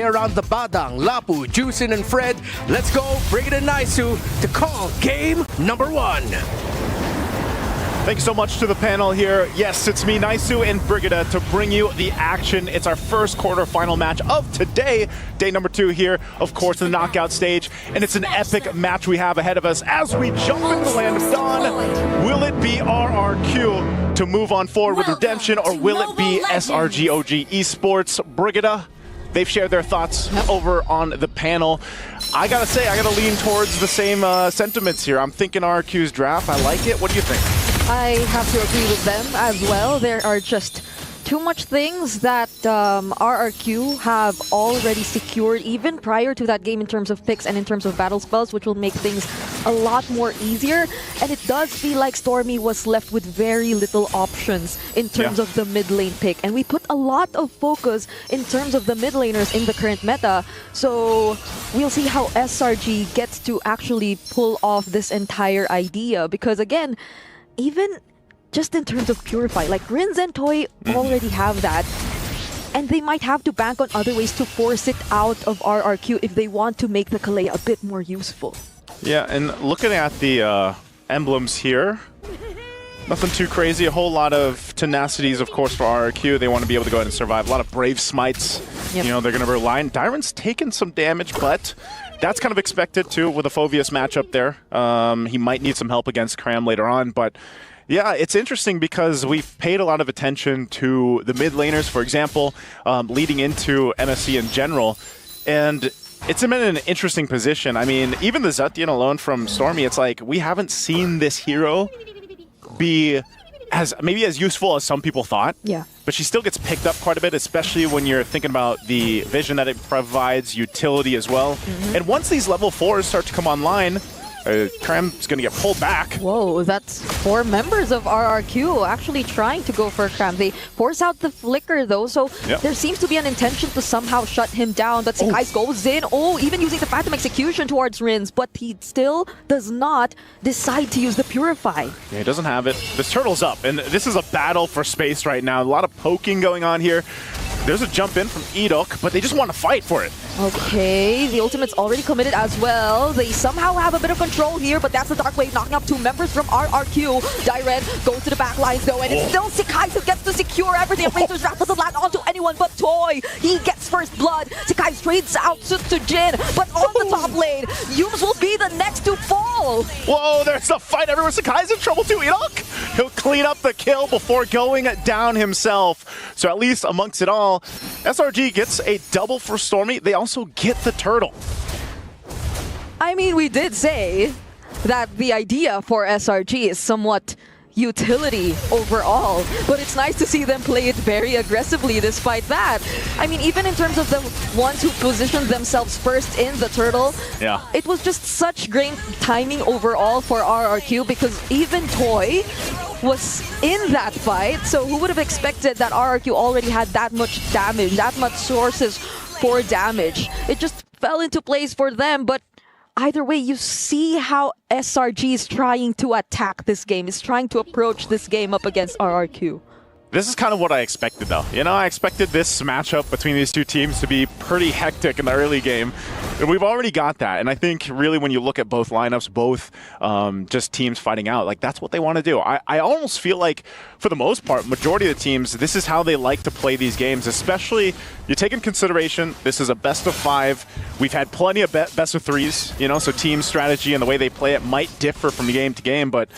around the Badang, Lapu, Juicin, and Fred. Let's go, bring it in Naisu to call game number 1. Thanks so much to the panel here. Yes, it's me, Naisu, and Brigida to bring you the action. It's our first quarterfinal match of today, day number 2 here, of course, in the knockout stage. And it's an epic match we have ahead of us as we jump into the land of dawn. Will it be RRQ to move on forward with redemption, or will it be SRG.OG Esports? Brigida, they've shared their thoughts over on the panel. I gotta say, I gotta lean towards the same sentiments here. I'm thinking RRQ's draft. I like it. What do you think? I have to agree with them as well. There are just too much things that RRQ have already secured even prior to that game in terms of picks and in terms of battle spells, which will make things a lot more easier. And it does feel like Stormy was left with very little options in terms of the mid lane pick. And we put a lot of focus in terms of the mid laners in the current meta. So we'll see how SRG gets to actually pull off this entire idea. Because again, even just in terms of Purify, like Rins and Toy already have that. And they might have to bank on other ways to force it out of RRQ if they want to make the Kalei a bit more useful. Yeah, and looking at the emblems here, nothing too crazy. A whole lot of tenacities, of course, for RRQ. They want to be able to go ahead and survive. A lot of Brave Smites. You know, they're going to rely on. Dyron's taken some damage, but that's kind of expected, too, with a Phoveus matchup there. He might need some help against Cram later on, but yeah, it's interesting because we've paid a lot of attention to the mid laners, for example, leading into MSC in general, and it's been in an interesting position. I mean, even the Zetian alone from Stormy, it's like we haven't seen this hero be maybe as useful as some people thought. Yeah. But she still gets picked up quite a bit, especially when you're thinking about the vision that it provides, utility as well. And once these level 4s start to come online, Cram's going to get pulled back. Whoa, that's 4 members of RRQ actually trying to go for Cram. They force out the flicker though, so there seems to be an intention to somehow shut him down. But Sakai goes in, even using the Phantom Execution towards Rins, but he still does not decide to use the Purify. Yeah, he doesn't have it. This turtle's up, and this is a battle for space right now. A lot of poking going on here. There's a jump in from Edok, but they just want to fight for it. Okay, the ultimate's already committed as well. They somehow have a bit of control here, but that's the Dark Wave knocking up 2 members from RRQ. Dyren goes to the back lines though, and it's still Sakai who gets to secure everything. Razor's Wrath doesn't land onto anyone but Toy. He gets first blood. Sakai trades out to Jin, but on the top lane, Yums will be the next to fall. Whoa, there's a fight everywhere. Sakai's in trouble too. Edok, he'll clean up the kill before going down himself. So at least amongst it all, SRG gets a double for Stormy. They also get the turtle. I mean, we did say that the idea for SRG is somewhat utility overall, but it's nice to see them play it very aggressively despite that. I mean, even in terms of the ones who positioned themselves first in the turtle, it was just such great timing overall for RRQ, because even Toy was in that fight, so who would have expected that RRQ already had that much damage, that much sources for damage. It just fell into place for them, but either way, you see how SRG is trying to attack this game, is trying to approach this game up against RRQ. This is kind of what I expected, though. You know, I expected this matchup between these two teams to be pretty hectic in the early game. And we've already got that. And I think really when you look at both lineups, both just teams fighting out, like that's what they want to do. I almost feel like, for the most part, majority of the teams, this is how they like to play these games, especially you take in consideration, this is a best of 5. We've had plenty of best of 3s, you know, so team strategy and the way they play it might differ from game to game. But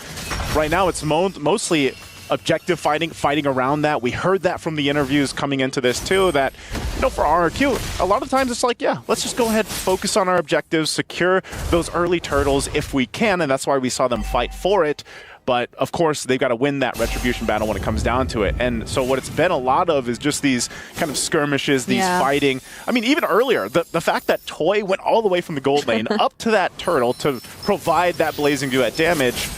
right now it's mostly objective fighting around that. We heard that from the interviews coming into this too, that, you know, for RRQ, a lot of times it's like, yeah, let's just go ahead, focus on our objectives, secure those early turtles if we can, and that's why we saw them fight for it. But of course, they've got to win that retribution battle when it comes down to it. And so what it's been a lot of is just these kind of skirmishes, these fighting. I mean, even earlier, the fact that Toy went all the way from the gold lane up to that turtle to provide that blazing duet damage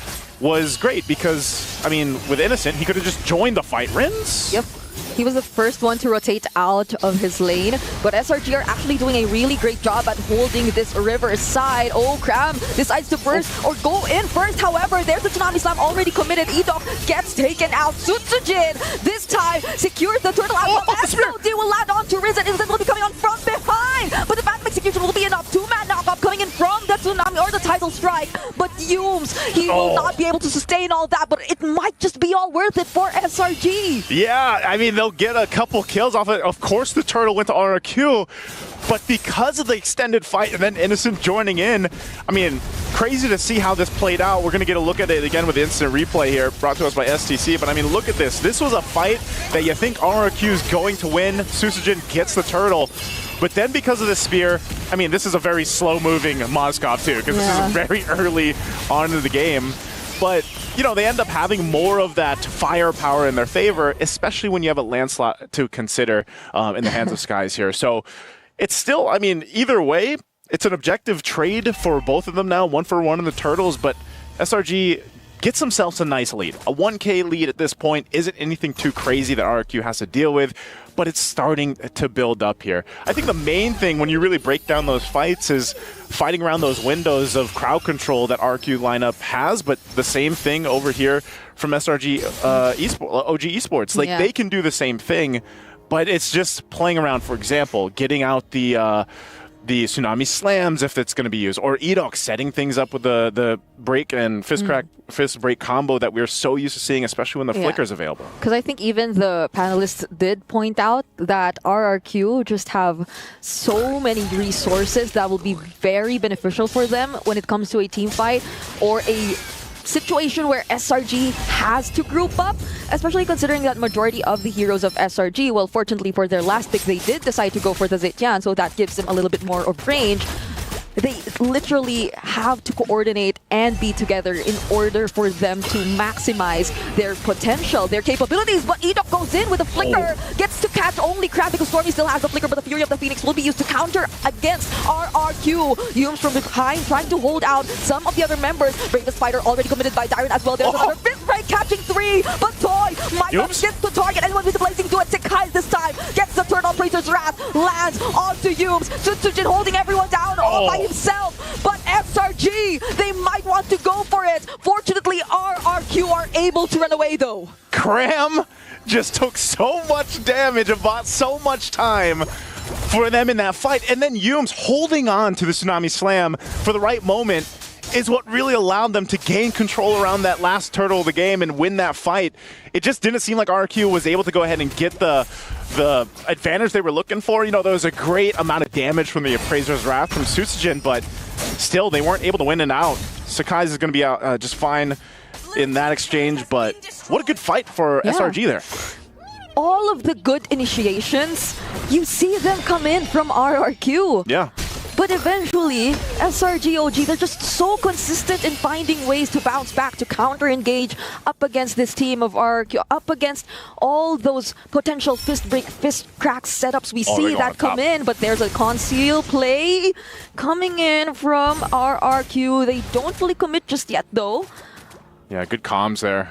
was great, because, I mean, with Innocent, he could have just joined the fight. Rins? He was the first one to rotate out of his lane, but SRG are actually doing a really great job at holding this river side. Oh, Cram decides to burst or go in first. However, there's the Tsunami Slam already committed. EWC gets taken out. Sutsujin this time secures the turtle out. SLD will land on to Risen. Risen will be coming on from behind, but the back execution will be enough. Two-man knockoff coming in from the Tsunami or the Tidal Strike, but Yumes, he will not be able to sustain all that, but it might just be all worth it for SRG. Yeah, I mean, they'll get a couple kills off it. Of course, the turtle went to RRQ, but because of the extended fight and then Innocent joining in, I mean, crazy to see how this played out. We're going to get a look at it again with the instant replay here, brought to us by STC, but I mean, look at this. This was a fight that you think RRQ is going to win. Susujin gets the turtle, but then because of the spear, I mean, this is a very slow-moving Moskov too, because this is very early on in the game. But, you know, they end up having more of that firepower in their favor, especially when you have a landslot to consider in the hands of Skies here. So it's still, I mean, either way, it's an objective trade for both of them now, 1-for-1 in the turtles, but SRG gets themselves a nice lead. A 1K lead at this point isn't anything too crazy that RRQ has to deal with, but it's starting to build up here. I think the main thing when you really break down those fights is fighting around those windows of crowd control that RRQ lineup has, but the same thing over here from SRG OG Esports. Like, they can do the same thing, but it's just playing around, for example, getting out the Tsunami Slams if it's going to be used, or EWC setting things up with the break and fist break combo that we're so used to seeing, especially when the flicker's available. Because I think even the panelists did point out that RRQ just have so many resources that will be very beneficial for them when it comes to a team fight or a situation where SRG has to group up, especially considering that majority of the heroes of SRG, well, fortunately for their last pick, they did decide to go for the Zetian, so that gives them a little bit more of range. They literally have to coordinate and be together in order for them to maximize their potential, their capabilities. But EWC goes in with a flicker, gets to catch only Crab because Stormy still has the flicker, but the Fury of the Phoenix will be used to counter against RRQ. Yumes from behind trying to hold out some of the other members. Bravest Fighter already committed by Dyron as well. There's another fifth break catching 3, but Toy might not get to target anyone with the blazing duet. Sekai this time gets the Turtle Praetor's Wrath, lands onto Yumes. Sutsujin holding everyone down all by himself, but SRG, they might want to go for it. Fortunately, RRQ are able to run away though. Cram just took so much damage and bought so much time for them in that fight, and then Yumes holding on to the Tsunami Slam for the right moment is what really allowed them to gain control around that last turtle of the game and win that fight. It just didn't seem like RRQ was able to go ahead and get the advantage they were looking for. You know, there was a great amount of damage from the Appraiser's Wrath from Sutsujin, but still, they weren't able to win and out. Sakai is going to be out just fine in that exchange, but what a good fight for SRG there. All of the good initiations, you see them come in from RRQ. Yeah. But eventually, SRG.OG, they're just so consistent in finding ways to bounce back, to counter-engage up against this team of RRQ, up against all those potential fist break, fist crack setups we see that come in. But there's a conceal play coming in from RRQ. They don't fully commit just yet, though. Yeah, good comms there.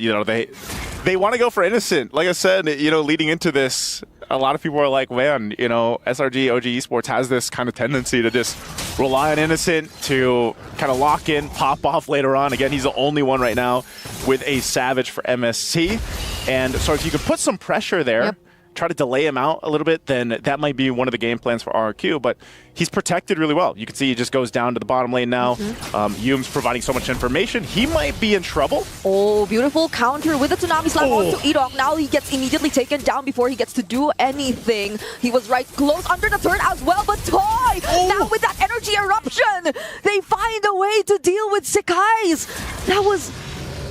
You know, they want to go for Innocent. Like I said, you know, leading into this, a lot of people are like, man, you know, SRG.OG Esports has this kind of tendency to just rely on Innocent to kind of lock in, pop off later on. Again, he's the only one right now with a Savage for MSC. And so if you can put some pressure there, try to delay him out a little bit, then that might be one of the game plans for RRQ, but he's protected really well. You can see he just goes down to the bottom lane now. Yumes providing so much information. He might be in trouble. Oh, beautiful counter with the Tsunami Slam onto EWC. Now he gets immediately taken down before he gets to do anything. He was right close under the turn as well, but Toy, now with that energy eruption, they find a way to deal with Sekai's. That was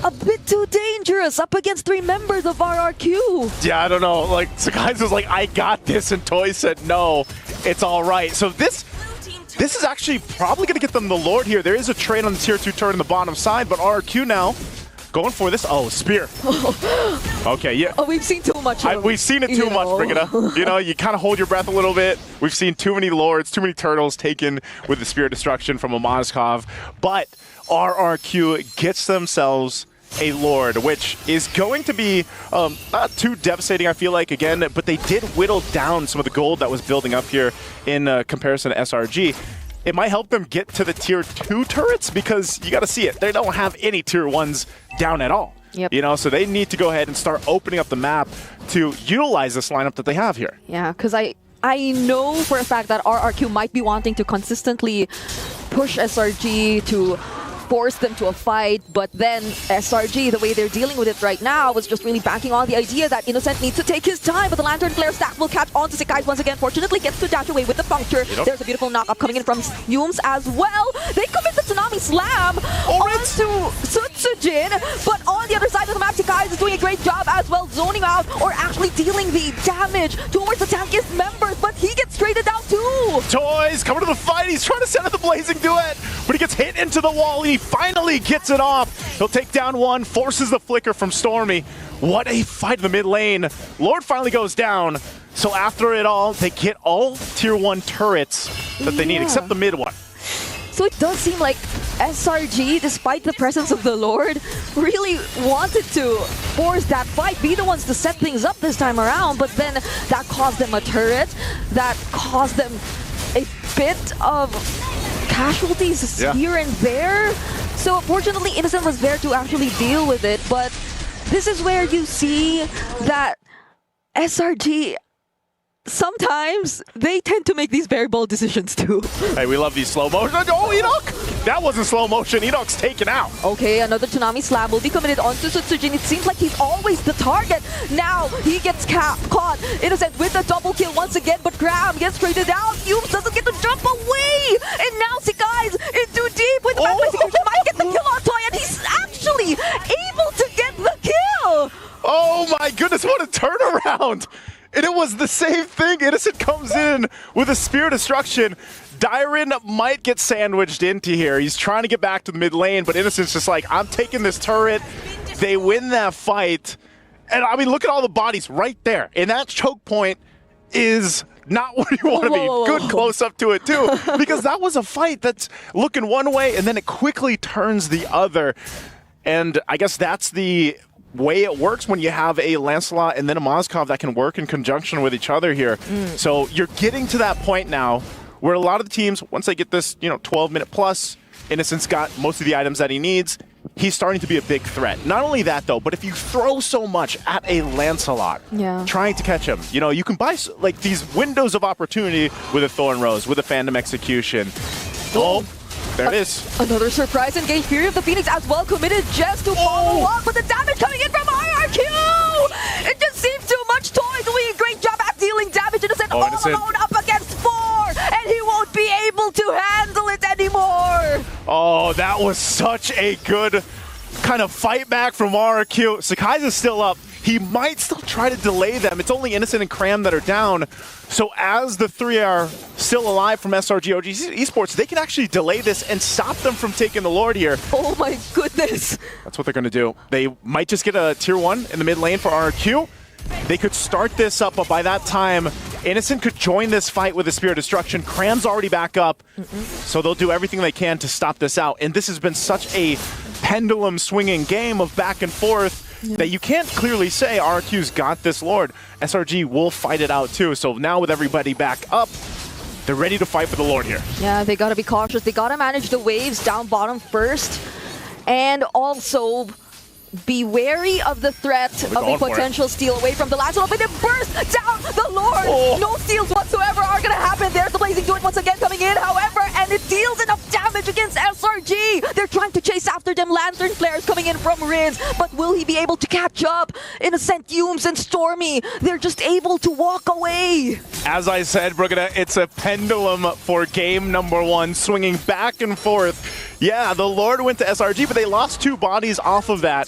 a bit too dangerous up against 3 members of RRQ. Yeah, I don't know. Like, Sakai's was like, I got this, and Toy said, no, it's all right. So this is actually probably going to get them the Lord here. There is a trade on the tier 2 turn on the bottom side, but RRQ now going for this. Oh, spear. Okay, yeah. Oh, we've seen too much. We've seen it too much, Brigitte. You know, you kind of hold your breath a little bit. We've seen too many Lords, too many turtles taken with the Spear Destruction from a Moskov, but RRQ gets themselves a Lord, which is going to be not too devastating, I feel like, again, but they did whittle down some of the gold that was building up here in comparison to SRG. It might help them get to the tier 2 turrets because you got to see it. They don't have any tier 1s down at all. Yep. You know, so they need to go ahead and start opening up the map to utilize this lineup that they have here. Yeah, because I know for a fact that RRQ might be wanting to consistently push SRG to force them to a fight, but then SRG, the way they're dealing with it right now, was just really banking on the idea that Innocent needs to take his time, but the Lantern Flare stack will catch on to Sekai's once again. Fortunately, gets to dash away with the puncture. Yep. There's a beautiful knock-up coming in from Humes as well. They commit the Tsunami Slam onto Sutsujin, but on the other side of the map, Sekai is doing a great job as well, zoning out or actually dealing the damage towards the Tankist members, but he gets traded out too. Toys coming to the fight. He's trying to set up the Blazing Duet, but he gets hit into the wall. He finally gets it off. He'll take down one, forces the flicker from Stormy. What a fight in the mid lane. Lord finally goes down. So after it all, they get all tier 1 turrets that they need, except the mid one. So it does seem like SRG, despite the presence of the Lord, really wanted to force that fight, be the ones to set things up this time around, but then that caused them a turret, that caused them a bit of casualties here and there. So fortunately, Innocent was there to actually deal with it, but this is where you see that SRG, sometimes they tend to make these very bold decisions too. Hey, we love these slow motion. Oh, Enoch! That wasn't slow motion. Enoch's taken out. Okay, another Tsunami Slam will be committed onto Sutsujin. It seems like he's always the target. Now he gets caught. Innocent with the double kill once again, but Graham gets traded out. Humes doesn't get to jump away. And now Sekai's in too deep with the bad execution. Might get the kill on Toy, and he's actually able to get the kill. Oh my goodness, what a turnaround! And it was the same thing. Innocent comes in with a Spear Destruction. Dyron might get sandwiched into here. He's trying to get back to the mid lane, but Innocent's just like, I'm taking this turret. They win that fight. And I mean, look at all the bodies right there. And that choke point is not where you want to be. Good close up to it too. Because that was a fight that's looking one way and then it quickly turns the other. And I guess that's the way it works when you have a Lancelot and then a Mozkov that can work in conjunction with each other here. So you're getting to that point now where a lot of the teams, once they get this, 12-minute plus, Innocent's got most of the items that he needs, he's starting to be a big threat. Not only that though, but if you throw so much at a Lancelot, trying to catch him, you can buy like these windows of opportunity with a Thorn Rose, with a Phantom Execution. Oh. There it is. Another surprise engage. Fury of the Phoenix as well committed just to follow up, but the damage coming in from RRQ! It just seems too much. Toy doing a great job at dealing damage. Innocent all alone up against 4, and he won't be able to handle it anymore. Oh, that was such a good kind of fight back from RRQ. Sekai's is still up. He might still try to delay them. It's only Innocent and Cram that are down. So as the 3 are still alive from SRG.OG Esports, they can actually delay this and stop them from taking the Lord here. Oh my goodness. That's what they're going to do. They might just get a tier 1 in the mid lane for RRQ. They could start this up, but by that time, Innocent could join this fight with a Spear of Destruction. Cram's already back up, so they'll do everything they can to stop this out. And this has been such a pendulum swinging game of back and forth that you can't clearly say RRQ's got this Lord. SRG will fight it out too. So now with everybody back up, they're ready to fight for the Lord here. Yeah, they gotta be cautious. They gotta manage the waves down bottom first. And also be wary of the threat of a potential steal away from the last one. But they burst down the Lord. No steals whatsoever are going to happen. There's the Blazing Duet once again coming in, however, and it deals enough damage against SRG. They're trying to chase after them. Lantern Flares coming in from Riz, but will he be able to catch up? Innocent, Humes, and Stormy, they're just able to walk away. As I said, Brugada, it's a pendulum for game number 1, swinging back and forth. Yeah, the Lord went to SRG, but they lost 2 bodies off of that.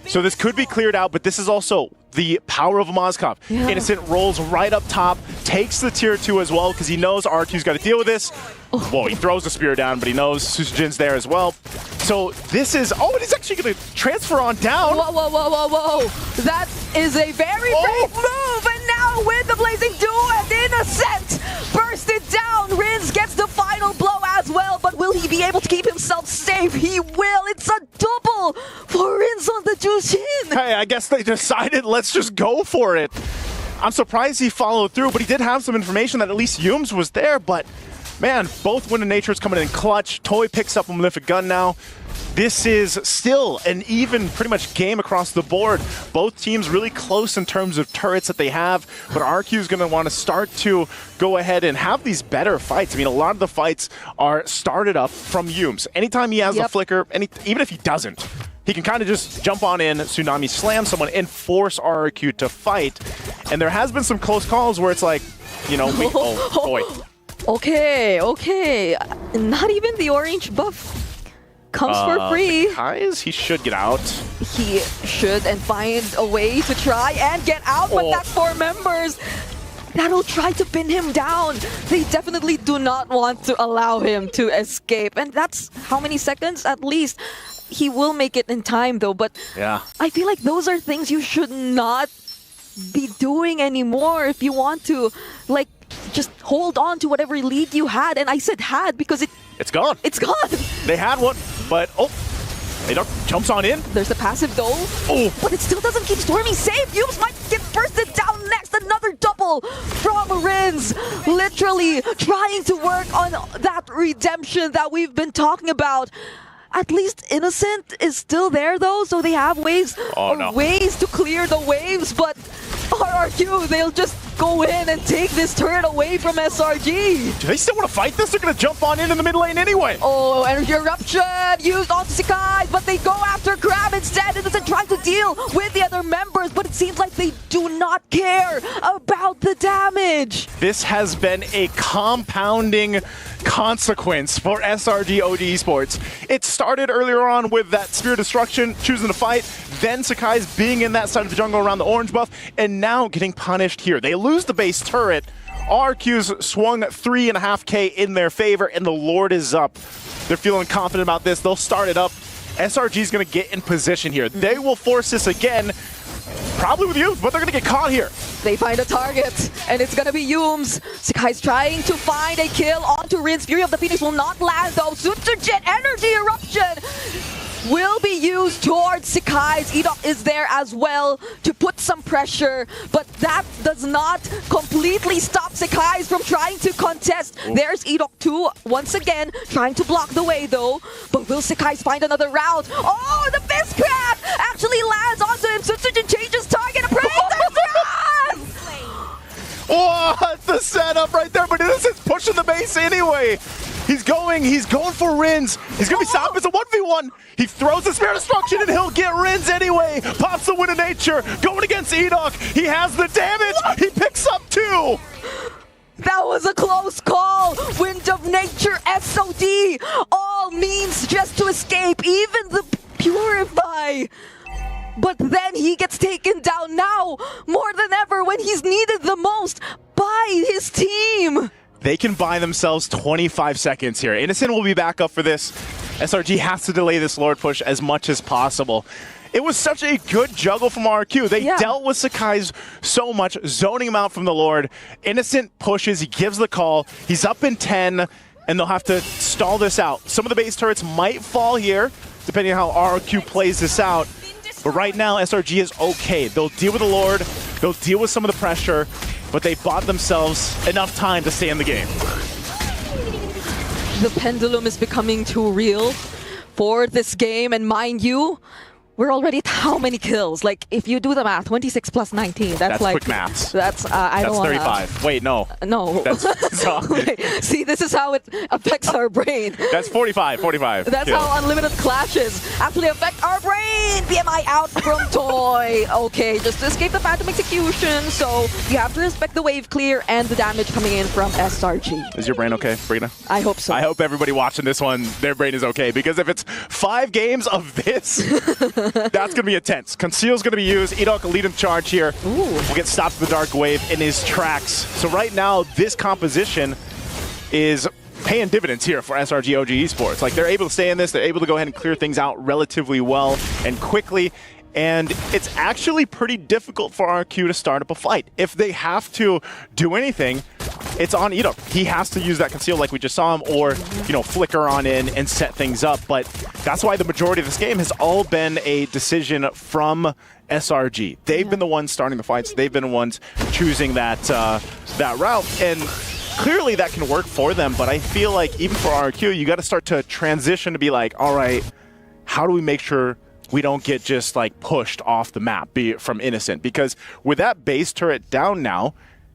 So this could be cleared out, but this is also the power of a Mozkov. Innocent rolls right up top, takes the tier 2 as well, because he knows RRQ's got to deal with this. Whoa, he throws the spear down, but he knows Susujin's there as well. So this is, and he's actually going to transfer on down. Whoa. That is a very brave move, and now with the Blazing Duet, Innocent bursted down. Riz gets the final blow as well, but will he be able to keep himself safe? He will. It's a double for Riz lands on the Jushin. Hey, I guess they decided let's just go for it. I'm surprised he followed through, but he did have some information that at least Yums was there. But man, both Wind and Nature's coming in clutch. Toy picks up a Malefic Gun now. This is still an even pretty much game across the board. Both teams really close in terms of turrets that they have, but RRQ is going to want to start to go ahead and have these better fights. I mean, a lot of the fights are started up from Yums. Anytime he has a flicker, even if he doesn't, he can kind of just jump on in, Tsunami slam someone, and force RRQ to fight. And there has been some close calls where it's like, you know, oh boy. Okay. Not even the orange buff comes for free. Sakai's, he should get out. He should, and find a way to try and get out, but that's 4 members that'll try to pin him down. They definitely do not want to allow him to escape, and that's how many seconds at least. He will make it in time though, but yeah, I feel like those are things you should not be doing anymore if you want to, like, just hold on to whatever lead you had. And I said had because it's gone. It's gone. They had one, but jumps on in. There's a passive though. Oh, but it still doesn't keep Stormy safe. Yums might get bursted down next. Another double from Rins. Literally trying to work on that redemption that we've been talking about. At least Innocent is still there though, so they have ways to clear the waves, but RRQ, they'll just go in and take this turret away from SRG. Do they still want to fight this? They're going to jump on in the mid lane anyway. Oh, Energy Eruption used onto Sakai, but they go after Crab instead. Innocent trying to deal with the other members, but it seems like they do not care about the damage. This has been a compounding consequence for SRG.OG Esports. It started earlier on with that Spear Destruction choosing to fight, then Sakai's being in that side of the jungle around the orange buff, and now getting punished here. They lose the base turret. RRQ's swung 3.5k in their favor, and the Lord is up. They're feeling confident about this. They'll start it up. SRG's going to get in position here. They will force this again, probably with Yums, but they're going to get caught here. They find a target, and it's gonna be Yums. Sakai's trying to find a kill onto Rins. Fury of the Phoenix will not land though. Jet Energy Eruption will be used towards Sakai's. Edok is there as well to put some pressure, but that does not completely stop Sakai's from trying to contest. There's Edok too, once again, trying to block the way though. But will Sakai's find another route? Oh, the Fist Crab actually lands onto him. Jet changes target. What the setup right there, but Innocent's pushing the base anyway. He's going for Rins. He's gonna be stopped. It's a 1v1. He throws the Spear Destruction and he'll get Rins anyway. Pops the Wind of Nature, going against Edok. He has the damage. He picks up 2. That was a close call. Wind of Nature, SOD. All means just to escape, even the Purify. But then he gets taken down now, more than ever, when he's needed the most by his team. They can buy themselves 25 seconds here. Innocent will be back up for this. SRG has to delay this Lord push as much as possible. It was such a good juggle from RRQ. They dealt with Sakai's so much, zoning him out from the Lord. Innocent pushes, he gives the call. He's up in 10, and they'll have to stall this out. Some of the base turrets might fall here, depending on how RRQ plays this out. But right now, SRG is okay. They'll deal with the Lord, they'll deal with some of the pressure, but they bought themselves enough time to stay in the game. The pendulum is becoming too real for this game, and mind you, we're already at how many kills? Like, if you do the math, 26 plus 19, that's like... quick maths. That's, I don't wanna... 35. Wait, no. No. That's Wait, see, this is how it affects our brain. That's 45. That's how unlimited clashes actually affect our brain. BMI out from Toy. Okay, just to escape the Phantom Execution, so you have to respect the wave clear and the damage coming in from SRG. Is your brain okay, Brina? I hope so. I hope everybody watching this one, their brain is okay, because if it's 5 games of this, that's going to be intense. Conceal's going to be used. Edok will lead in charge here. Ooh. Will get stopped with the Dark Wave in his tracks. So right now, this composition is paying dividends here for SRG.OG Esports. Like, they're able to stay in this. They're able to go ahead and clear things out relatively well and quickly. And it's actually pretty difficult for RRQ to start up a fight. If they have to do anything, it's on EWC. He has to use that conceal like we just saw him, or, you know, flicker on in and set things up. But that's why the majority of this game has all been a decision from SRG. They've been the ones starting the fights. They've been the ones choosing that that route. And clearly that can work for them. But I feel like even for RRQ, you got to start to transition to be like, all right, how do we make sure we don't get just like pushed off the map, be it from Innocent? Because with that base turret down now,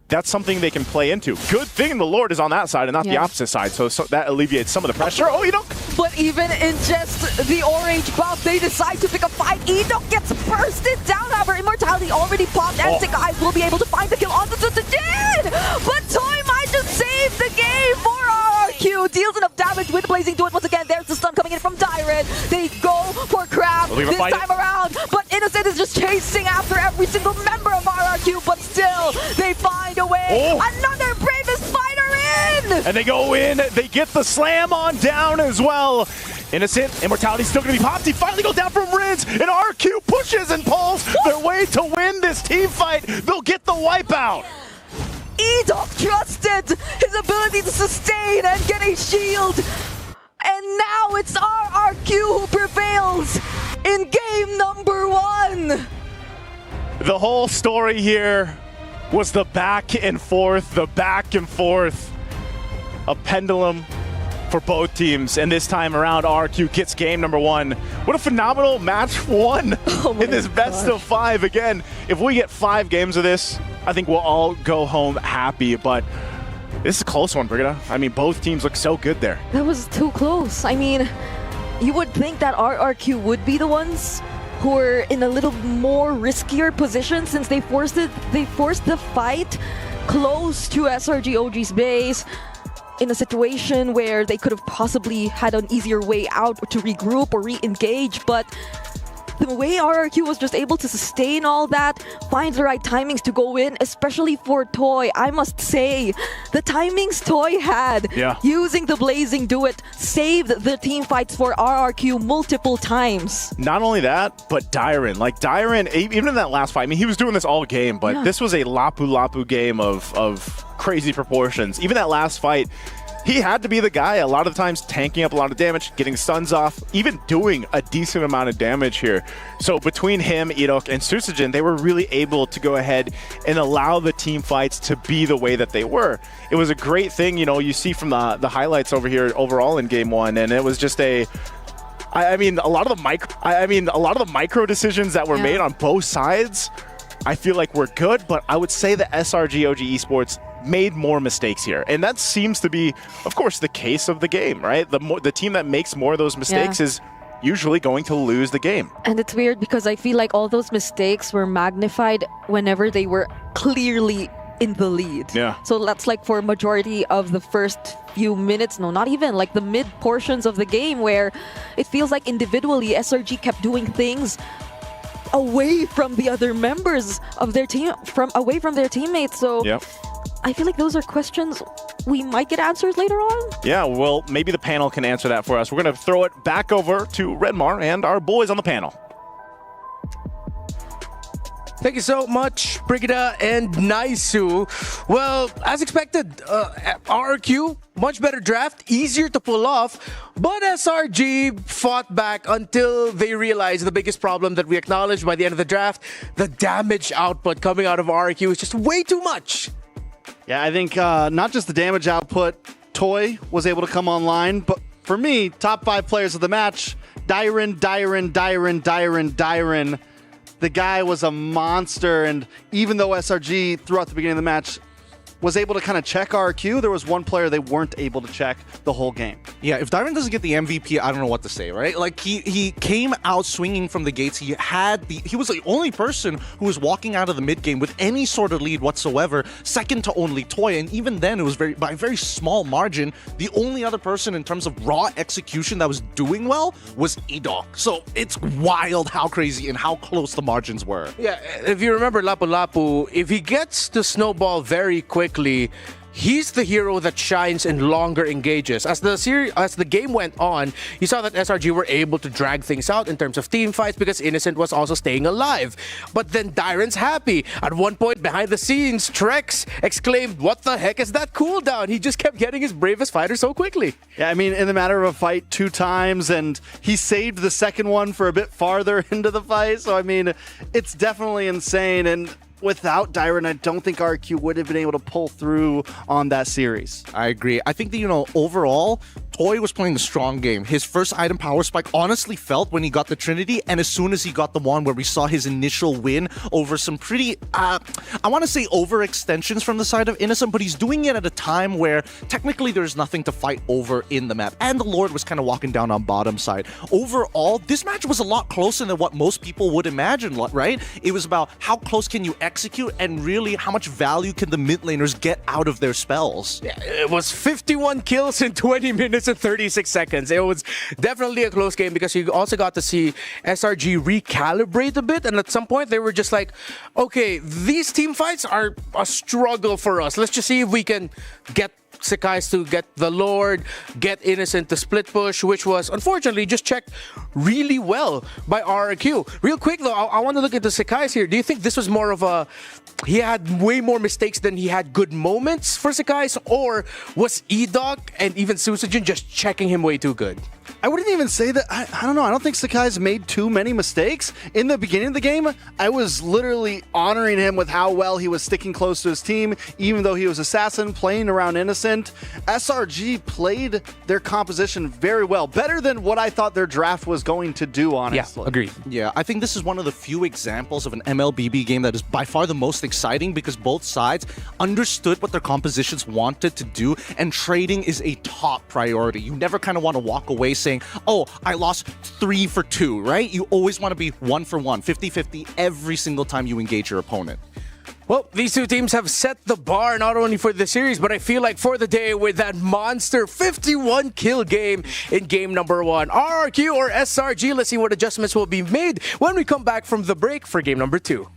that's something they can play into. Good thing the Lord is on that side and not the opposite side, so that alleviates some of the pressure. Oh, EWC! But even in just the orange buff, they decide to pick a fight. EWC gets bursted down, however, Immortality already popped, and Guys will be able to find the kill on the did! But Toy might just save the game for RRQ. Deals enough damage with Blazing to it once again. There's the stun coming in from Dyron. They go for Crab this time around, but Innocent is just chasing after every single member of RRQ, but still, they find a way. Another bravest fighter in! And they go in, they get the slam on down as well. Innocent, Immortality's still gonna be popped. He finally goes down from Rids, and RRQ pushes and pulls their way to win this team fight. They'll get the wipeout. EWC trusted his ability to sustain and get a shield. And now it's RRQ who prevails in game number 1. The whole story here was the back and forth, a pendulum for both teams. And this time around, RRQ gets game number 1. What a phenomenal match 1 in this best of 5. Again, if we get 5 games of this, I think we'll all go home happy. But this is a close one, Brigitte. I mean, both teams look so good there. That was too close. I mean, you would think that RRQ would be the ones who were in a little more riskier position since they forced the fight close to SRG.OG's base in a situation where they could have possibly had an easier way out to regroup or re-engage, but the way RRQ was just able to sustain all that, find the right timings to go in, especially for Toy. I must say, the timings Toy had using the Blazing Duet saved the team fights for RRQ multiple times. Not only that, but Dyron. Like Dyron, even in that last fight, I mean, he was doing this all game, but this was a Lapu game of crazy proportions. Even that last fight, he had to be the guy a lot of times tanking up a lot of damage, getting stuns off, even doing a decent amount of damage here. So between him, EWC, and Susagen, they were really able to go ahead and allow the team fights to be the way that they were. It was a great thing, you know, you see from the highlights over here overall in game 1, and it was just a I mean a lot of the micro decisions that were made on both sides, I feel like we're good, but I would say that SRG.OG Esports made more mistakes here. And that seems to be, of course, the case of the game, right? The team that makes more of those mistakes is usually going to lose the game. And it's weird because I feel like all those mistakes were magnified whenever they were clearly in the lead. So that's like for majority of the first few minutes, no, not even, like the mid portions of the game where it feels like individually SRG kept doing things away from the other members of their team, away from their teammates. So I feel like those are questions we might get answers later on. Yeah, well, maybe the panel can answer that for us. We're going to throw it back over to Redmar and our boys on the panel. Thank you so much, Brigitte and Naisu. Well, as expected, RRQ, much better draft, easier to pull off, but SRG fought back until they realized the biggest problem that we acknowledged by the end of the draft, the damage output coming out of RRQ is just way too much. Yeah, I think not just the damage output, Toy was able to come online, but for me, top 5 players of the match, Dyron. The guy was a monster, and even though SRG throughout the beginning of the match was able to kind of check RRQ, there was one player they weren't able to check the whole game. Yeah, if Dyron doesn't get the MVP, I don't know what to say, right? Like, he came out swinging from the gates. He was the only person who was walking out of the mid game with any sort of lead whatsoever, second to only Toy, and even then it was by a very small margin. The only other person in terms of raw execution that was doing well was EWC. So it's wild how crazy and how close the margins were. Yeah, if you remember Lapu Lapu, if he gets to snowball very quickly, he's the hero that shines in longer engages. As the game went on, you saw that SRG were able to drag things out in terms of team fights because Innocent was also staying alive. But then Dyron's happy. At one point behind the scenes, Trex exclaimed, "What the heck is that cooldown?" He just kept getting his bravest fighter so quickly. Yeah, I mean, in the matter of a fight 2 times, and he saved the second one for a bit farther into the fight. So, I mean, it's definitely insane. And without Dyron, I don't think RRQ would have been able to pull through on that series. I agree. I think that, overall, Toy was playing a strong game. His first item power spike honestly felt when he got the Trinity, and as soon as he got the wand where we saw his initial win over some pretty, I want to say overextensions from the side of Innocent, but he's doing it at a time where technically there's nothing to fight over in the map, and the Lord was kind of walking down on bottom side. Overall, this match was a lot closer than what most people would imagine, right? It was about how close can you execute, and really how much value can the mid laners get out of their spells. Yeah, it was 51 kills in 20 minutes and 36 seconds. It was definitely a close game because you also got to see SRG recalibrate a bit, and at some point they were just like, okay, these team fights are a struggle for us. Let's just see if we can get Sekai's to get the Lord, get Innocent to split push, which was unfortunately just checked really well by RRQ. Real quick though, I want to look at the Sekai's here. Do you think this was more of a, he had way more mistakes than he had good moments for Sekai's, or was EDOC and even Susujin just checking him way too good? I wouldn't even say that. I don't know. I don't think Sekai's made too many mistakes. In the beginning of the game, I was literally honoring him with how well he was sticking close to his team, even though he was Assassin, playing around Innocent. SRG played their composition very well. Better than what I thought their draft was going to do, honestly. Yeah, agreed. Yeah, I think this is one of the few examples of an MLBB game that is by far the most exciting because both sides understood what their compositions wanted to do, and trading is a top priority. You never kind of want to walk away saying, oh, I lost 3 for 2, right? You always want to be 1 for 1, 50-50 every single time you engage your opponent. Well, these two teams have set the bar not only for the series, but I feel like for the day with that monster 51 kill game in game number 1. RRQ or SRG, let's see what adjustments will be made when we come back from the break for game number 2.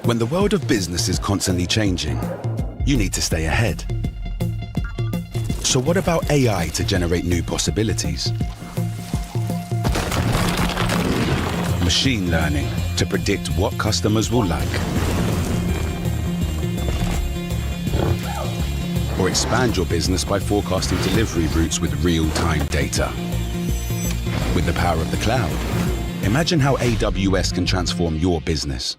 When the world of business is constantly changing, you need to stay ahead. So what about AI to generate new possibilities? Machine learning to predict what customers will like. Or expand your business by forecasting delivery routes with real-time data. With the power of the cloud, imagine how AWS can transform your business.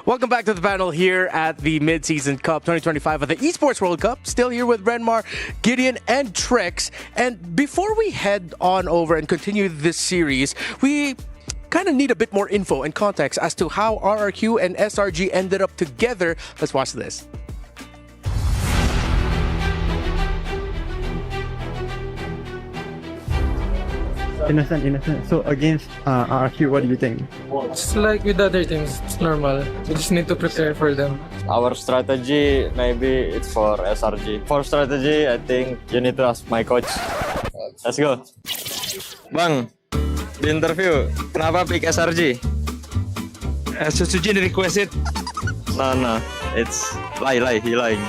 Welcome back to the panel here at the Mid-Season Cup 2025 of the Esports World Cup. Still here with Renmar, Gideon, and Trex. And before we head on over and continue this series, we kind of need a bit more info and context as to how RRQ and SRG ended up together. Let's watch this. Innocent. So against RRQ, what do you think? It's like with other teams, it's normal. We just need to prepare for them. Our strategy, maybe it's for SRG. For strategy, I think you need to ask my coach. Let's go. Bang, di interview, kenapa pick SRG? SRG requested. No, it's lie, he lying.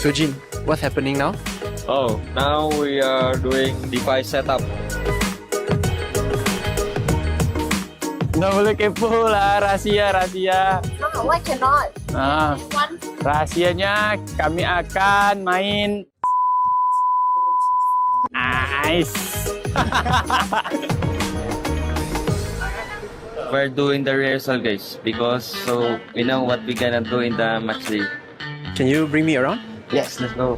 So Jin, what's happening now? Oh, now we are doing device setup. Nggak boleh kepo lah, rahasia. No, why cannot? Rahasianya kami akan main. Nice. We're doing the rehearsal, guys, because so we know what we're gonna do in the match day. Can you bring me around? Yes, let's go.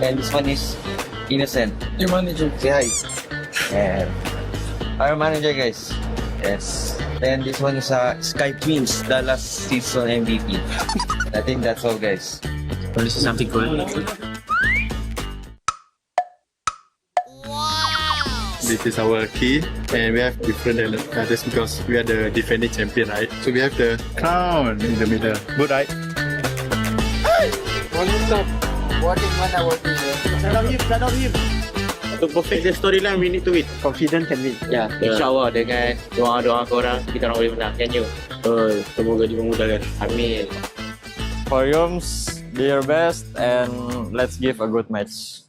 And this one is Innocent. Your manager. Say hi. And our manager, guys. Yes. And this one is Sky Twins, the last season MVP. I think that's all, guys. Well, this is something cool. This is our key, and we have different than others because we are the defending champion, right? So we have the crown in the middle. Good, right? Shut up him. To perfect the storyline, we need to win. Confident can win. Ya, insyaAllah dengan doa-doa korang, kita orang boleh menang. Can you? Semoga dimudahkan. Amin. For Yums, do your best and let's give a good match.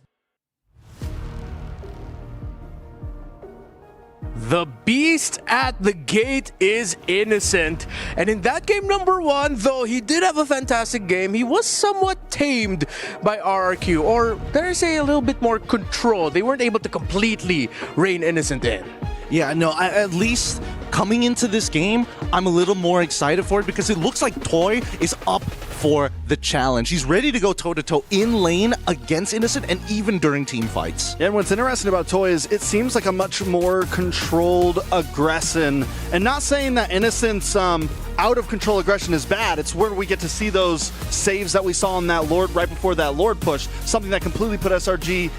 The beast at the gate is Innocent. And in that game number 1, though he did have a fantastic game, he was somewhat tamed by RRQ. Or dare I say a little bit more control. They weren't able to completely rein Innocent in. Yeah, no, at least coming into this game, I'm a little more excited for it because it looks like Toy is up for the challenge. He's ready to go toe-to-toe in lane against Innocent and even during team fights. Yeah, and what's interesting about Toy is it seems like a much more controlled aggression. And not saying that Innocent's out-of-control aggression is bad. It's where we get to see those saves that we saw on that Lord right before that Lord push. Something that completely put SRG,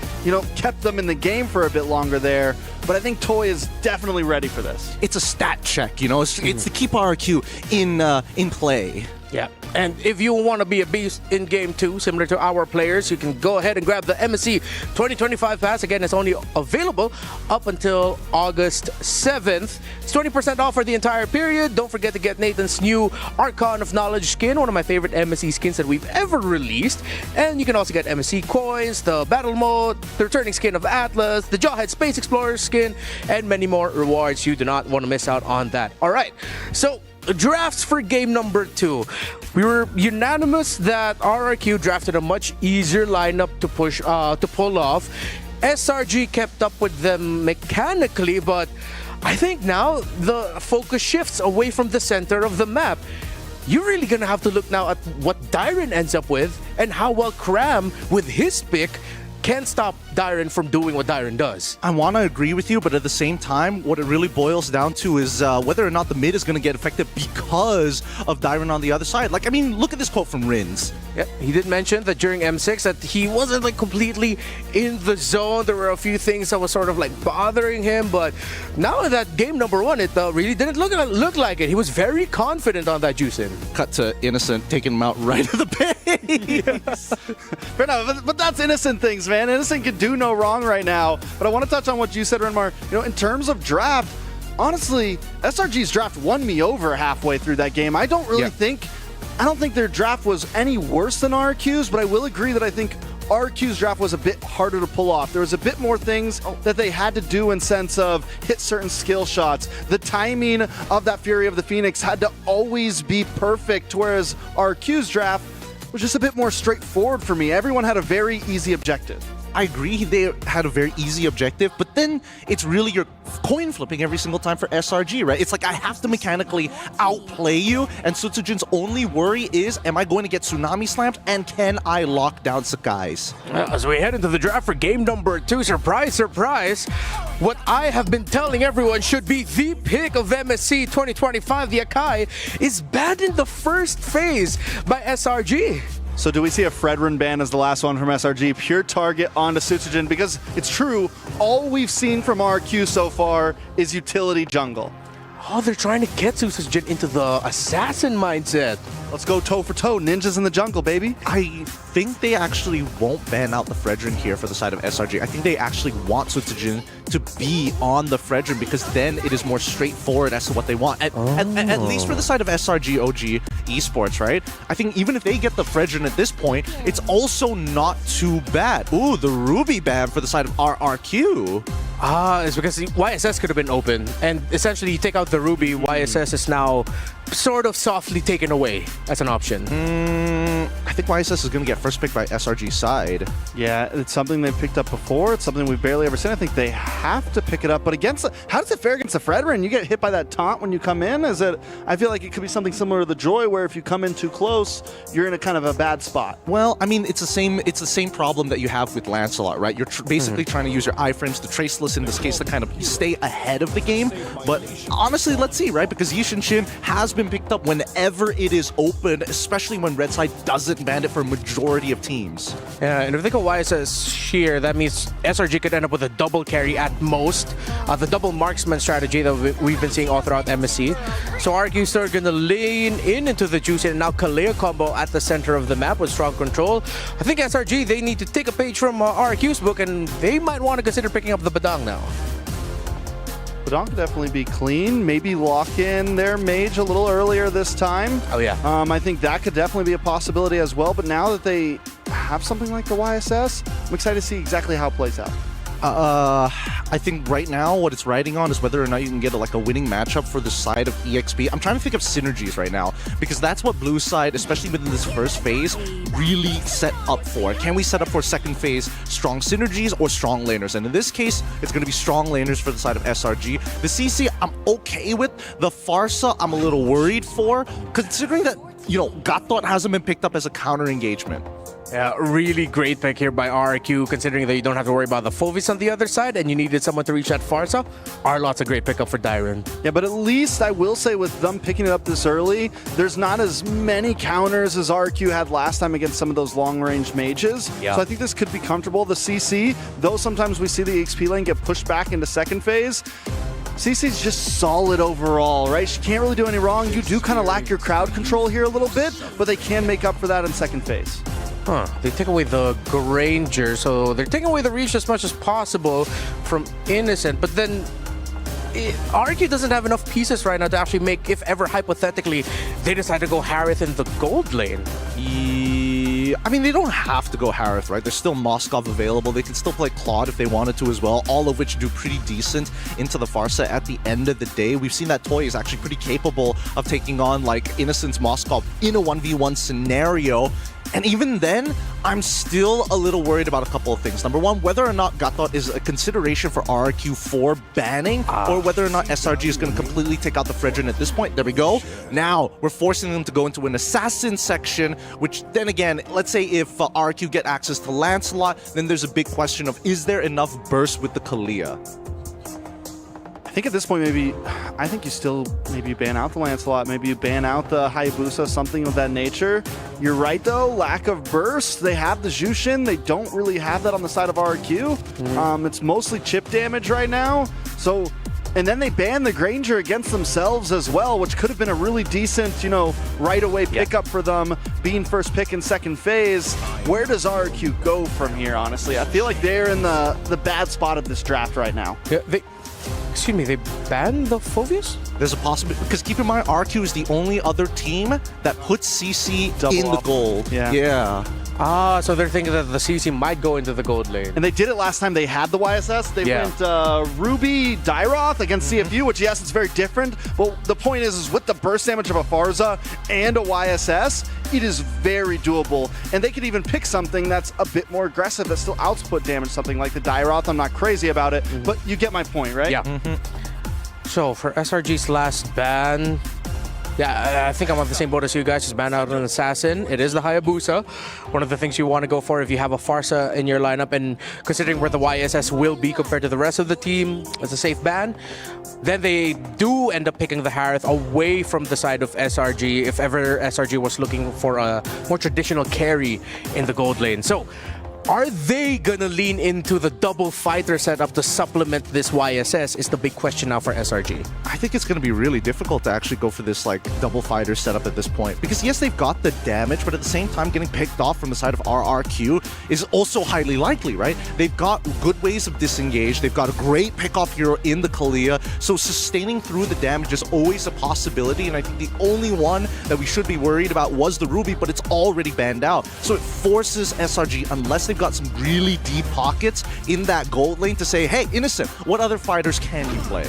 kept them in the game for a bit longer there. But I think Toy is definitely ready for this. It's a stat check, it's to keep RRQ in play. Yeah, and if you want to be a beast in Game 2, similar to our players, you can go ahead and grab the MSC 2025 pass. Again, it's only available up until August 7th. It's 20% off for the entire period. Don't forget to get Nathan's new Archon of Knowledge skin, one of my favorite MSC skins that we've ever released. And you can also get MSC coins, the battle mode, the returning skin of Atlas, the Jawhead Space Explorer skin, and many more rewards. You do not want to miss out on that. All right, so drafts for game number 2. We were unanimous that RRQ drafted a much easier lineup to pull off. SRG kept up with them mechanically, but I think now the focus shifts away from the center of the map. You're really gonna have to look now at what Dyron ends up with and how well Cram, with his pick, can stop Dyron from doing what Dyron does. I want to agree with you, but at the same time, what it really boils down to is whether or not the mid is going to get affected because of Dyron on the other side. Look at this quote from Rins. Yeah, he did mention that during M6 that he wasn't completely in the zone. There were a few things that was sort of bothering him, but now in that game number 1, it really didn't look like it. He was very confident on that juice in. Cut to Innocent, taking him out right at the base. Fair enough, but that's Innocent things, man. Innocent can do no wrong right now. But I want to touch on what you said, Renmar. In terms of draft, honestly, SRG's draft won me over halfway through that game. I don't think their draft was any worse than RQ's, but I will agree that I think RQ's draft was a bit harder to pull off. There was a bit more things that they had to do in sense of hit certain skill shots. The timing of that Fury of the Phoenix had to always be perfect, whereas RQ's draft was just a bit more straightforward for me. Everyone had a very easy objective. I agree they had a very easy objective, but then it's really your coin flipping every single time for SRG, right? It's like I have to mechanically outplay you, and Sutsujin's only worry is, am I going to get Tsunami slammed, and can I lock down Sakai's? As we head into the draft for game number 2, surprise, surprise, what I have been telling everyone should be the pick of MSC 2025, the Akai, is banned in the first phase by SRG. So do we see a Fredrin ban as the last one from SRG? Pure target onto Sutsujin, because it's true, all we've seen from RRQ so far is utility jungle. Oh, they're trying to get Sutsujin into the assassin mindset. Let's go toe for toe, ninjas in the jungle, baby. I think they actually won't ban out the Fredrin here for the side of SRG. I think they actually want Sutsujin to be on the Fredrin, because then it is more straightforward as to what they want. At least for the side of SRG.OG esports, right? I think even if they get the Fredrin at this point, it's also not too bad. Ooh, the Ruby ban for the side of RRQ. It's because the YSS could have been open, and essentially you take out the Ruby, YSS is now sort of softly taken away as an option. I think YSS is going to get first pick by SRG's side. Yeah, it's something they've picked up before. It's something we've barely ever seen. I think they have to pick it up. But against, how does it fare against the Fredrin? You get hit by that taunt when you come in? Is it? I feel like it could be something similar to the Joy, where if you come in too close, you're in a kind of a bad spot. Well, I mean, it's the same problem that you have with Lancelot, right? You're basically trying to use your iframes, the traceless in this case, to kind of stay ahead of the game. But honestly, let's see, right? Because Yishin Shin has been picked up whenever it is open, especially when Red Side doesn't ban it for a majority of teams. Yeah, and if they go YSS here, that means SRG could end up with a double carry at most. The double marksman strategy that we've been seeing all throughout MSC. So RRQ still going to lean into the juice, and now Kaleo combo at the center of the map with strong control. I think SRG, they need to take a page from RRQ's book, and they might want to consider picking up the Badang now. Badang could definitely be clean. Maybe lock in their mage a little earlier this time. Oh, yeah. I think that could definitely be a possibility as well. But now that they have something like the YSS, I'm excited to see exactly how it plays out. I think right now what it's riding on is whether or not you can get a winning matchup for the side of EXP. I'm trying to think of synergies right now, because that's what blue side, especially within this first phase, really set up for. Can we set up for second phase strong synergies or strong laners? And in this case, it's going to be strong laners for the side of SRG. The CC, I'm okay with. The Farsa, I'm a little worried for, considering that, Gatot hasn't been picked up as a counter engagement. Yeah, really great pick here by RRQ, considering that you don't have to worry about the Fovis on the other side, and you needed someone to reach that Farsa. Arlot's a great pickup for Dyron. Yeah, but at least I will say with them picking it up this early, there's not as many counters as RRQ had last time against some of those long-range mages. Yeah. So I think this could be comfortable. The CC, though sometimes we see the XP lane get pushed back into second phase, CC's just solid overall, right? She can't really do any wrong. You do kind of lack your crowd control here a little bit, but they can make up for that in second phase. They take away the Granger, so they're taking away the reach as much as possible from Innocent, but then RRQ doesn't have enough pieces right now to actually make, if ever hypothetically, they decide to go Harith in the gold lane. I mean, they don't have to go Harith, right? There's still Moskov available. They can still play Claude if they wanted to as well, all of which do pretty decent into the Farsa at the end of the day. We've seen that Toy is actually pretty capable of taking on, Innocent's Moskov in a 1v1 scenario. And even then, I'm still a little worried about a couple of things. Number one, whether or not Gatot is a consideration for RRQ for banning, or whether or not SRG is going to completely take out the Fredrin at this point. There we go. Now, we're forcing them to go into an assassin section, which then again, let's say if RRQ get access to Lancelot, then there's a big question of, is there enough burst with the Kalia? I think at this point, I think you still maybe ban out the Lancelot, maybe you ban out the Hayabusa, something of that nature. You're right though, lack of burst. They have the Jushin, they don't really have that on the side of RRQ. It's mostly chip damage right now. So, and then they ban the Granger against themselves as well, which could have been a really decent, right away pickup for them, being first pick in second phase. Where does RRQ go from here, honestly? I feel like they're in the bad spot of this draft right now. Yeah, Excuse me, they banned the Fovius? There's a possibility, because keep in mind, RRQ is the only other team that puts CC in the gold. Yeah. So they're thinking that the CC might go into the gold lane. And they did it last time they had the YSS. They went Ruby Dyroth against CFU, which, yes, it's very different. But the point is with the burst damage of a Farza and a YSS, it is very doable. And they could even pick something that's a bit more aggressive that still output damage, something like the Dairoth. I'm not crazy about it, but you get my point, right? Yeah. So for SRG's last ban, yeah, I think I'm on the same boat as you guys. Just ban out an assassin. It is the Hayabusa. One of the things you want to go for if you have a Farsa in your lineup, and considering where the YSS will be compared to the rest of the team, it's a safe ban. Then they do end up picking the Harith away from the side of SRG if ever SRG was looking for a more traditional carry in the gold lane. So are they gonna lean into the double fighter setup to supplement this YSS is the big question now for SRG. I think it's going to be really difficult to actually go for this like double fighter setup at this point, because yes, they've got the damage, but at the same time getting picked off from the side of RRQ is also highly likely, right? They've got good ways of disengage, they've got a great pick-off hero in the Kalia, so sustaining through the damage is always a possibility, and I think the only one that we should be worried about was the Ruby, but it's already banned out. So it forces SRG, unless they've got some really deep pockets in that gold lane, to say, hey, Innocent, what other fighters can you play?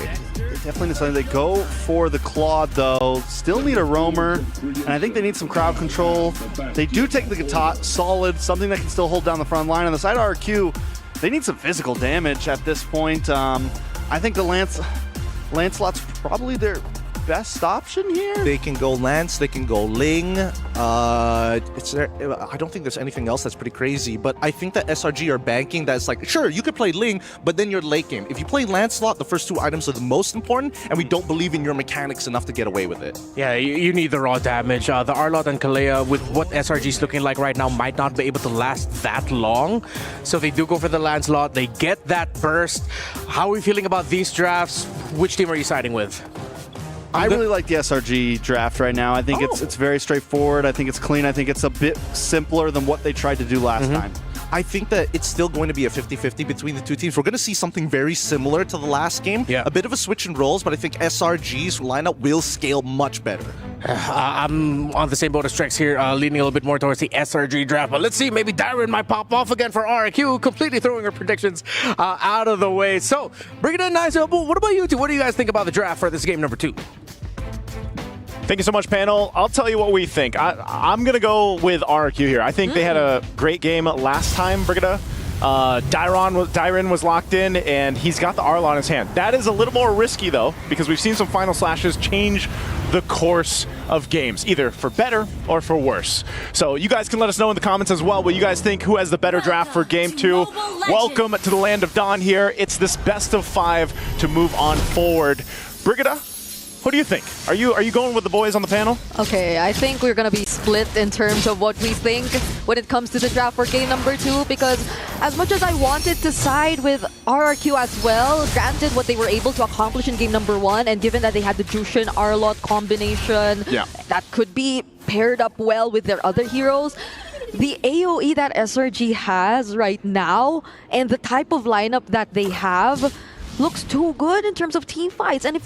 Definitely something. They go for the Claude, though. Still need a roamer, and I think they need some crowd control. They do take the Gatot, solid, something that can still hold down the front line. On the side of RQ, they need some physical damage at this point. I think the Lancelot's probably their best option here. They can go Lance, they can go Ling. I don't think there's anything else that's pretty crazy, but I think that SRG are banking that's like, sure, you could play Ling, but then you're late game. If you play Lancelot, the first two items are the most important, and we don't believe in your mechanics enough to get away with it. Yeah, you need the raw damage. The Arlot and Kalea, with what SRG is looking like right now, might not be able to last that long. So they do go for the Lancelot. They get that burst. How are we feeling about these drafts? Which team are you siding with? I really like the SRG draft right now. I think it's very straightforward. I think it's clean. I think it's a bit simpler than what they tried to do last time. I think that it's still going to be a 50-50 between the two teams. We're going to see something very similar to the last game. Yeah. A bit of a switch in roles, but I think SRG's lineup will scale much better. I'm on the same boat as Trex here, leaning a little bit more towards the SRG draft. But let's see, maybe Darren might pop off again for RRQ, completely throwing her predictions out of the way. So, bring it in, nice. What about you two? What do you guys think about the draft for this game number 2? Thank you so much, panel. I'll tell you what we think. I'm going to go with RRQ here. I think they had a great game last time, Brigida. Dyron was locked in, and he's got the Arlon in his hand. That is a little more risky, though, because we've seen some final slashes change the course of games, either for better or for worse. So you guys can let us know in the comments as well what you guys think, who has the better draft for Game 2. Welcome to the Land of Dawn here. It's this best of 5 to move on forward. Brigida, what do you think? Are you going with the boys on the panel? Okay, I think we're going to be split in terms of what we think when it comes to the draft for game number 2, because as much as I wanted to side with RRQ as well, granted what they were able to accomplish in game number 1, and given that they had the Jushin Arlot combination that could be paired up well with their other heroes, the AoE that SRG has right now and the type of lineup that they have looks too good in terms of team fights. And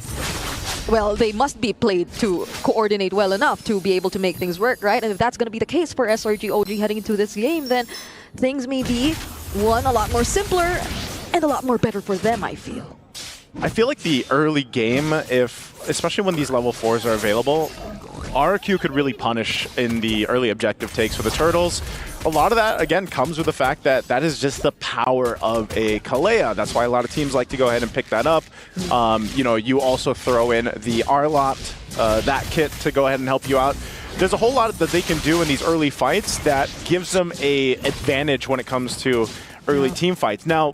well, they must be played to coordinate well enough to be able to make things work, right? And if that's going to be the case for SRG.OG heading into this game, then things may be, one, a lot more simpler and a lot more better for them, I feel. I feel like the early game, especially when these level 4s are available, RRQ could really punish in the early objective takes for the Turtles. A lot of that, again, comes with the fact that that is just the power of a Kalea. That's why a lot of teams like to go ahead and pick that up. You also throw in the Arlot, that kit to go ahead and help you out. There's a whole lot that they can do in these early fights that gives them a advantage when it comes to early team fights. Now,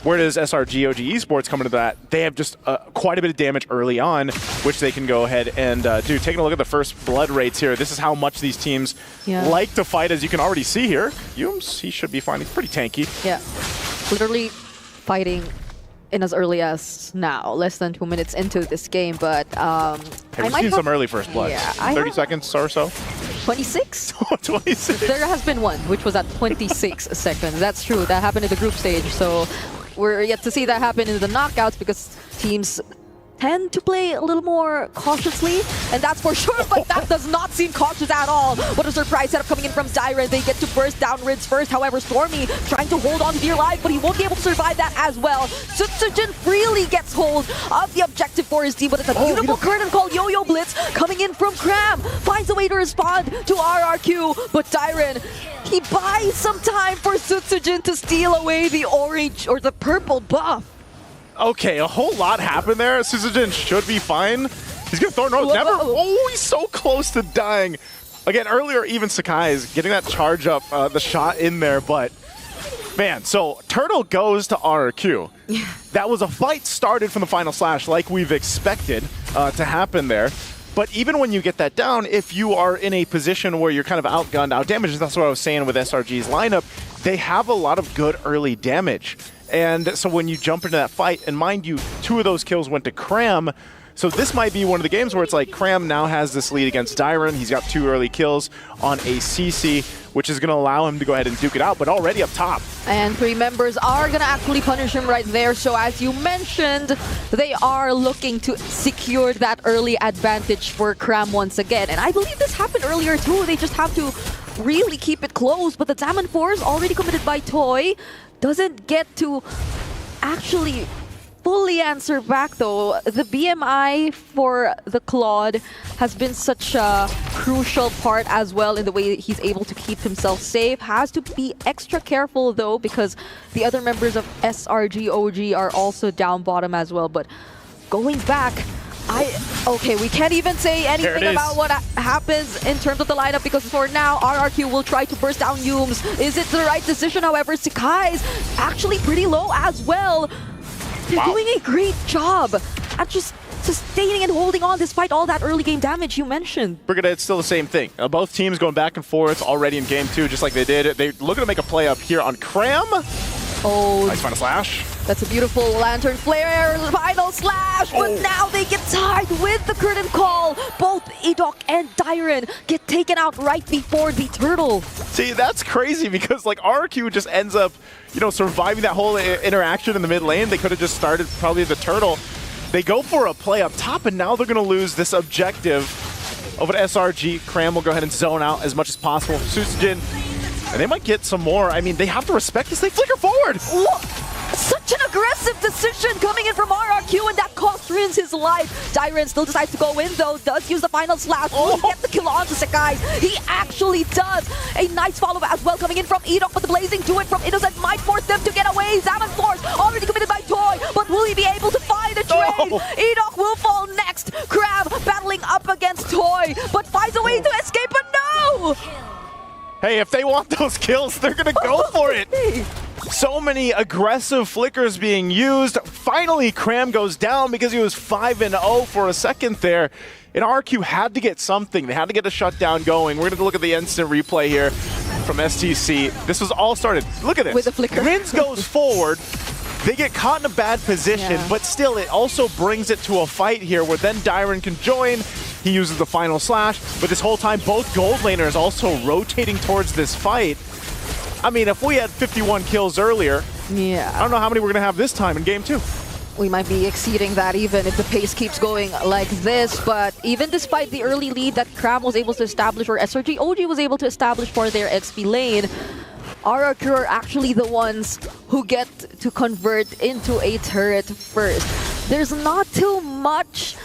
where does SRG.OG Esports come into that? They have just quite a bit of damage early on, which they can go ahead and do. Taking a look at the first blood rates here, this is how much these teams like to fight, as you can already see here. Yumes, he should be fine. He's pretty tanky. Yeah, literally fighting in as early as now, less than 2 minutes into this game, but we've seen some early first blood. Yeah, 30 seconds or so. 26? 26. There has been one, which was at 26 seconds. That's true. That happened in the group stage, so we're yet to see that happen in the knockouts because teams tend to play a little more cautiously, and that's for sure, but that does not seem cautious at all. What a surprise setup coming in from Dyren. They get to burst down Rids first. However, Stormy trying to hold on to dear life, but he won't be able to survive that as well. Sutsujin freely gets hold of the objective for his team, but it's a beautiful curtain call. Yo-Yo Blitz coming in from Cram. Finds a way to respond to RRQ, but Dyren, he buys some time for Sutsujin to steal away the orange or the purple buff. Okay, a whole lot happened there. Sutsujin should be fine. He's gonna throw no. Never. Oh, he's so close to dying. Again, earlier, even Sakai is getting that charge up, the shot in there, but man, so Turtle goes to RRQ. Yeah. That was a fight started from the final slash like we've expected to happen there. But even when you get that down, if you are in a position where you're kind of outgunned, outdamaged, that's what I was saying with SRG's lineup, they have a lot of good early damage. And so when you jump into that fight, and mind you, 2 of those kills went to Cram, so this might be one of the games where it's like Cram now has this lead against Dyren. He's got 2 early kills on a CC, which is going to allow him to go ahead and duke it out, but already up top. And 3 members are going to actually punish him right there. So as you mentioned, they are looking to secure that early advantage for Cram once again. And I believe this happened earlier too. They just have to really keep it close. But the Zaman Force already committed by Toy doesn't get to actually fully answer back though. The BMI for the Claude has been such a crucial part as well in the way that he's able to keep himself safe. Has to be extra careful though because the other members of SRG.OG are also down bottom as well. But going back, okay, we can't even say anything about what happens in terms of the lineup because for now, RRQ will try to burst down Yums. Is it the right decision? However, Sakai's actually pretty low as well. They're doing a great job at just sustaining and holding on despite all that early game damage you mentioned. Brigada, it's still the same thing. Both teams going back and forth already in game 2, just like they did. They're looking to make a play up here on Cram. Oh, nice final slash. That's a beautiful lantern flare, final slash, but now they get tied with the curtain call. Both Edok and Dyren get taken out right before the turtle. See, that's crazy because like RRQ just ends up, you know, surviving that whole interaction in the mid lane. They could have just started probably the turtle. They go for a play up top, and now they're going to lose this objective over to SRG. Cram will go ahead and zone out as much as possible. Sutsujin, and they might get some more. I mean, they have to respect this. They flicker forward. Such an aggressive decision coming in from RRQ, and that cost Rin's his life. Dyren still decides to go in, though. Does use the final slash. Will he get the kill onto Sakai? He actually does. A nice follow as well coming in from Edok, but the blazing do it from Innocent might force them to get away. Zaman Force already committed by Toy, but will he be able to find a trade? Edok will fall next. Crab battling up against Toy, but finds a way to escape, but no! Hey, if they want those kills, they're going to go for it. So many aggressive flickers being used. Finally, Cram goes down because he was 5-0 for a second there. And RRQ had to get something. They had to get a shutdown going. We're going to look at the instant replay here from STC. This was all started. Look at this. With a flicker. Rins goes forward. They get caught in a bad position, but still, it also brings it to a fight here where then Dyren can join. He uses the final slash, but this whole time, both gold laners also rotating towards this fight. I mean, if we had 51 kills earlier, I don't know how many we're going to have this time in game 2. We might be exceeding that even if the pace keeps going like this, but even despite the early lead that Cram was able to establish, or SRG.OG was able to establish for their XP lane, RRQ are actually the ones who get to convert into a turret first. There's not too much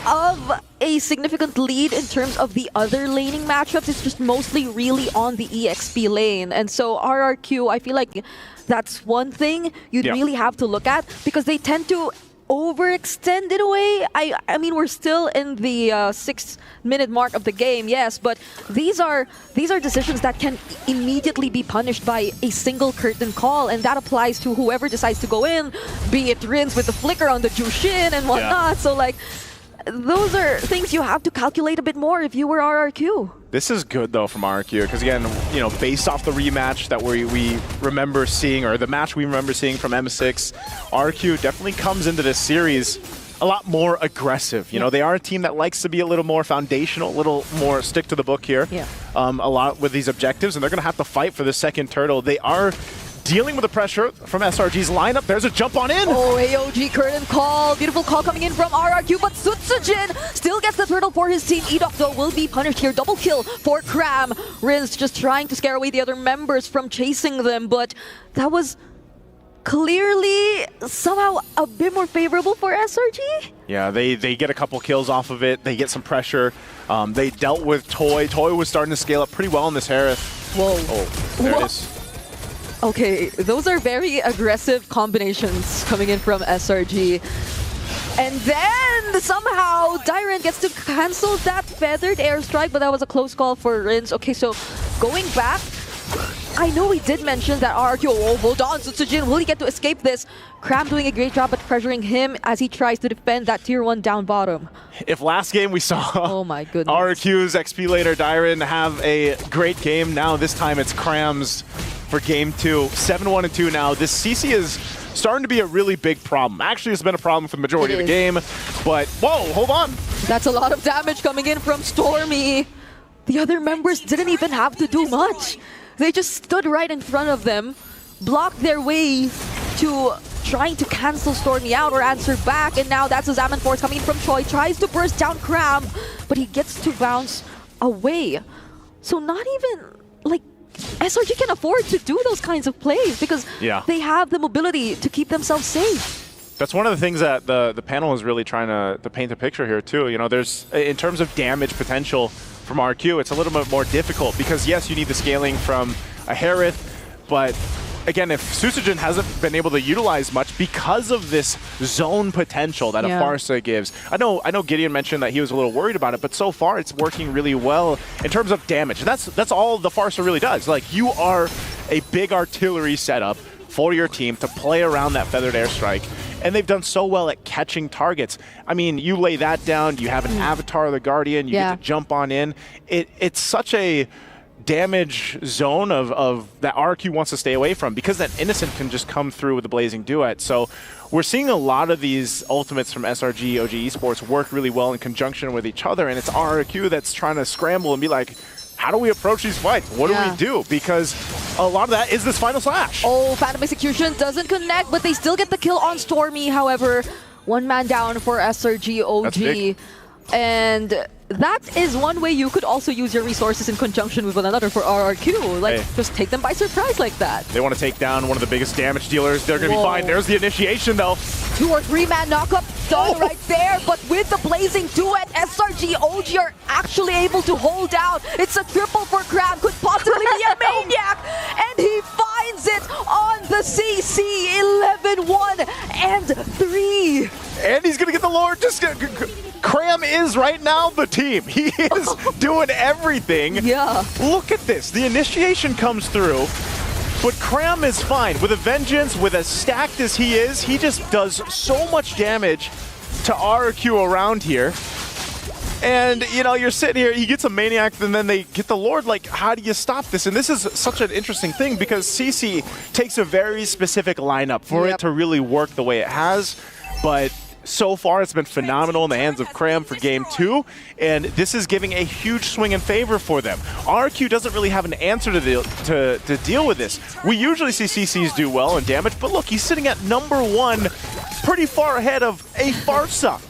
of a significant lead in terms of the other laning matchups. It's just mostly really on the EXP lane. And so RRQ, I feel like that's one thing you'd really have to look at because they tend to overextend in a way. I mean, we're still in the 6-minute mark of the game, yes, but these are decisions that can immediately be punished by a single curtain call, and that applies to whoever decides to go in, be it Rins with the flicker on the Jushin and whatnot. So like, those are things you have to calculate a bit more if you were RRQ. This is good, though, from RRQ, because, again, you know, based off the rematch that we remember seeing, or the match we remember seeing from M6, RRQ definitely comes into this series a lot more aggressive. You know, they are a team that likes to be a little more foundational, a little more stick to the book here, a lot with these objectives, and they're going to have to fight for the second turtle. They are dealing with the pressure from SRG's lineup. There's a jump on in. Oh, AOG curtain call. Beautiful call coming in from RRQ, but Sutsujin still gets the turtle for his team. EDOC, though, will be punished here. Double kill for Cram. Rinse just trying to scare away the other members from chasing them, but that was clearly somehow a bit more favorable for SRG. Yeah, they get a couple kills off of it. They get some pressure. They dealt with Toy. Toy was starting to scale up pretty well in this Harith. Whoa. Oh, there it is. Okay, those are very aggressive combinations coming in from SRG. And then somehow Dyran gets to cancel that feathered airstrike, but that was a close call for Rins. Okay, so going back, I know we did mention that RRQ, oh, hold on, Sutsujin, will he get to escape this? Cram doing a great job at pressuring him as he tries to defend that tier 1 down bottom. If last game we saw oh my goodness. RRQ's XP laner Dyran have a great game, now this time it's Cram's for game 2. 7-1 and 2 now. This CC is starting to be a really big problem. Actually, it's been a problem for the majority of the game, but whoa, hold on. That's a lot of damage coming in from Stormy. The other members didn't even have to do much. They just stood right in front of them, blocked their way to trying to cancel Stormy out or answer back, and now that's a Zaman Force coming in from Choi. Tries to burst down Cram, but he gets to bounce away. So not even, like, SRG can afford to do those kinds of plays because they have the mobility to keep themselves safe. That's one of the things that the panel is really trying to paint a picture here too. You know, there's, in terms of damage potential from RQ, it's a little bit more difficult because yes, you need the scaling from a Harith, but again, if Sutsujin hasn't been able to utilize much because of this zone potential that a Pharsa gives. I know Gideon mentioned that he was a little worried about it, but so far it's working really well in terms of damage. And that's all the Pharsa really does. Like, you are a big artillery setup for your team to play around that feathered airstrike. And they've done so well at catching targets. I mean, you lay that down, you have an Avatar of the Guardian, you get to jump on in. It's such a damage zone of that RRQ wants to stay away from because that Innocent can just come through with the Blazing Duet. So we're seeing a lot of these ultimates from SRG.OG Esports work really well in conjunction with each other, and it's RRQ that's trying to scramble and be like, how do we approach these fights? What do we do? Because a lot of that is this final slash. Oh, Phantom Execution doesn't connect, but they still get the kill on Stormy. However, one man down for SRG.OG. And that is one way you could also use your resources in conjunction with one another for RRQ. Like, just take them by surprise like that. They want to take down one of the biggest damage dealers. They're going to be fine. There's the initiation, though. 2 or 3 man knockup done right there. But with the Blazing Duet, SRG.OG are actually able to hold out. It's a triple for Cram. Could possibly be a maniac. And he finds it on the CC. 11-1 and 3. And he's going to get the Lord. Cram is right now the team. He is doing everything. Yeah. Look at this. The initiation comes through, but Cram is fine. With a Vengeance, with as stacked as he is, he just does so much damage to RRQ around here. And, you know, you're sitting here, he gets a Maniac, and then they get the Lord. Like, how do you stop this? And this is such an interesting thing because CC takes a very specific lineup for it to really work the way it has. But so far, it's been phenomenal in the hands of Cram for game 2, and this is giving a huge swing in favor for them. RRQ doesn't really have an answer to deal with this. We usually see CCs do well in damage, but look, he's sitting at #1, pretty far ahead of a Pharsa.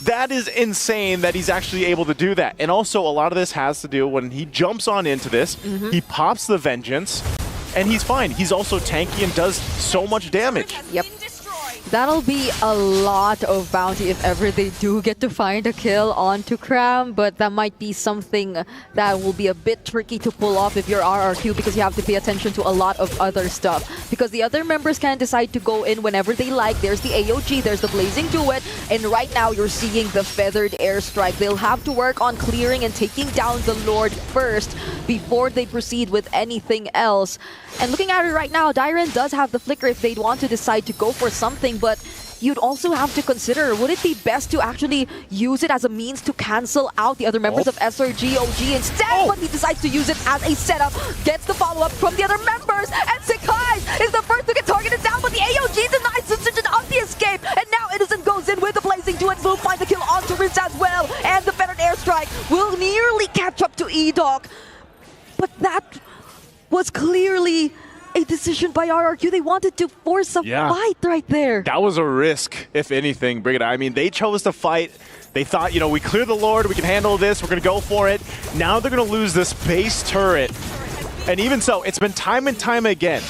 That is insane that he's actually able to do that. And also, a lot of this has to do when he jumps on into this, he pops the Vengeance, and he's fine. He's also tanky and does so much damage. Yep. That'll be a lot of bounty if ever they do get to find a kill onto Cram, but that might be something that will be a bit tricky to pull off if you're RRQ because you have to pay attention to a lot of other stuff. Because the other members can decide to go in whenever they like. There's the AOG, there's the Blazing Duet, and right now you're seeing the Feathered Airstrike. They'll have to work on clearing and taking down the Lord first before they proceed with anything else. And looking at it right now, Dyran does have the Flicker if they'd want to decide to go for something, but you'd also have to consider, would it be best to actually use it as a means to cancel out the other members of SRG.OG instead? But he decides to use it as a setup, gets the follow-up from the other members, and Sekai is the first to get targeted down, but the AOG denies Sutsujin of the escape, and now Innocent goes in with the Blazing Duet, will find the kill onto Rinse as well, and the Feathered Airstrike will nearly catch up to EDOC. But that was clearly a decision by RRQ. They wanted to force a fight right there. That was a risk, if anything, Brigida. I mean, they chose to fight. They thought, you know, we clear the Lord, we can handle this, we're going to go for it. Now they're going to lose this base turret. And even so, it's been time and time again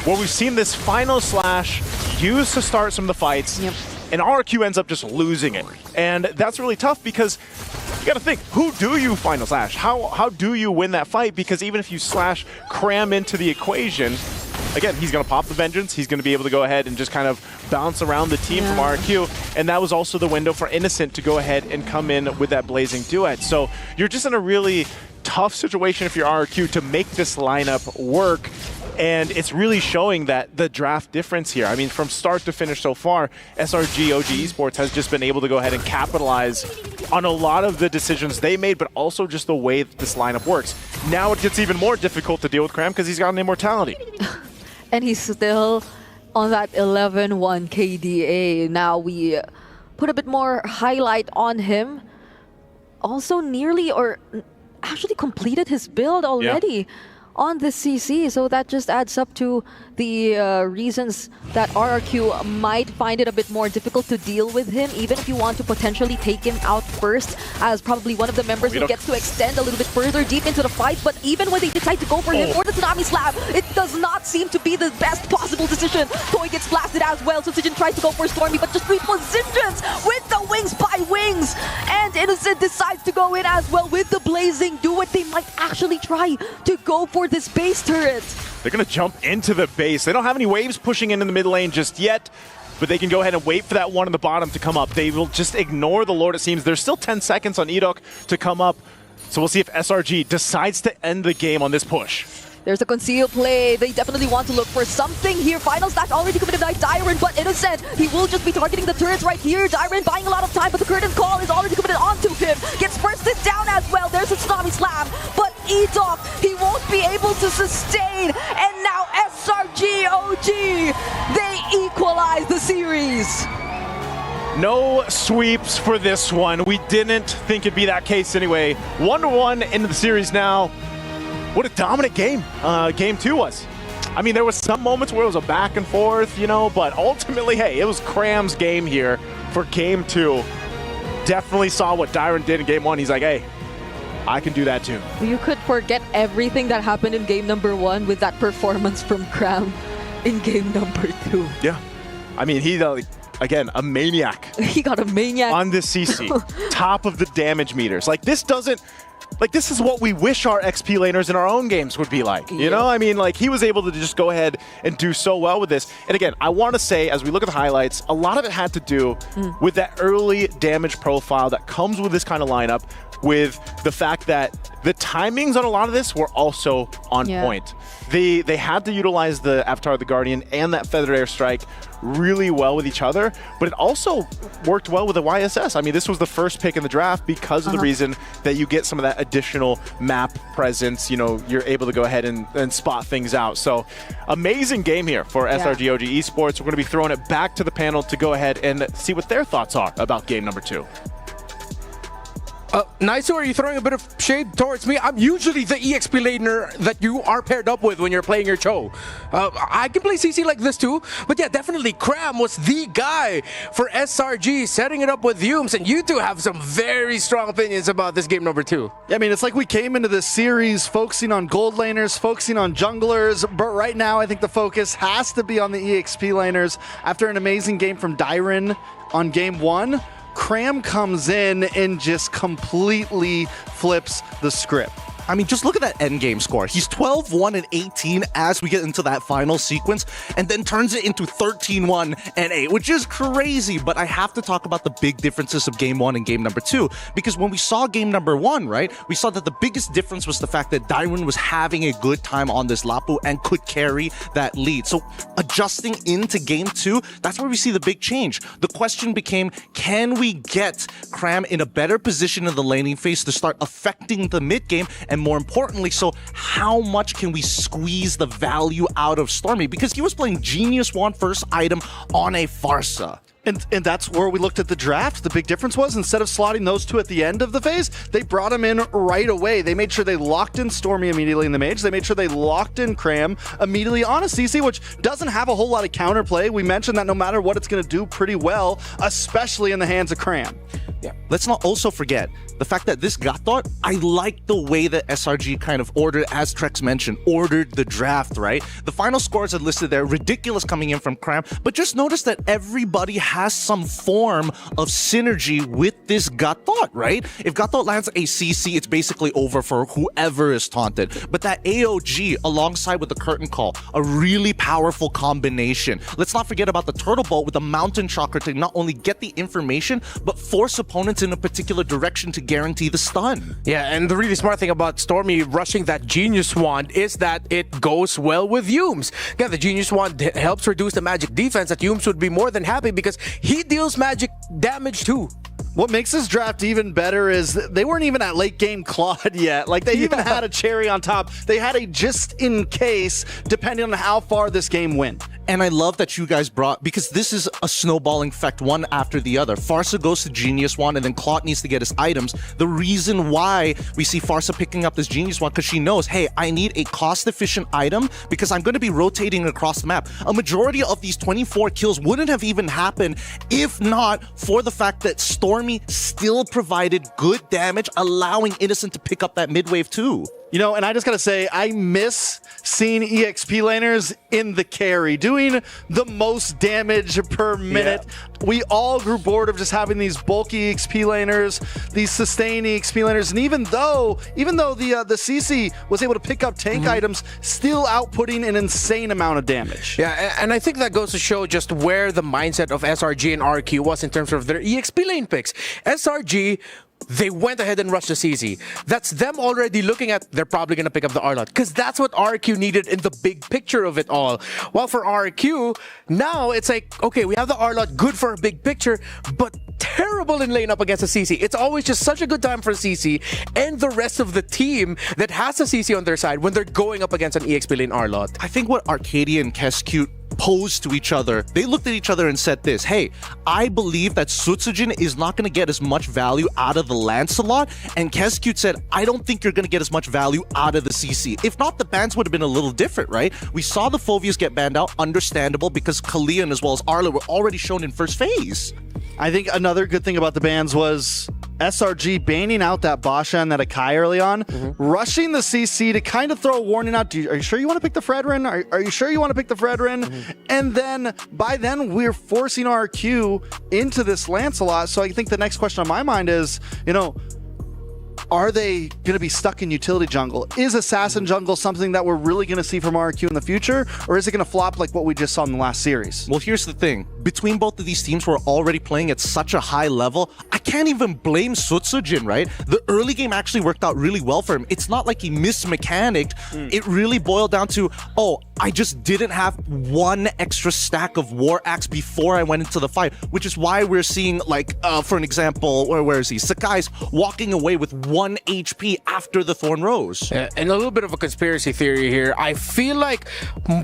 where we've seen this final slash used to start some of the fights, and RRQ ends up just losing it. And that's really tough because you got to think, who do you final slash? How do you win that fight? Because even if you slash Cram into the equation, again, he's going to pop the Vengeance. He's going to be able to go ahead and just kind of bounce around the team from RRQ. And that was also the window for Innocent to go ahead and come in with that Blazing Duet. So you're just in a really tough situation if you're RRQ to make this lineup work. And it's really showing that the draft difference here. I mean, from start to finish so far, SRG.OG Esports has just been able to go ahead and capitalize on a lot of the decisions they made, but also just the way that this lineup works. Now it gets even more difficult to deal with Cram because he's got an immortality. And he's still on that 11-1 KDA. Now we put a bit more highlight on him. Also nearly, or actually completed his build already on the CC. So that just adds up to the reasons that RRQ might find it a bit more difficult to deal with him, even if you want to potentially take him out first as probably one of the members who gets to extend a little bit further deep into the fight. But even when they decide to go for him or the Tsunami Slab, it does not seem to be the best possible decision. Toy gets blasted as well. Sucijin tries to go for Stormy, but just repositions with the Wings by Wings. And Innocent decides to go in as well with the Blazing Duet. They might actually try to go for this base turret. They're going to jump into the base. They don't have any waves pushing in the mid lane just yet, but they can go ahead and wait for that one in the bottom to come up. They will just ignore the Lord, it seems. There's still 10 seconds on Edok to come up, so we'll see if SRG decides to end the game on this push. There's a concealed play. They definitely want to look for something here. Final stack already committed by Dyron, but Innocent, he will just be targeting the turrets right here. Dyron buying a lot of time, but the curtain call is already committed onto him. Gets bursted down as well. There's a Tsunami Slam, but Edok, he won't be able to sustain. And now SRG.OG, they equalize the series. No sweeps for this one. We didn't think it'd be that case anyway. 1-1 into the series now. What a dominant game game 2 was. I mean, there was some moments where it was a back and forth, you know, but ultimately, hey, it was Cram's game here for game 2. Definitely saw what Dyron did in game 1. He's like, hey, I can do that too. You could forget everything that happened in game number 1 with that performance from Cram in game number 2. Yeah. I mean, he, again, a maniac. He got a maniac. On the CC. Top of the damage meters. Like, this doesn't... Like, this is what we wish our XP laners in our own games would be like, you know? I mean, like, he was able to just go ahead and do so well with this. And again, I want to say, as we look at the highlights, a lot of it had to do with that early damage profile that comes with this kind of lineup, with the fact that the timings on a lot of this were also on point. They had to utilize the Avatar of the Guardian and that Feathered Airstrike really well with each other, but it also worked well with the YSS. I mean, this was the first pick in the draft because of the reason that you get some of that additional map presence. You know, you're able to go ahead and spot things out. So, amazing game here for SRG.OG Esports. We're going to be throwing it back to the panel to go ahead and see what their thoughts are about game number 2. Nice, are you throwing a bit of shade towards me? I'm usually the EXP laner that you are paired up with when you're playing your Cho. I can play CC like this too, but yeah, definitely Cram was the guy for SRG, setting it up with Yumes, and you two have some very strong opinions about this game number 2. Yeah, I mean, it's like we came into this series focusing on gold laners, focusing on junglers, but right now I think the focus has to be on the EXP laners. After an amazing game from Dyron on game 1, Cram comes in and just completely flips the script. I mean, just look at that endgame score. He's 12-1 and 18 as we get into that final sequence, and then turns it into 13-1 and 8, which is crazy. But I have to talk about the big differences of game 1 and game number 2, because when we saw game number 1, right, we saw that the biggest difference was the fact that Dyron was having a good time on this Lapu and could carry that lead. So adjusting into game 2, that's where we see the big change. The question became, can we get Cram in a better position in the laning phase to start affecting the mid game? And more importantly, so how much can we squeeze the value out of Stormy? Because he was playing Genius Wand first item on a Farsa. And that's where we looked at the draft. The big difference was instead of slotting those two at the end of the phase, they brought them in right away. They made sure they locked in Stormy immediately in the mage. They made sure they locked in Cram immediately on a CC, which doesn't have a whole lot of counterplay. We mentioned that no matter what, it's going to do pretty well, especially in the hands of Cram. Yeah. Let's not also forget the fact that this Gatot, I like the way that SRG kind of ordered, as Trex mentioned, ordered the draft, right? The final scores are listed there, ridiculous coming in from Cram, but just notice that everybody has some form of synergy with this Gatot, right? If Gatot lands a CC, it's basically over for whoever is taunted. But that AOG alongside with the Curtain Call, a really powerful combination. Let's not forget about the Turtle Bolt with the Mountain Chakra to not only get the information, but force opponents in a particular direction to guarantee the stun. Yeah, and the really smart thing about Stormy rushing that Genius Wand is that it goes well with Yumes. Yeah, the Genius Wand helps reduce the magic defense that Yumes would be more than happy because he deals magic damage too. What makes this draft even better is they weren't even at late game Claude yet. Like, they even had a cherry on top. They had a just in case, depending on how far this game went. And I love that you guys brought, because this is a snowballing effect, one after the other. Farsa goes to Genius Wand, and then Claude needs to get his items. The reason why we see Farsa picking up this Genius Wand, because she knows, hey, I need a cost-efficient item because I'm going to be rotating across the map. A majority of these 24 kills wouldn't have even happened if not for the fact that Stormy still provided good damage, allowing Innocent to pick up that mid-wave too. You know, and I just got to say, I miss seeing EXP laners in the carry, doing the most damage per minute. Yeah. We all grew bored of just having these bulky EXP laners, these sustained EXP laners, and even though the CC was able to pick up tank items, still outputting an insane amount of damage. Yeah, and I think that goes to show just where the mindset of SRG and RRQ was in terms of their EXP lane picks. SRG, they went ahead and rushed the CZ. That's them already looking at, they're probably going to pick up the R-Lot, because that's what RRQ needed in the big picture of it all. While for RRQ, now it's like, okay, we have the R-Lot, good for a big picture, but terrible in lane up against a CC. It's always just such a good time for CC and the rest of the team that has a CC on their side when they're going up against an EXP lane R-Lot. I think what Arcadia and Keskute posed to each other, they looked at each other and said this, hey, I believe that Sutsujin is not going to get as much value out of the Lancelot, and Keskute said, I don't think you're going to get as much value out of the CC. If not, the bans would have been a little different, right? We saw the Phovias get banned out, understandable, because Kalian as well as Arla were already shown in first phase. I think another good thing about the bans was SRG banning out that Basha and that Akai early on, rushing the CC to kind of throw a warning out. Are you sure you want to pick the Fredrin? Are you sure you want to pick the Fredrin? And then, by then, we're forcing RQ into this Lancelot. So I think the next question on my mind is, you know, are they going to be stuck in utility jungle? Is assassin jungle something that we're really going to see from RQ in the future? Or is it going to flop like what we just saw in the last series? Well, here's the thing. Between both of these teams who are already playing at such a high level, I can't even blame Sutsujin, right? The early game actually worked out really well for him. It's not like he mismechanicked. It really boiled down to, oh, I just didn't have one extra stack of War Axe before I went into the fight, which is why we're seeing, like, for an example, where is he? Sakai's walking away with 1 HP after the Thorn Rose. And a little bit of a conspiracy theory here. I feel like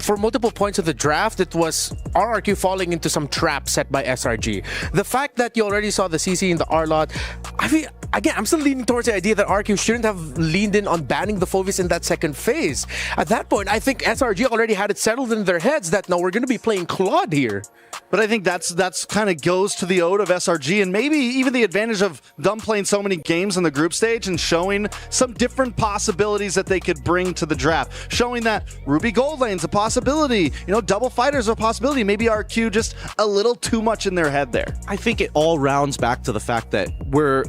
for multiple points of the draft, it was RRQ falling into some trap set by SRG. The fact that you already saw the CC in the R-Lot, I mean, again, I'm still leaning towards the idea that RRQ shouldn't have leaned in on banning the Phovis in that second phase. At that point, I think SRG already had it settled in their heads that, no, we're going to be playing Claude here. But I think that's kind of goes to the ode of SRG, and maybe even the advantage of them playing so many games in the group stage and showing some different possibilities that they could bring to the draft. Showing that Ruby Gold Lane's a possibility, you know, double fighters are a possibility. Maybe RQ just a little too much in their head there. I think it all rounds back to the fact that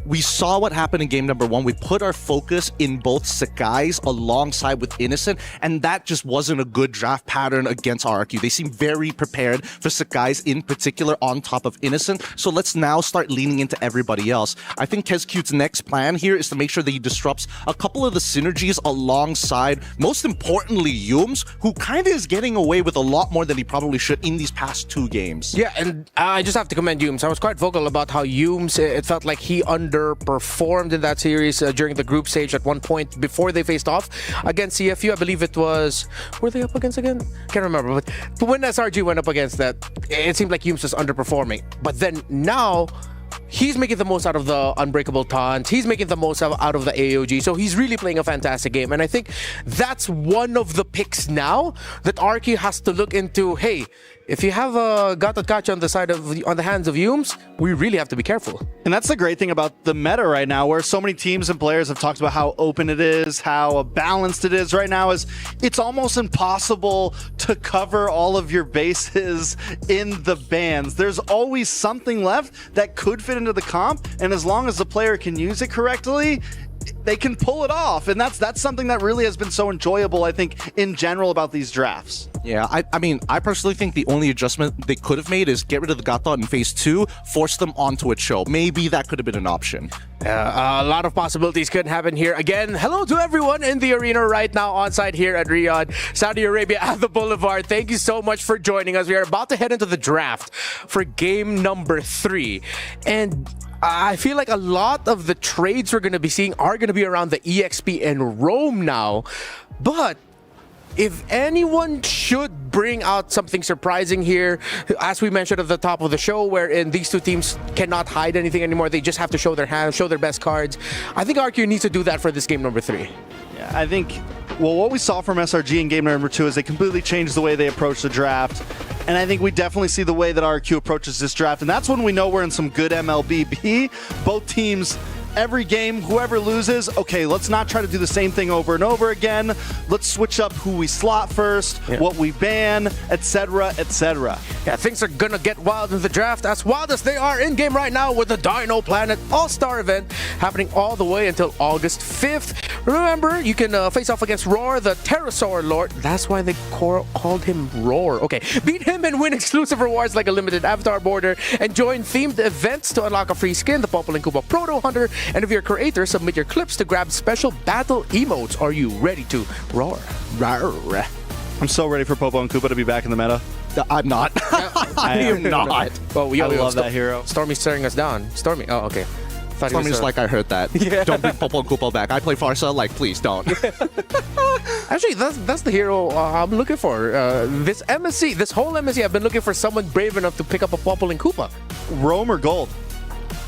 we saw what happened in game number 1. We put our focus in both Sakai's alongside with Innocent, and that just wasn't a good draft pattern against RRQ. They seem very prepared for Sakai's in particular on top of Innocent, so let's now start leaning into everybody else. I think Kescute's next plan here is to make sure that he disrupts a couple of the synergies alongside, most importantly, Yumes, who kind of is getting away with a lot more than he probably should in these past 2 games. Yeah, and I just have to commend Yumes. I was quite vocal about how Yumes, it felt like he underperformed underperformed in that series during the group stage at one point before they faced off against CFU. I believe it was... Were they up against again? Can't remember. But when SRG went up against that, it seemed like Humes was underperforming. But then now... He's making the most out of the unbreakable taunts. He's making the most out of the AOG. So he's really playing a fantastic game. And I think that's one of the picks now that RRQ has to look into. Hey, if you have a Gatot on the hands of Humes, we really have to be careful. And that's the great thing about the meta right now, where so many teams and players have talked about how open it is, how balanced it is right now. Is it's almost impossible to cover all of your bases in the bans. There's always something left that could fit into the comp, and as long as the player can use it correctly, they can pull it off. And that's something that really has been so enjoyable, I think, in general about these drafts. Yeah, I mean, I personally think the only adjustment they could have made is get rid of the Gatot in phase 2, force them onto a chill. Maybe that could have been an option. A lot of possibilities could happen here. Again, hello to everyone in the arena right now on site here at Riyadh, Saudi Arabia at the Boulevard. Thank you so much for joining us. We are about to head into the draft for game number 3. And I feel like a lot of the trades we're going to be seeing are going to be around the EXP and Roam now. But if anyone should bring out something surprising here, as we mentioned at the top of the show, wherein these two teams cannot hide anything anymore, they just have to show their hands, show their best cards. I think RRQ needs to do that for this game number 3. Yeah, I think, well, what we saw from SRG in game number 2 is they completely changed the way they approach the draft. And I think we definitely see the way that RRQ approaches this draft. And that's when we know we're in some good MLBB. Both teams, every game, whoever loses, okay, let's not try to do the same thing over and over again. Let's switch up who we slot first, what we ban, etc., etc. Yeah, things are gonna get wild in the draft, as wild as they are in-game right now with the Dino Planet All-Star event happening all the way until August 5th. Remember, you can face off against Roar, the Pterosaur Lord. That's why they called him Roar. Okay, beat him and win exclusive rewards like a limited avatar border and join themed events to unlock a free skin, the Popol and Kuba Proto Hunter. And if you're a creator, submit your clips to grab special battle emotes. Are you ready to roar? Rawr. I'm so ready for Popo and Koopa to be back in the meta. I'm not. I am not. Well, I love that hero. Stormy's staring us down. Stormy. Oh, okay. Stormy's like, I heard that. Yeah. Don't bring Popo and Koopa back. I play Farsa. Like, please don't. Actually, that's the hero I'm looking for. This MSC, this whole MSC, I've been looking for someone brave enough to pick up a Popol and Koopa. Roam or gold?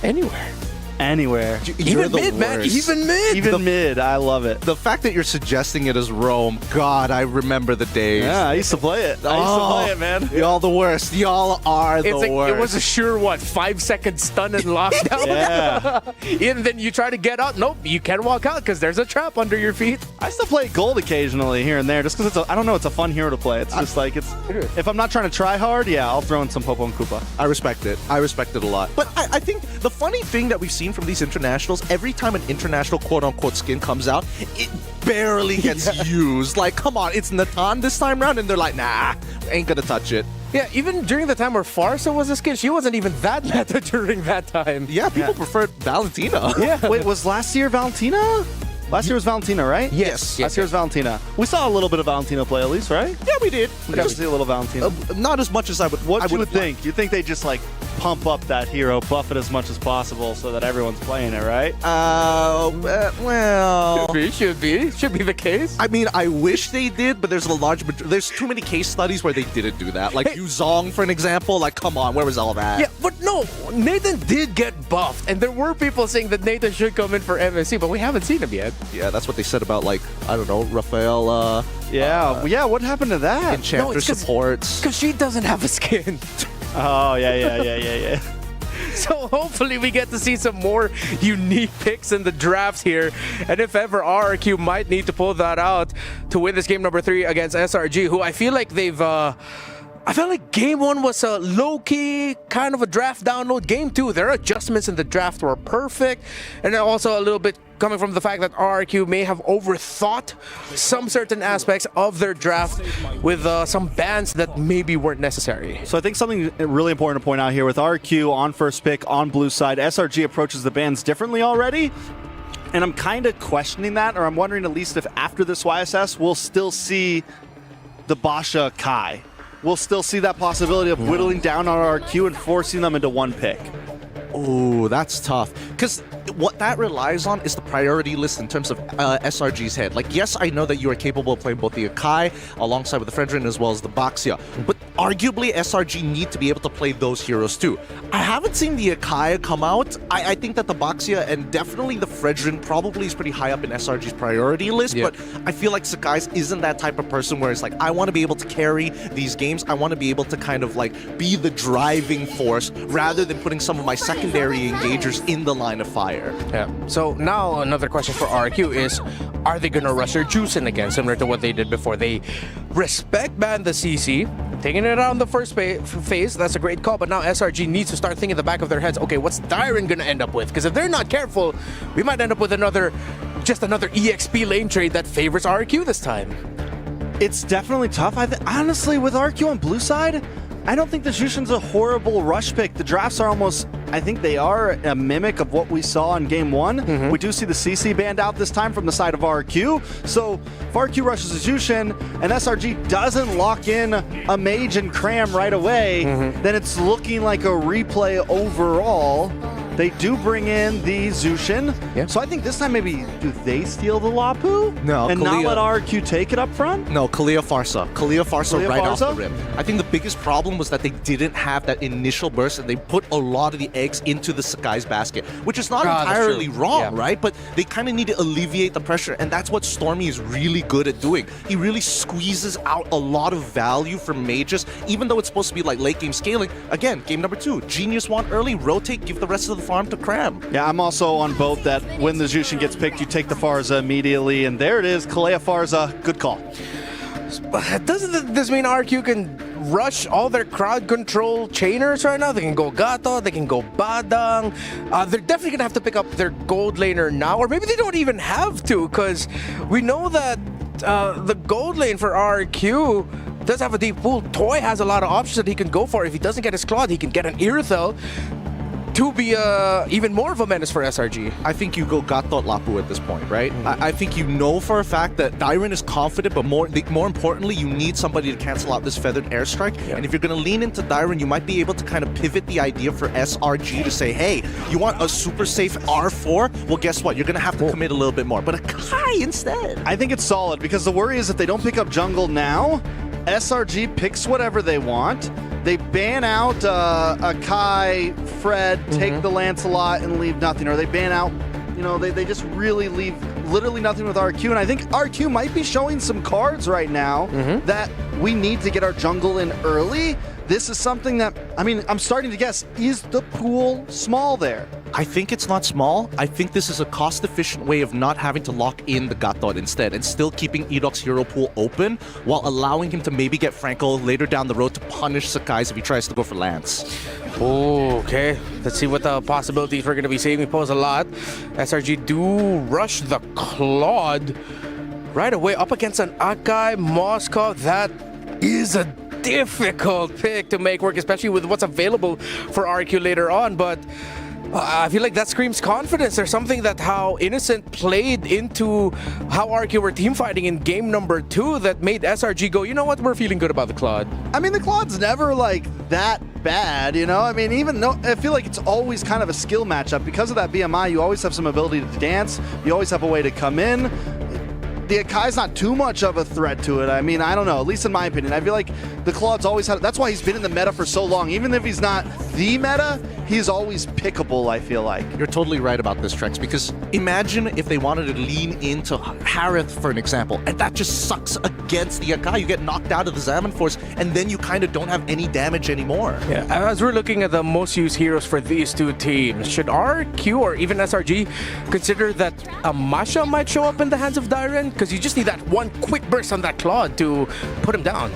Anywhere. Anywhere. Even mid, man. Even mid. Even mid. I love it. The fact that you're suggesting it as Roam, God, I remember the days. Yeah, I used to play it. I used to play it, man. Y'all the worst. Y'all are the worst. It was a sure, 5-second stun and lockdown. Yeah. And then you try to get out. Nope, you can't walk out because there's a trap under your feet. I still play gold occasionally here and there just because I don't know, it's a fun hero to play. It's just like, if I'm not trying to try hard, yeah, I'll throw in some Popo and Koopa. I respect it. I respect it a lot. But I think the funny thing that we've seen from these internationals, every time an international quote-unquote skin comes out, it barely gets used. Like, come on, it's Natan this time around, and they're like, nah, ain't gonna touch it. Yeah, even during the time where Farsa was a skin, she wasn't even that meta during that time. Yeah, people preferred Valentina. Yeah. Wait, was last year Valentina? Last year was Valentina, right? Yes. Last year was Valentina. We saw a little bit of Valentina play at least, right? Yeah, we did. We got to see a little Valentina. Not as much as I would. What you would think? You think they just like pump up that hero, buff it as much as possible so that everyone's playing it, right? Well, should be the case. I mean, I wish they did, but there's too many case studies where they didn't do that. Like Yuzong, for an example. Like, come on, where was all that? Yeah, but no, Nathan did get buffed, and there were people saying that Nathan should come in for MSC, but we haven't seen him yet. Yeah, that's what they said about, like, I don't know, Rafael. Yeah, what happened to that? Enchanter supports. Because she doesn't have a skin. Oh, yeah. So hopefully we get to see some more unique picks in the draft here. And if ever, RRQ might need to pull that out to win this game number 3 against SRG, who I feel like they've... I felt like game 1 was a low-key kind of a draft download. Game 2, their adjustments in the draft were perfect. And then also a little bit coming from the fact that RRQ may have overthought some certain aspects of their draft with some bans that maybe weren't necessary. So I think something really important to point out here with RRQ on first pick on blue side, SRG approaches the bans differently already. And I'm kind of questioning that, or I'm wondering at least if after this YSS, we'll still see the Basha Kai. We'll still see that possibility of whittling down on RRQ and forcing them into one pick. Oh, that's tough. Because what that relies on is the priority list in terms of SRG's head. Like, yes, I know that you are capable of playing both the Akai alongside with the Fredrin as well as the Baxia, but arguably SRG need to be able to play those heroes too. I haven't seen the Akai come out. I think that the Baxia and definitely the Fredrin probably is pretty high up in SRG's priority list, but I feel like Sakai's isn't that type of person where it's like, I want to be able to carry these games. I want to be able to kind of like be the driving force rather than putting some of my secondary engagers in the line of fire. Yeah. So now another question for RRQ is, are they going to rush their Juicing again, similar to what they did before? They respect ban the CC, taking it out in the first phase. That's a great call, but now SRG needs to start thinking in the back of their heads, okay, what's Dyron going to end up with? Because if they're not careful, we might end up with just another EXP lane trade that favors RRQ this time. It's definitely tough. Honestly, with RRQ on blue side, I don't think the Jushin's a horrible rush pick. The drafts are almost, I think they are a mimic of what we saw in Game 1. We do see the CC banned out this time from the side of RRQ. So if RRQ rushes a Jushin and SRG doesn't lock in a Mage and Cram right away, then it's looking like a replay overall. They do bring in the Zushin. So I think this time maybe, do they steal the Lapu? No, and not let RRQ take it up front? No, Kalia Farsa right off the rip. I think the biggest problem was that they didn't have that initial burst and they put a lot of the eggs into the Sakai's basket, which is not entirely wrong, right? But they kind of need to alleviate the pressure, and that's what Stormy is really good at doing. He really squeezes out a lot of value from mages, even though it's supposed to be like late game scaling. Again, game number 2, Genius want early, rotate, give the rest of the farm to Cram. Yeah, I'm also on both that when the Jushin gets picked, you take the Farza immediately, and there it is, Kalea Farza, good call. Doesn't this mean RQ can rush all their crowd control chainers right now? They can go Gato, they can go Badang. They're definitely going to have to pick up their gold laner now, or maybe they don't even have to, because we know that the gold lane for RQ does have a deep pool. Toy has a lot of options that he can go for. If he doesn't get his Claude, he can get an Irithel to be even more of a menace for SRG. I think you go Gatot Lapu at this point, right? I think you know for a fact that Dyron is confident, but more importantly, you need somebody to cancel out this Feathered Airstrike. And if you're going to lean into Dyron, you might be able to kind of pivot the idea for SRG to say, hey, you want a super safe R4? Well, guess what? You're going to have to commit a little bit more. But a Kai instead. I think it's solid, because the worry is if they don't pick up jungle now, SRG picks whatever they want. They ban out Akai, Fred, take the Lancelot, and leave nothing. Or they ban out, they just really leave literally nothing with RQ. And I think RQ might be showing some cards right now that we need to get our jungle in early. This is something that, I'm starting to guess, is the pool small there? I think it's not small. I think this is a cost-efficient way of not having to lock in the Gatot instead and still keeping Edoc's hero pool open while allowing him to maybe get Franco later down the road to punish Sakai's if he tries to go for Lance. Okay. Let's see what the possibilities we're going to be seeing. We pose a lot. SRG do rush the Claude right away up against an Akai Moscow. That is a difficult pick to make work, especially with what's available for RQ later on, but I feel like that screams confidence. There's something that how Innocent played into how RQ were team fighting in game number 2 that made SRG go, you know what, we're feeling good about the Claude. The Claude's never like that bad, even though I feel like it's always kind of a skill matchup. Because of that BMI, you always have some ability to dance, you always have a way to come in. The Akai's not too much of a threat to it. I don't know, at least in my opinion. I feel like the Claude's always had, that's why he's been in the meta for so long. Even if he's not the meta, he's always pickable, I feel like. You're totally right about this, Trex, because imagine if they wanted to lean into Harith, for an example, and that just sucks against the Akai. You get knocked out of the Zaman Force, and then you kind of don't have any damage anymore. Yeah, as we're looking at the most used heroes for these two teams, should RQ or even SRG consider that a Masha might show up in the hands of Dyron? Because you just need that one quick burst on that Claude to put him down.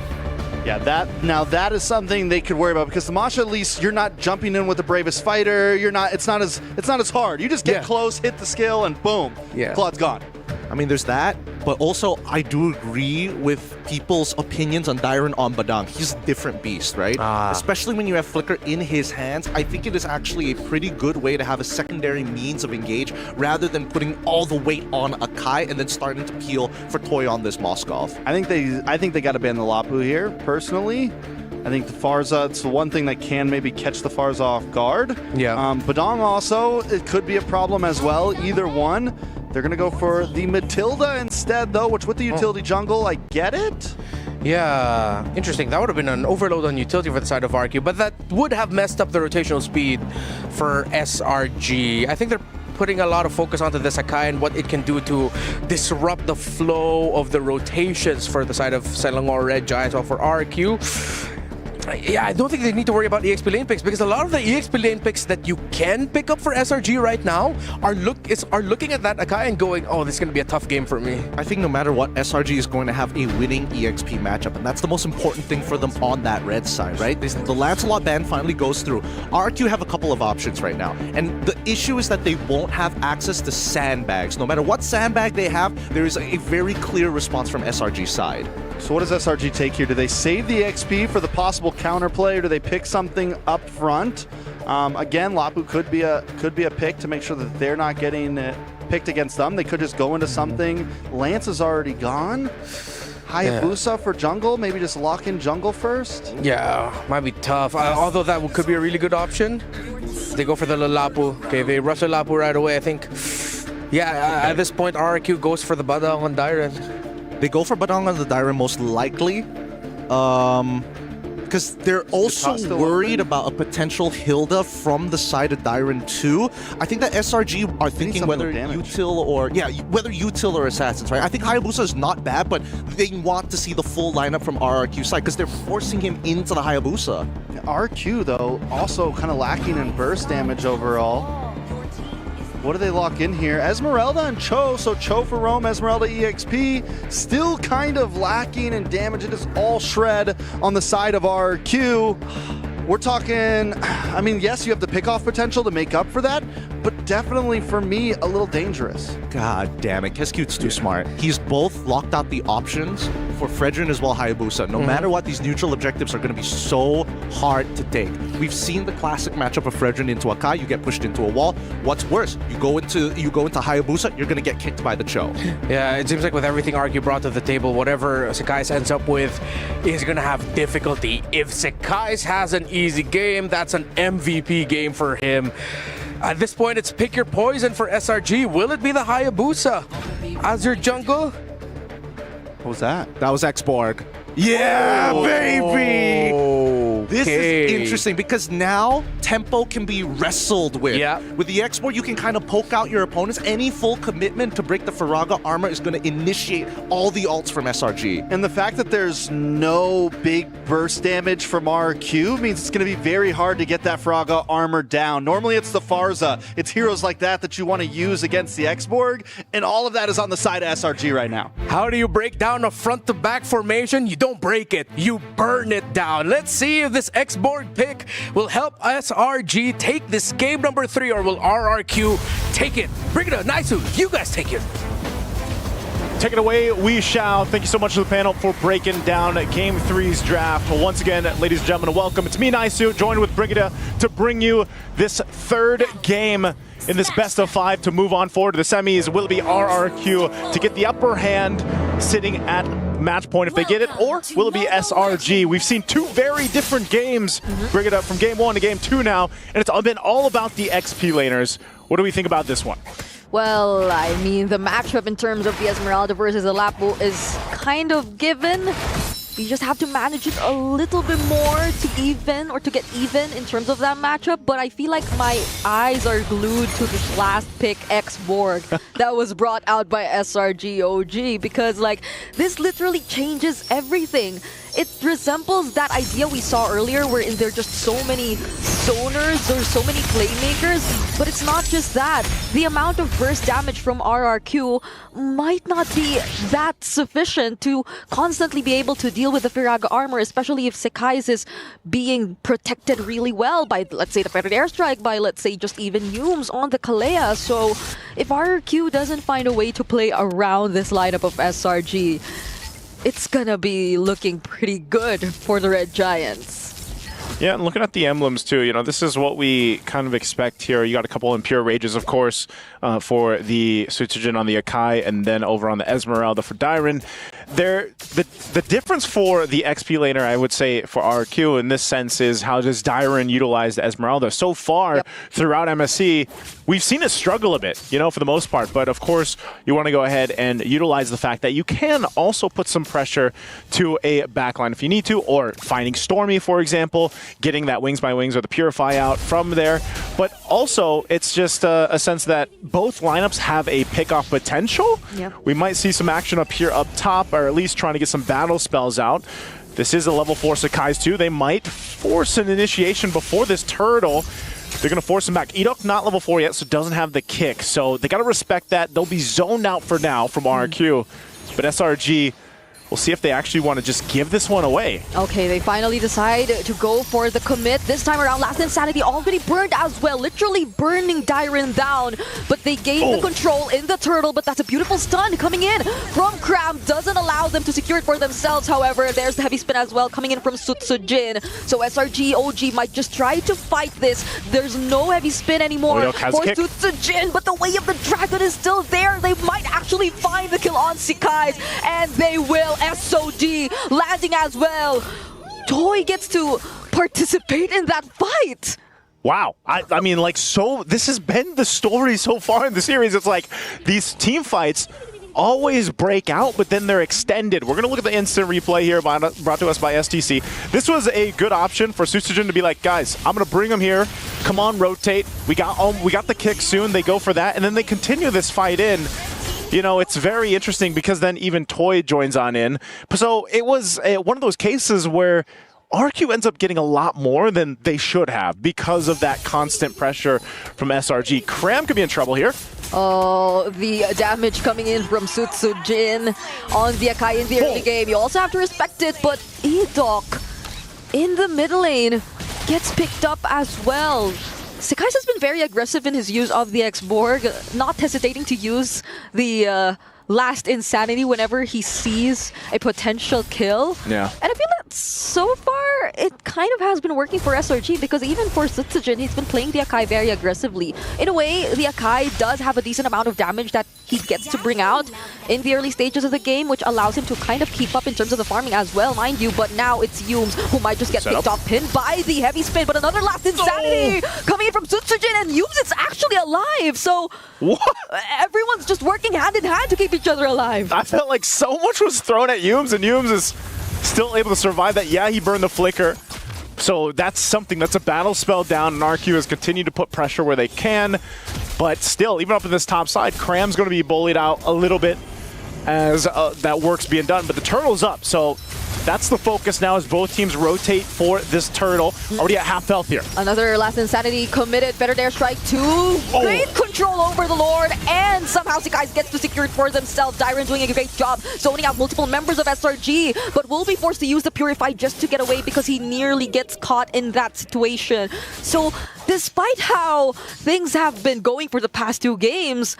Yeah, that is something they could worry about, because the Masha, at least you're not jumping in with the bravest fighter. It's not as hard. You just get close, hit the skill, and boom, Claude's gone. There's that, but also I do agree with people's opinions on Dyron on Badang. He's a different beast, right? Especially when you have Flicker in his hands. I think it is actually a pretty good way to have a secondary means of engage rather than putting all the weight on Akai and then starting to peel for Toy on this Moskov. I think they got to ban the Lapu here, personally. I think the Farza, it's the one thing that can maybe catch the Farza off guard. Yeah. Badong also, it could be a problem as well. Either one. They're going to go for the Matilda instead, though, which with the utility jungle, I get it. Yeah, interesting. That would have been an overload on utility for the side of RRQ, but that would have messed up the rotational speed for SRG. I think they're putting a lot of focus onto the Sakai and what it can do to disrupt the flow of the rotations for the side of Selangor Red Giants. Well, for RRQ, yeah, I don't think they need to worry about EXP lane picks, because a lot of the EXP lane picks that you can pick up for SRG right now are looking at that Akai and going, oh, this is going to be a tough game for me. I think no matter what, SRG is going to have a winning EXP matchup, and that's the most important thing for them on that red side, right? The Lancelot ban finally goes through. RRQ have a couple of options right now, and the issue is that they won't have access to sandbags. No matter what sandbag they have, there is a very clear response from SRG's side. So what does SRG take here? Do they save the XP for the possible counterplay, or do they pick something up front? Again, Lapu could be a pick to make sure that they're not getting picked against them. They could just go into something. Lance is already gone. Hayabusa for jungle, maybe just lock in jungle first? Yeah, might be tough. Although that could be a really good option. They go for the Lapu. Okay, they rush the Lapu right away, I think. Yeah, at this point, RRQ goes for the Badang on Dairen. They go for Badang on the Dairen most likely. Because they're also worried about a potential Hilda from the side of Dairen too. I think that SRG are thinking whether util or whether util or assassins, right? I think Hayabusa is not bad, but they want to see the full lineup from RRQ side because they're forcing him into the Hayabusa. RQ though also kind of lacking in burst damage overall. What do they lock in here? Esmeralda and Cho. So Cho for Roam, Esmeralda EXP. Still kind of lacking in damage. It is all shred on the side of RQ. We're talking, I mean, yes, you have the pick-off potential to make up for that, but definitely for me, a little dangerous. God damn it, Kescute's too smart. He's both locked out the options for Fredrin as well Hayabusa. No matter what, these neutral objectives are going to be so hard to take. We've seen the classic matchup of Fredrin into Akai, you get pushed into a wall. What's worse, you go into Hayabusa, you're going to get kicked by the Cho. Yeah, it seems like with everything RQ brought to the table, whatever Sekais ends up with is going to have difficulty. If Sekais has an easy game, that's an MVP game for him. At this point, it's pick your poison for SRG. Will it be the Hayabusa as your jungle? What was that? That was Xborg. Yeah, baby! This Okay. is interesting because now tempo can be wrestled with. Yeah. With the export, you can kind of poke out your opponents. Any full commitment to break the Faraga armor is going to initiate all the ults from SRG. And the fact that there's no big burst damage from RQ means it's going to be very hard to get that Faraga armor down. Normally it's the Farza. It's heroes like that that you want to use against the Xborg, and all of that is on the side of SRG right now. How do you break down a front-to-back formation? You don't break it, you burn it down. Let's see if this Xborg pick will help SRG take this game number 3, or will RRQ take it? Bring it up, Naisu, you guys take it. Take it away, we shall. Thank you so much to the panel for breaking down Game 3's draft. Once again, ladies and gentlemen, welcome. It's me, Naisu, joined with Brigida to bring you this third game in this best of 5 to move on forward to the semis. Will it be RRQ to get the upper hand sitting at match point if they get it, or will it be SRG? We've seen two very different games, Brigida, from Game 1 to Game 2 now, and it's been all about the XP laners. What do we think about this one? Well, I mean, the matchup in terms of the Esmeralda versus the Lapu is kind of given. You just have to manage it a little bit more to even, or to get even in terms of that matchup. But I feel like my eyes are glued to this last pick, Xborg, that was brought out by SRG.OG, because like this literally changes everything. It resembles that idea we saw earlier where there are just so many zoners, there's so many playmakers, but it's not just that. The amount of burst damage from RRQ might not be that sufficient to constantly be able to deal with the Firaga armor, especially if Sekais is being protected really well by, let's say, the Ferret Airstrike, by, let's say, just even Yumes on the Kalea. So if RRQ doesn't find a way to play around this lineup of SRG, it's gonna be looking pretty good for the Red Giants. Yeah, and looking at the emblems too, this is what we kind of expect here. You got a couple Impure Rages, of course, for the Sutsujin on the Akai, and then over on the Esmeralda for Dyron. The difference for the XP laner, I would say, for RRQ in this sense is how does Dyron utilize the Esmeralda? So far, throughout MSC, we've seen it struggle a bit, for the most part. But of course, you want to go ahead and utilize the fact that you can also put some pressure to a backline if you need to, or finding Stormy, for example, getting that Wings by Wings or the Purify out from there. But also, it's just a sense that both lineups have a pick-off potential. Yep. We might see some action up here up top, or at least trying to get some battle spells out. This is a level 4 Sakai's too. They might force an initiation before this turtle. They're going to force him back. EWC not level 4 yet, so doesn't have the kick. So they got to respect that. They'll be zoned out for now from RRQ. But SRG, we'll see if they actually want to just give this one away. Okay, they finally decide to go for the commit. This time around, Last Insanity already burned as well, literally burning Dyron down. But they gain the control in the turtle, but that's a beautiful stun coming in from Cram. Doesn't allow them to secure it for themselves, however. There's the heavy spin as well coming in from Sutsujin. So SRG.OG might just try to fight this. There's no heavy spin anymore for Sutsujin, but the way of the dragon is still there. They might actually find the kill on Sakai's, and they will. SOD landing as well. Toy gets to participate in that fight. Wow. I mean, this has been the story so far in the series. It's like these team fights always break out, but then they're extended. We're going to look at the instant replay here brought to us by STC. This was a good option for Sutsujin to be like, guys, I'm going to bring them here. Come on, rotate. We got the kick soon. They go for that, and then they continue this fight in. It's very interesting because then even Toy joins on in. So it was one of those cases where RQ ends up getting a lot more than they should have because of that constant pressure from SRG. Cram could be in trouble here. Oh, the damage coming in from Sutsujin on the Akai in the early game. You also have to respect it, but EWC in the mid lane gets picked up as well. Sakai's has been very aggressive in his use of the X-Borg, not hesitating to use the Last Insanity whenever he sees a potential kill. Yeah. And I feel that so far it kind of has been working for SRG, because even for Sutsujin, he's been playing the Akai very aggressively. In a way, the Akai does have a decent amount of damage that he gets to bring out in the early stages of the game, which allows him to kind of keep up in terms of the farming as well, mind you. But now it's Yumes who might just get picked off, pinned by the heavy spin. But another Last Insanity coming in from Sutsujin, and Yumes is actually alive. So everyone's just working hand in hand to keep each other alive. I felt like so much was thrown at Yumes, and Yumes is still able to survive that. Yeah, he burned the flicker. So that's something. That's a battle spell down, and RQ has continued to put pressure where they can. But still, even up in this top side, Cram's going to be bullied out a little bit as that work's being done. But the turtle's up, so that's the focus now as both teams rotate for this turtle. Already at half health here. Another Last Insanity committed. Better Dare Strike 2. Great control over the Lord, and somehow Sakai's gets to secure it for themselves. Dyron doing a great job zoning out multiple members of SRG, but will be forced to use the Purify just to get away because he nearly gets caught in that situation. So despite how things have been going for the past 2 games,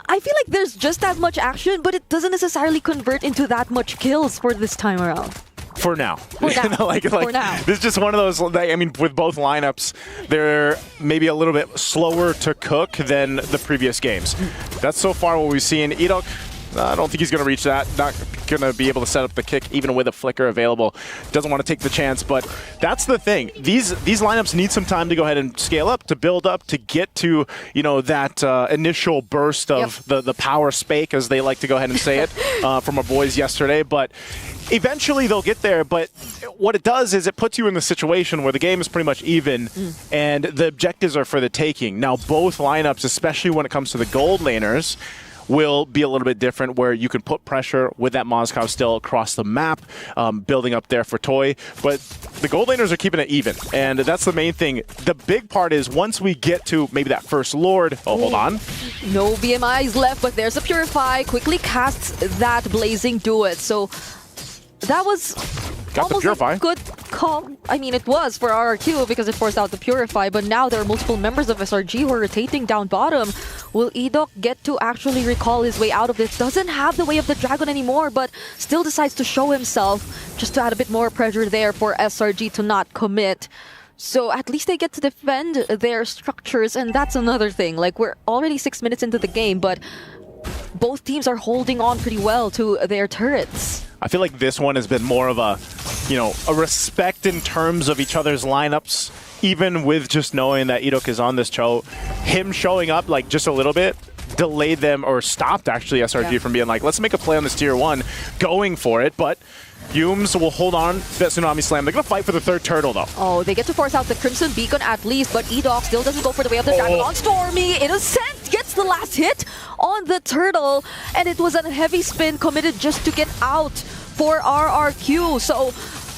I feel like there's just as much action, but it doesn't necessarily convert into that much kills for this time around. For now. For now. For now. This is just one of those, I mean, with both lineups, they're maybe a little bit slower to cook than the previous games. That's so far what we've seen. EWC, I don't think he's going to reach that. Not going to be able to set up the kick even with a flicker available. Doesn't want to take the chance, but that's the thing. These lineups need some time to go ahead and scale up, to build up, to get to, that initial burst of the power spake, as they like to go ahead and say it, from our boys yesterday. But eventually they'll get there, but what it does is it puts you in the situation where the game is pretty much even and the objectives are for the taking. Now, both lineups, especially when it comes to the gold laners, will be a little bit different, where you can put pressure with that Moskov still across the map, building up there for Toy. But the gold laners are keeping it even, and that's the main thing. The big part is once we get to maybe that first Lord. Oh, hold on. No BMIs left, but there's a Purify. Quickly casts that Blazing Duet. So that was almost a good call. I mean, it was for RRQ because it forced out the Purify, but now there are multiple members of SRG who are rotating down bottom. Will EWC get to actually recall his way out of this? Doesn't have the way of the dragon anymore, but still decides to show himself just to add a bit more pressure there for SRG to not commit. So at least they get to defend their structures, and that's another thing. Like, we're already 6 minutes into the game, but both teams are holding on pretty well to their turrets. I feel like this one has been more of a, a respect in terms of each other's lineups, even with just knowing that EWC is on this Cho. Him showing up like just a little bit delayed them, or stopped actually SRG from being like, let's make a play on this tier 1, going for it. But Yumes will hold on to that Tsunami Slam. They're going to fight for the third turtle, though. Oh, they get to force out the Crimson Beacon at least, but EWC still doesn't go for the way of the dragon on Stormy. Innocent gets the last hit on the turtle, and it was a heavy spin committed just to get out for RRQ. So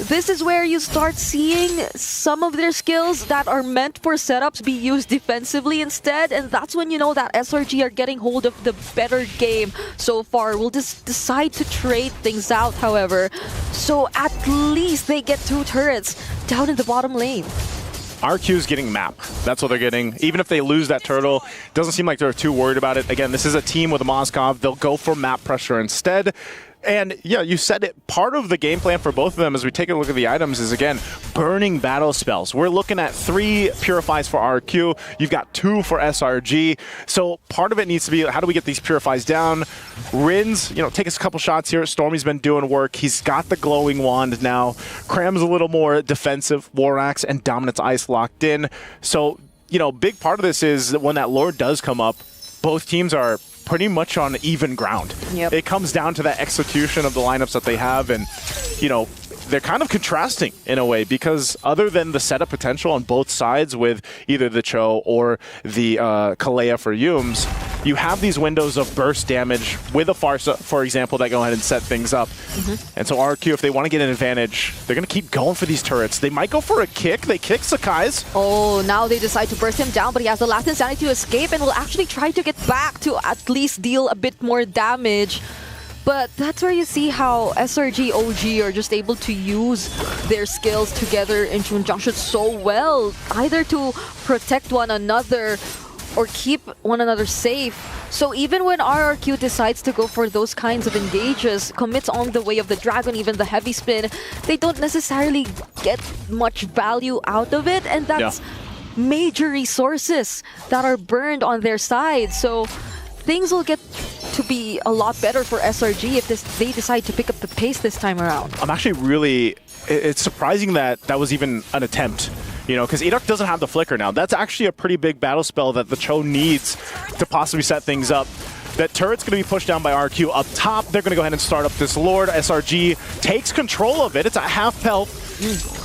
this is where you start seeing some of their skills that are meant for setups be used defensively instead, and that's when you know that SRG are getting hold of the better game so far. We'll just decide to trade things out, however, so at least they get 2 turrets down in the bottom lane. RQ's getting map. That's what they're getting. Even if they lose that turtle, doesn't seem like they're too worried about it. Again, this is a team with a Moskov. They'll go for map pressure instead. And yeah, you said it, part of the game plan for both of them as we take a look at the items is, again, burning battle spells. We're looking at 3 Purifies for RRQ. You've got 2 for SRG. So part of it needs to be, how do we get these Purifies down? Rins, take us a couple shots here. Stormy's been doing work. He's got the glowing wand now. Cram's a little more defensive. War Axe and Dominance Ice locked in. So, big part of this is that when that Lord does come up, both teams are pretty much on even ground. Yep. It comes down to that execution of the lineups that they have, and they're kind of contrasting in a way, because other than the setup potential on both sides with either the Cho or the Kalea for Yumes, you have these windows of burst damage with a Farsa, for example, that go ahead and set things up. And so RRQ, if they want to get an advantage, they're going to keep going for these turrets. They might go for a kick. They kick Sakai's. Oh, now they decide to burst him down, but he has the last insanity to escape and will actually try to get back to at least deal a bit more damage. But that's where you see how SRG.OG are just able to use their skills together in conjunction so well, either to protect one another or keep one another safe. So even when RRQ decides to go for those kinds of engages, commits on the way of the dragon, even the heavy spin, they don't necessarily get much value out of it, and that's major resources that are burned on their side. So things will get to be a lot better for SRG if they decide to pick up the pace this time around. I'm actually really... It's surprising that that was even an attempt. Because EWC doesn't have the flicker now. That's actually a pretty big battle spell that the Cho needs to possibly set things up. That turret's going to be pushed down by RQ up top. They're going to go ahead and start up this Lord. SRG takes control of it. It's a half health.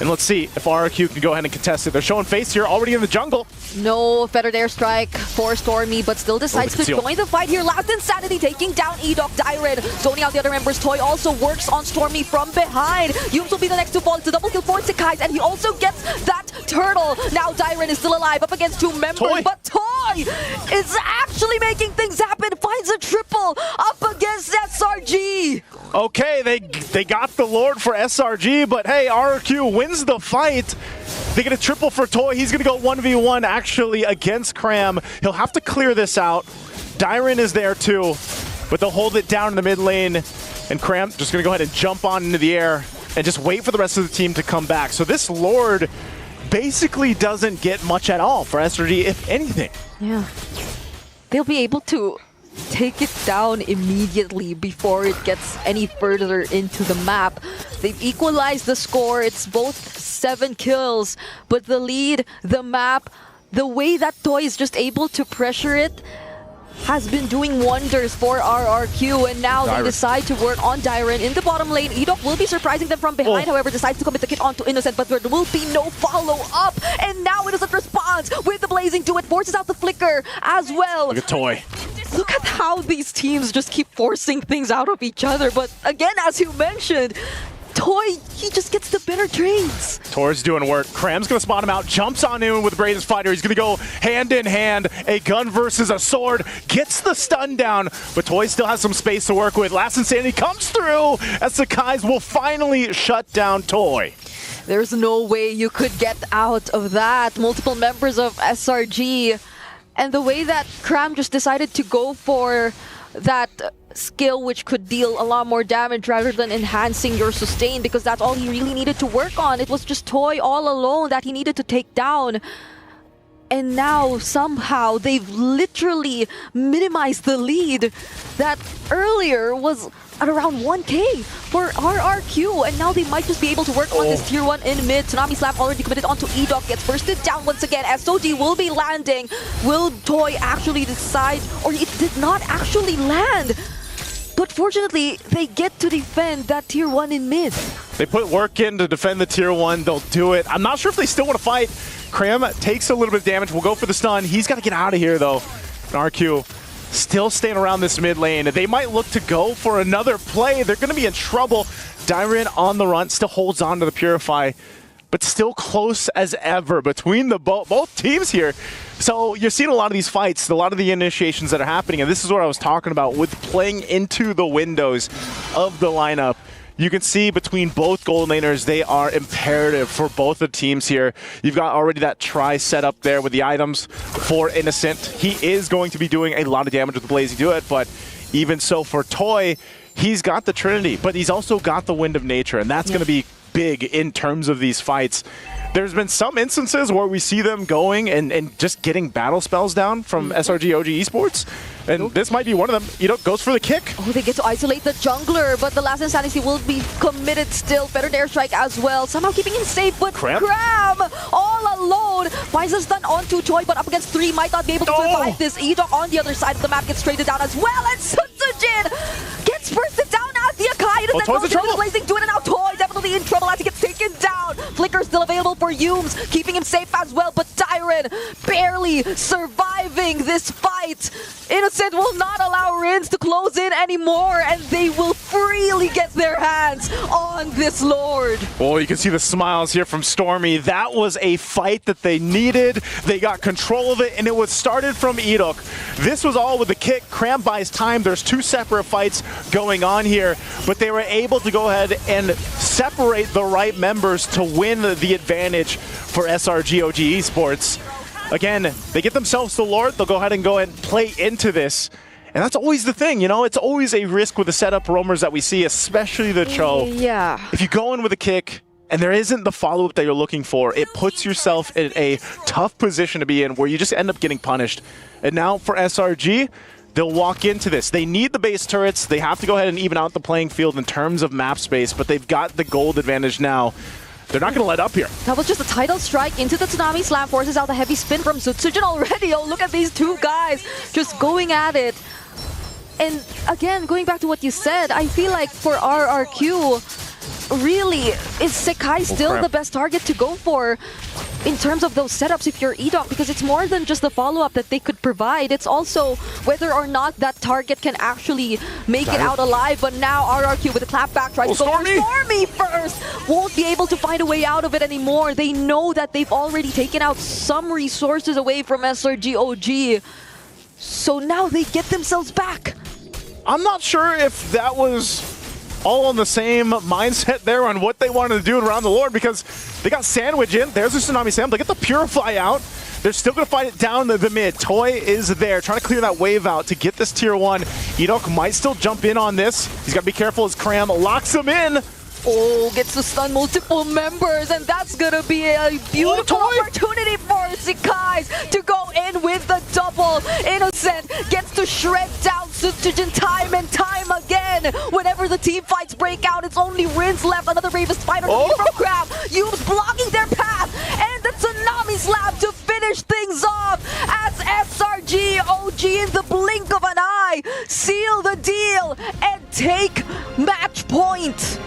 And let's see if RRQ can go ahead and contest it. They're showing face here already in the jungle. No fettered airstrike for Stormy, but still decides to join the fight here. Last Insanity taking down EWC. Dyren zoning out the other members. Toy also works on Stormy from behind. Yumes will be the next to fall. It's a double kill for Sakai's, and he also gets that turtle. Now Dyren is still alive up against 2 members, but Toy is actually making things happen. Finds a triple up against SRG. Okay, they got the Lord for SRG, but hey, RRQ wins the fight. They get a triple for Toy. He's going to go 1v1 actually against Cram. He'll have to clear this out. Dyren is there too, but they'll hold it down in the mid lane, and Cram just going to go ahead and jump on into the air and just wait for the rest of the team to come back. So this Lord basically doesn't get much at all for SRG, if anything. Yeah. They'll be able to take it down immediately before it gets any further into the map. They've equalized the score. It's both 7 kills, but the lead, the map, the way that Toy is just able to pressure it has been doing wonders for RRQ, and now they decide to work on Dyren in the bottom lane. EWC will be surprising them from behind, however, decides to commit the hit onto Innocent, but there will be no follow-up, and now Innocent responds with the Blazing Do It, forces out the flicker as well. Look at Toy. Look at how these teams just keep forcing things out of each other, but again, as you mentioned, Toy, he just gets the better trades. Toy's doing work. Cram's going to spot him out, jumps on him with Brazos Fighter. He's going to go hand in hand, a gun versus a sword, gets the stun down, but Toy still has some space to work with. Last Insanity comes through as Sakai's will finally shut down Toy. There's no way you could get out of that. Multiple members of SRG And the way that Cram just decided to go for that skill which could deal a lot more damage rather than enhancing your sustain, because that's all he really needed to work on. It was just Toy all alone that he needed to take down. And now somehow they've literally minimized the lead that earlier was at around 1k for RRQ, and now they might just be able to work on this tier 1 in mid. Tsunami Slap already committed onto EDOC, gets bursted down once again. SOD will be landing. Will Toy actually decide, or it did not actually land? But fortunately, they get to defend that tier 1 in mid. They put work in to defend the tier 1. They'll do it. I'm not sure if they still want to fight. Cram takes a little bit of damage. We'll go for the stun. He's got to get out of here, though. And RQ still staying around this mid lane. They might look to go for another play. They're going to be in trouble. Dyren on the run, still holds on to the Purify, but still close as ever between the both teams here. So you're seeing a lot of these fights, a lot of the initiations that are happening, and this is what I was talking about with playing into the windows of the lineup. You can see between both gold laners, they are imperative for both the teams here. You've got already that try set up there with the items for Innocent. He is going to be doing a lot of damage with the Blazing Do It, but even so for Toy, he's got the Trinity, but he's also got the Wind of Nature, and that's going to be big in terms of these fights. There's been some instances where we see them going and just getting battle spells down from SRG.OG Esports, and this might be one of them. Goes for the kick. Oh, they get to isolate the jungler, but the last insanity will be committed still. Better airstrike as well, somehow keeping him safe, but Cram all alone finds a stun onto Toy, but up against 3 might not be able to survive this. EDOC on the other side of the map gets traded down as well, and Sutsujin gets bursted down as the Akai. Toy's in trouble. Blazing Do It, and now Toy definitely in trouble as he gets taken down. Flicker still available for Yumes, keeping him safe as well, but Dyren barely surviving this fight. Innocent will not allow Rins to close in anymore, and they will freely get their hands on this Lord. Oh, you can see the smiles here from Stormy. That was a fight that they needed. They got control of it, and it was started from EDOC. This was all with the kick. Cram buys time. There's 2 separate fights going on here, but they were able to go ahead and separate the right members to win the advantage for SRG.OG Esports. Again, they get themselves the Lord. They'll go ahead and play into this. And that's always the thing, it's always a risk with the setup roamers that we see, especially the Cho. Yeah. If you go in with a kick and there isn't the follow-up that you're looking for, it puts yourself in a tough position to be in where you just end up getting punished. And now for SRG, they'll walk into this. They need the base turrets. They have to go ahead and even out the playing field in terms of map space, but they've got the gold advantage now. They're not going to let up here. That was just a tidal strike into the Tsunami Slam, forces out the heavy spin from Sutsujin already. Oh, look at these 2 guys just going at it. And again, going back to what you said, I feel like for RRQ, really, is Sekai still the best target to go for in terms of those setups if you're EDOC? Because it's more than just the follow-up that they could provide. It's also whether or not that target can actually make it out alive. But now RRQ with a clapback tries to go for Stormy first. Won't be able to find a way out of it anymore. They know that they've already taken out some resources away from SRG.OG. So now they get themselves back. I'm not sure if that was all on the same mindset there on what they wanted to do around the Lord, because they got Sandwich in. There's a Tsunami Sam. They get the Purify out. They're still going to fight it down the mid. Toy is there, trying to clear that wave out to get this tier 1. EDOC might still jump in on this. He's got to be careful as Cram locks him in. Oh, gets to stun multiple members, and that's gonna be a beautiful opportunity for Sekais to go in with the double. Innocent gets to shred down Sutsujin time and time again. Whenever the team fights break out, it's only Rins left, another bravest fighter from Crab. Yume's blocking their path, and the Tsunami Slap to finish things off as SRG.OG in the blink of an eye seal the deal and take match point.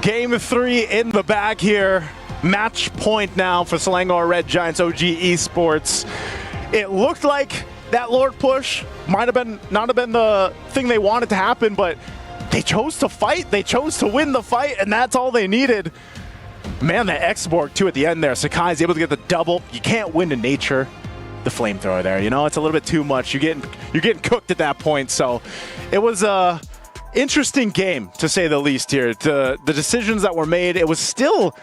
Game 3 in the bag here. Match point now for Selangor Red Giants OG Esports. It looked like that Lord push might have not have been the thing they wanted to happen, but they chose to fight. They chose to win the fight, and that's all they needed. Man, that X-Borg too at the end there. Sekai's able to get the double. You can't win to nature. The flamethrower there, it's a little bit too much. You're getting cooked at that point. So it was a interesting game, to say the least here. The decisions that were made, it was still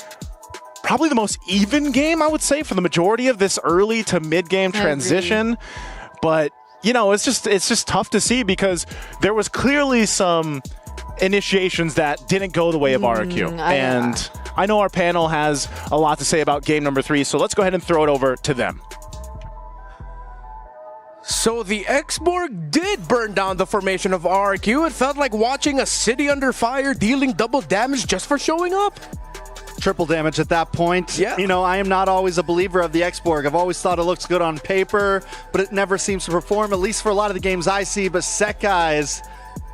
probably the most even game, I would say, for the majority of this early to mid-game transition. But, you know, it's just tough to see because there was clearly some initiations that didn't go the way of RRQ. And I know our panel has a lot to say about game number 3, so let's go ahead and throw it over to them. So the X-Borg did burn down the formation of RRQ. It felt like watching a city under fire, dealing double damage just for showing up. Triple damage at that point. Yeah. You know, I am not always a believer of the X-Borg. I've always thought it looks good on paper, but it never seems to perform, at least for a lot of the games I see. But Sekai's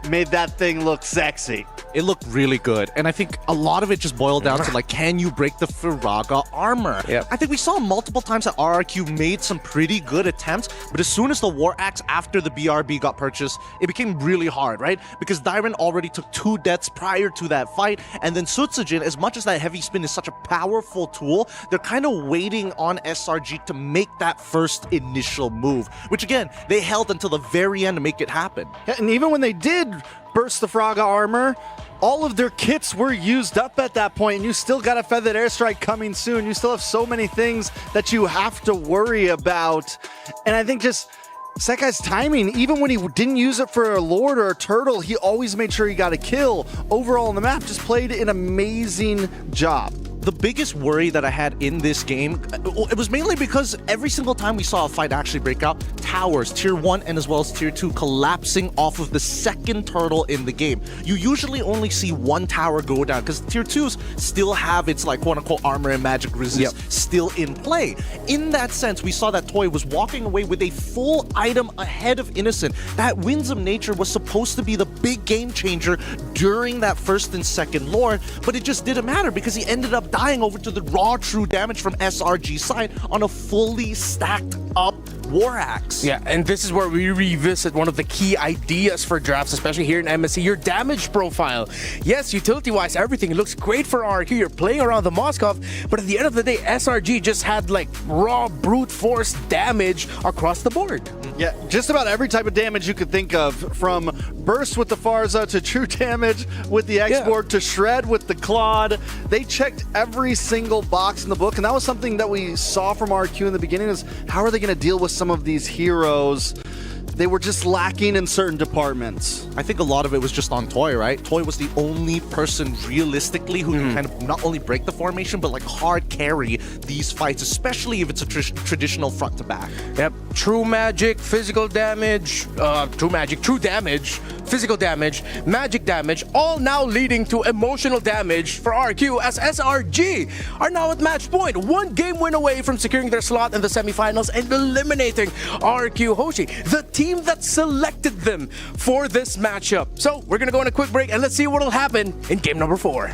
made that thing look sexy. It looked really good. And I think a lot of it just boiled down to, like, can you break the Firaga armor? Yep. I think we saw multiple times that RRQ made some pretty good attempts, but as soon as the War Axe after the BRB got purchased, it became really hard, right? Because Dairen already took 2 deaths prior to that fight, and then Sutsujin, as much as that heavy spin is such a powerful tool, they're kind of waiting on SRG to make that first initial move, which again, they held until the very end to make it happen. Yeah, and even when they did burst the Firaga armor, all of their kits were used up at that point, and you still got a Feathered Airstrike coming soon. You still have so many things that you have to worry about. And I think just Sekai's timing, even when he didn't use it for a Lord or a Turtle, he always made sure he got a kill. Overall on the map, just played an amazing job. The biggest worry that I had in this game, it was mainly because every single time we saw a fight actually break out, towers, tier 1 and as well as tier 2 collapsing off of the second turtle in the game. You usually only see 1 tower go down because tier 2s still have its, like, quote-unquote armor and magic resist still in play. In that sense, we saw that Toy was walking away with a full item ahead of Innocent. That Winds of Nature was supposed to be the big game changer during that first and second Lord, but it just didn't matter because he ended up dying over to the raw true damage from SRG side on a fully stacked up War Axe. Yeah, and this is where we revisit one of the key ideas for drafts, especially here in MSC, your damage profile. Yes, utility-wise, everything looks great for RRQ. You're playing around the Moskov, but at the end of the day, SRG just had like raw brute force damage across the board. Yeah, just about every type of damage you could think of, from burst with the Farza to true damage with the X-Borg to shred with the Claude. They checked every single box in the book, and that was something that we saw from RQ in the beginning, is how are they going to deal with some of these heroes? They were just lacking in certain departments. I think a lot of it was just on Toy, right? Toy was the only person realistically who can kind of not only break the formation, but like hard carry these fights, especially if it's a traditional front to back. Yep, true magic, physical damage, true damage, physical damage, magic damage, all now leading to emotional damage for RQ, as SRG are now at match point. 1 game win away from securing their slot in the semifinals and eliminating RQ Hoshi, the team that selected them for this matchup. So we're gonna go on a quick break and let's see what'll happen in game number 4.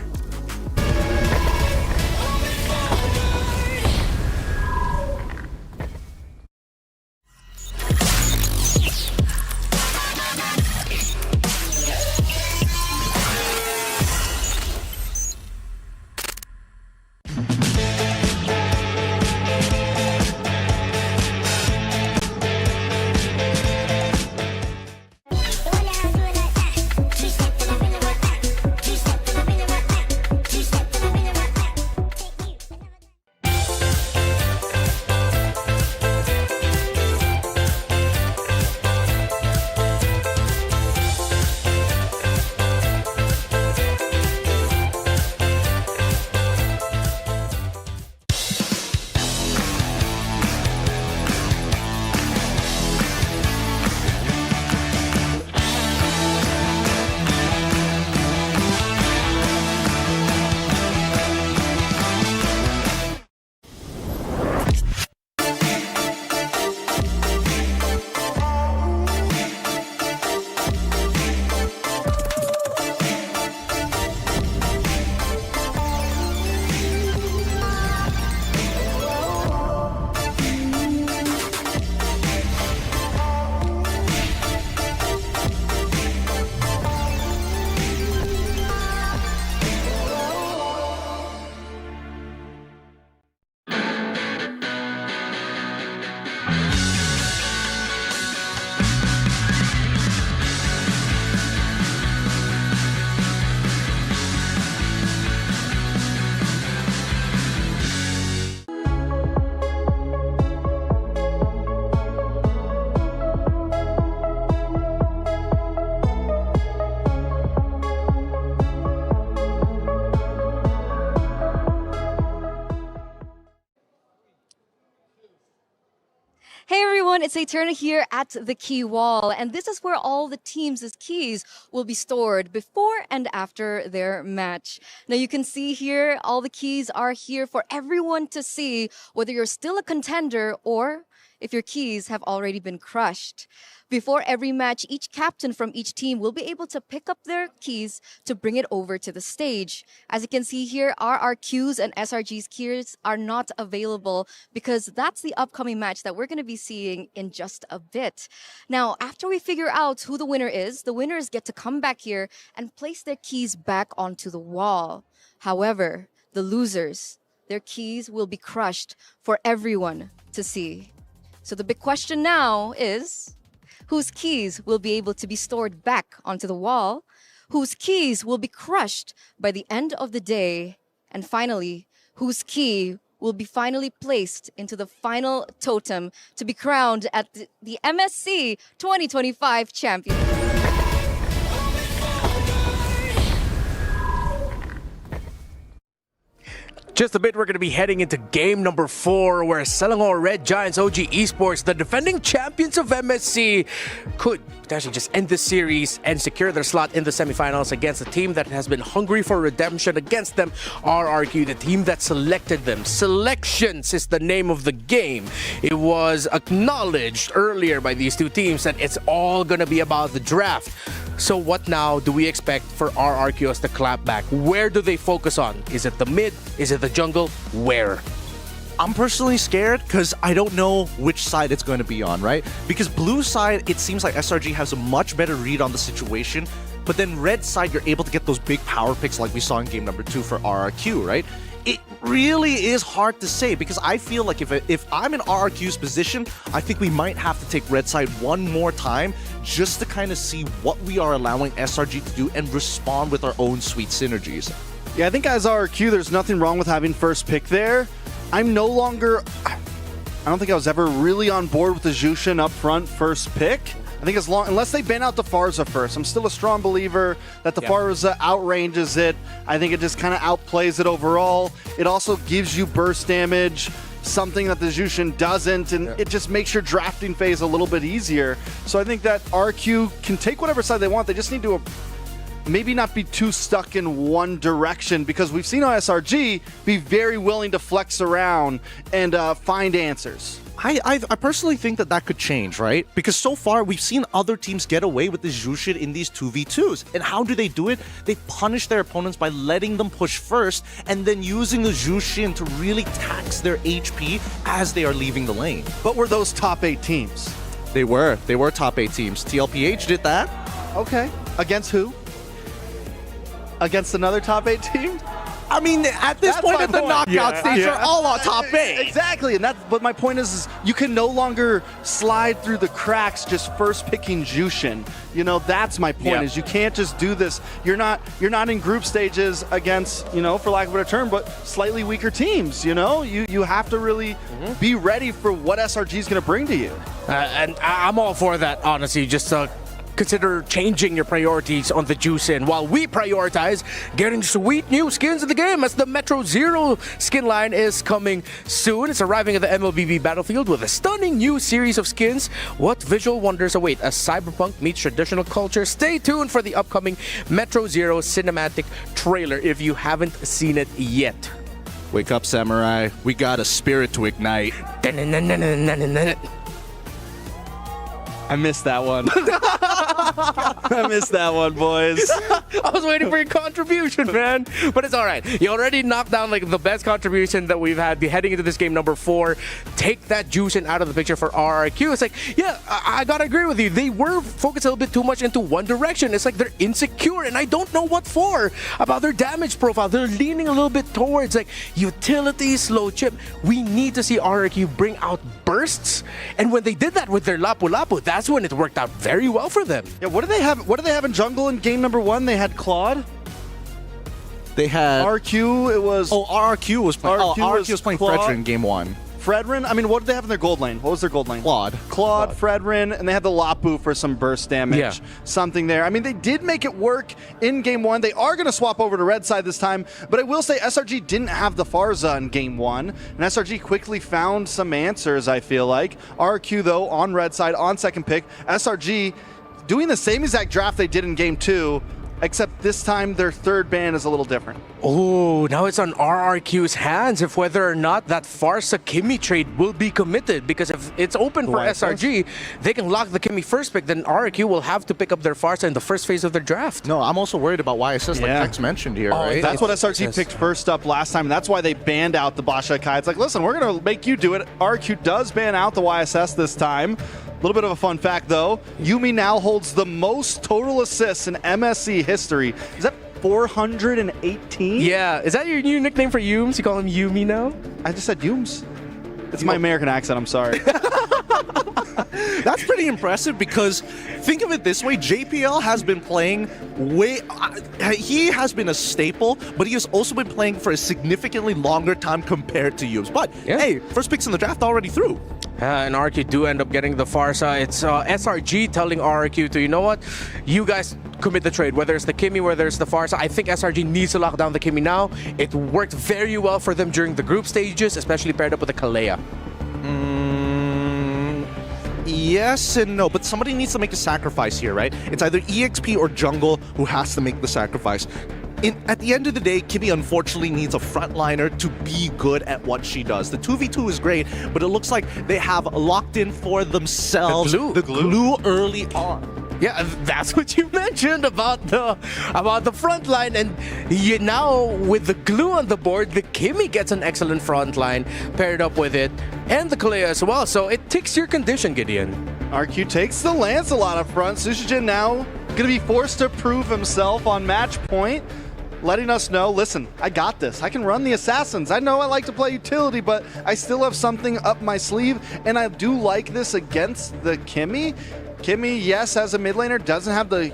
Hey everyone, it's Eterna here at the Key Wall, and this is where all the teams' keys will be stored before and after their match. Now you can see here, all the keys are here for everyone to see, whether you're still a contender or if your keys have already been crushed. Before every match, each captain from each team will be able to pick up their keys to bring it over to the stage. As you can see here, RRQ's and SRG's keys are not available because that's the upcoming match that we're going to be seeing in just a bit. Now, after we figure out who the winner is, the winners get to come back here and place their keys back onto the wall. However, the losers, their keys will be crushed for everyone to see. So the big question now is, whose keys will be able to be stored back onto the wall? Whose keys will be crushed by the end of the day? And finally, whose key will be finally placed into the final totem to be crowned at the MSC 2025 champion? Just a bit, we're going to be heading into game number 4, where Selangor Red Giants OG Esports, the defending champions of MSC, could potentially just end this series and secure their slot in the semifinals against a team that has been hungry for redemption against them, RRQ, the team that selected them. Selections is the name of the game. It was acknowledged earlier by these two teams that it's all going to be about the draft. So what now do we expect for RRQ as the clapback? Where do they focus on? Is it the mid? Is it the jungle? Where? I'm personally scared because I don't know which side it's going to be on, right? Because blue side, it seems like SRG has a much better read on the situation. But then red side, you're able to get those big power picks like we saw in game number 2 for RRQ, right? It really is hard to say because I feel like if I'm in RRQ's position, I think we might have to take red side one more time just to kind of see what we are allowing SRG to do and respond with our own sweet synergies. Yeah, I think as RRQ, there's nothing wrong with having first pick there. I'm no longer... I don't think I was ever really on board with the Jushin up front first pick. I think unless they ban out the Farza first, I'm still a strong believer that the Farza outranges it. I think it just kind of outplays it overall. It also gives you burst damage, something that the Jushin doesn't, and it just makes your drafting phase a little bit easier. So I think that RQ can take whatever side they want. They just need to maybe not be too stuck in one direction, because we've seen SRG be very willing to flex around and find answers. I personally think that could change, right? Because so far, we've seen other teams get away with the Jushin in these 2v2s. And how do they do it? They punish their opponents by letting them push first and then using the Jushin to really tax their HP as they are leaving the lane. But were those top 8 teams? They were top 8 teams. TLPH did that. Okay. Against who? Against another top 8 team? I mean, at this point at the knockout stage, they're all on top 8. Exactly, but my point is you can no longer slide through the cracks just first picking Jushin. You know, that's my point, is you can't just do this. You're not in group stages against, for lack of a better term, but slightly weaker teams, You have to really be ready for what SRG is going to bring to you. And I'm all for that, honestly, just consider changing your priorities on the Jushin while we prioritize getting sweet new skins in the game, as the Metro Zero skin line is coming soon. It's arriving at the MLBB battlefield with a stunning new series of skins. What visual wonders await as cyberpunk meets traditional culture? Stay tuned for the upcoming Metro Zero cinematic trailer if you haven't seen it yet. Wake up, Samurai. We got a spirit to ignite. I missed that one. I missed that one, boys. I was waiting for your contribution, man. But it's all right. You already knocked down the best contribution that we've had heading into this game number 4. Take that Jushin out of the picture for RRQ. It's like, yeah, I gotta agree with you. They were focused a little bit too much into one direction. It's like they're insecure, and I don't know what for about their damage profile. They're leaning a little bit towards utility, slow chip. We need to see RRQ bring out bursts, and when they did that with their Lapu Lapu, that's when it worked out very well for them. Yeah, what do they have in jungle in game number 1? They had Claude. They had RQ. It was RRQ was playing. RRQ RRQ was playing Claude. Fredra in game 1. Fredrin, I mean, what did they have in their gold lane? What was their gold lane? Claude, Fredrin, and they had the Lapu for some burst damage. Something there. I mean, they did make it work in game 1. They are going to swap over to red side this time, but I will say SRG didn't have the Farza in game 1, and SRG quickly found some answers, I feel like. RRQ, though, on red side, on second pick. SRG doing the same exact draft they did in game 2, except this time their third ban is a little different. Oh, now it's on RRQ's hands if whether or not that Farsa Kimmy trade will be committed. Because if it's open for SRG, they can lock the Kimmy first pick, then RRQ will have to pick up their Farsa in the first phase of their draft. No, I'm also worried about YSS, like Tex mentioned here, right? That's what SRG picked first up last time, and that's why they banned out the Basha Kai. It's like, listen, we're going to make you do it. RRQ does ban out the YSS this time. A little bit of a fun fact, though. Yuumi now holds the most total assists in MSC history. Is that 418? Yeah. Is that your new nickname for Yums? You call him Yuumi now? I just said Yums. It's my American accent, I'm sorry. That's pretty impressive because think of it this way, JPL has been playing he has been a staple, but he has also been playing for a significantly longer time compared to Yums. But hey, first picks in the draft already through. And RRQ do end up getting the Farsa. It's SRG telling RRQ to, you know what, you guys commit the trade, whether it's the Kimmy, whether it's the Farsa. I think SRG needs to lock down the Kimmy now. It worked very well for them during the group stages, especially paired up with the Kalea. Yes and no, but somebody needs to make a sacrifice here, right? It's either EXP or Jungle who has to make the sacrifice. At the end of the day, Kimmy unfortunately needs a frontliner to be good at what she does. The 2v2 is great, but it looks like they have locked in for themselves the glue early on. Yeah, that's what you mentioned about the front line, and now with the glue on the board, the Kimmy gets an excellent front line paired up with it, and the Kalea as well. So it ticks your condition, Gideon. RQ takes the Lancelot up front. Sushijin now going to be forced to prove himself on match point, letting us know, listen, I got this. I can run the Assassins. I know I like to play utility, but I still have something up my sleeve, and I do like this against the Kimmy. Kimmy, yes, as a mid laner, doesn't have the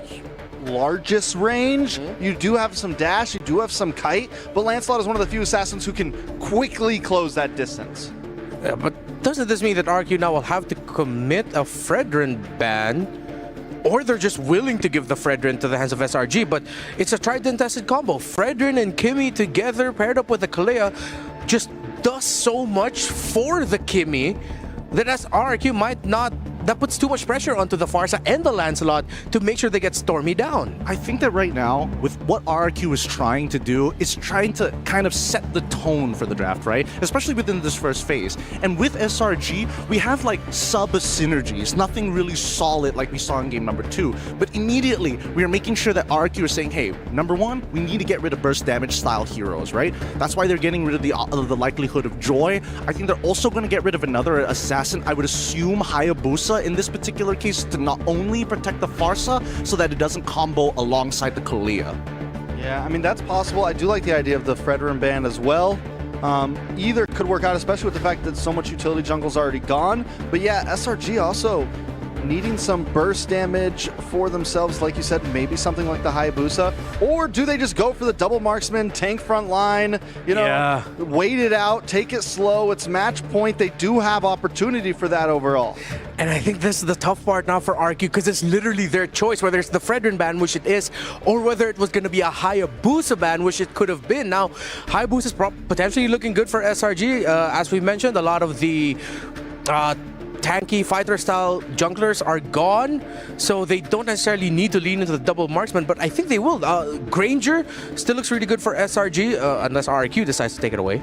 largest range. You do have some dash, you do have some kite, but Lancelot is one of the few assassins who can quickly close that distance. Yeah, but doesn't this mean that RQ now will have to commit a Fredrin ban? Or they're just willing to give the Fredrin to the hands of SRG, but it's a tried and tested combo. Fredrin and Kimmy together, paired up with the Kalea, just does so much for the Kimmy that as RRQ might not, that puts too much pressure onto the Farsa and the Lancelot to make sure they get Stormy down. I think that right now, with what RRQ is trying to do, is trying to kind of set the tone for the draft, right? Especially within this first phase. And with SRG, we have like sub-synergies, nothing really solid like we saw in game number 2. But immediately, we are making sure that RRQ is saying, hey, number 1, we need to get rid of burst damage style heroes, right? That's why they're getting rid of the likelihood of Joy. I think they're also going to get rid of another assassin. I would assume Hayabusa in this particular case to not only protect the Farsa so that it doesn't combo alongside the Kalea. Yeah, I mean, that's possible. I do like the idea of the Fredrin ban as well. Either could work out, especially with the fact that so much utility jungle's already gone. But yeah, SRG also needing some burst damage for themselves, like you said, maybe something like the Hayabusa. Or do they just go for the double marksman, tank front line, you know, wait it out, take it slow, it's match point. They do have opportunity for that overall. And I think this is the tough part now for RQ, because it's literally their choice, whether it's the Fredrin ban, which it is, or whether it was going to be a Hayabusa ban, which it could have been. Now, Hayabusa is potentially looking good for SRG. As we mentioned, a lot of the tanky fighter-style junglers are gone, so they don't necessarily need to lean into the double marksman, but I think they will. Granger still looks really good for SRG, unless RRQ decides to take it away.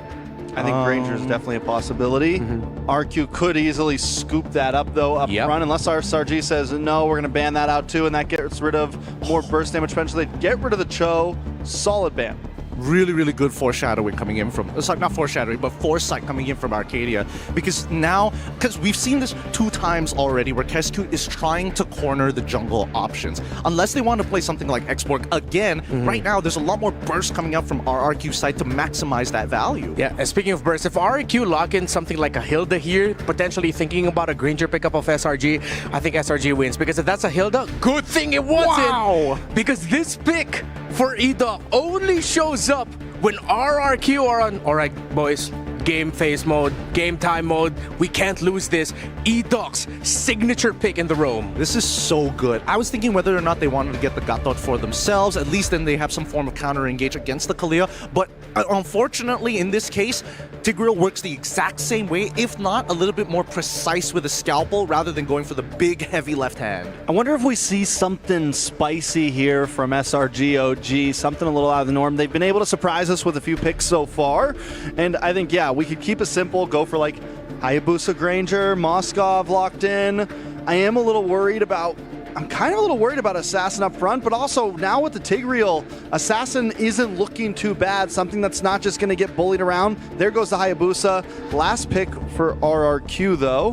I think Granger is definitely a possibility. RQ could easily scoop that up, though, up front, unless our SRG says, no, we're going to ban that out, too, and that gets rid of more burst damage potential. They get rid of the Cho. Solid ban. Really, really good foreshadowing coming in from, it's like not foreshadowing, but foresight coming in from Arcadia. Because now, because we've seen this 2 times already where Kesku is trying to corner the jungle options. Unless they want to play something like Xborg again, right now there's a lot more burst coming out from RRQ's side to maximize that value. Yeah, and speaking of burst, if RRQ lock in something like a Hilda here, potentially thinking about a Granger pickup of SRG, I think SRG wins. Because if that's a Hilda, good thing it wasn't! Because this pick for Ida only shows up when RRQ are on, alright boys, game phase mode, game time mode. We can't lose this. E-Doc's signature pick in the roam. This is so good. I was thinking whether or not they wanted to get the Gatot for themselves. At least then they have some form of counter-engage against the Kalia. But unfortunately, in this case, Tigreal works the exact same way, if not a little bit more precise with a scalpel rather than going for the big, heavy left hand. I wonder if we see something spicy here from SRG.OG, something a little out of the norm. They've been able to surprise us with a few picks so far, and I think, yeah, we could keep it simple, go for like Hayabusa Granger, Moskov locked in. I am a little worried about I'm kind of a little worried about Assassin up front, but also now with the Tigreal, Assassin isn't looking too bad. Something that's not just going to get bullied around. There goes the Hayabusa. Last pick for RRQ, though.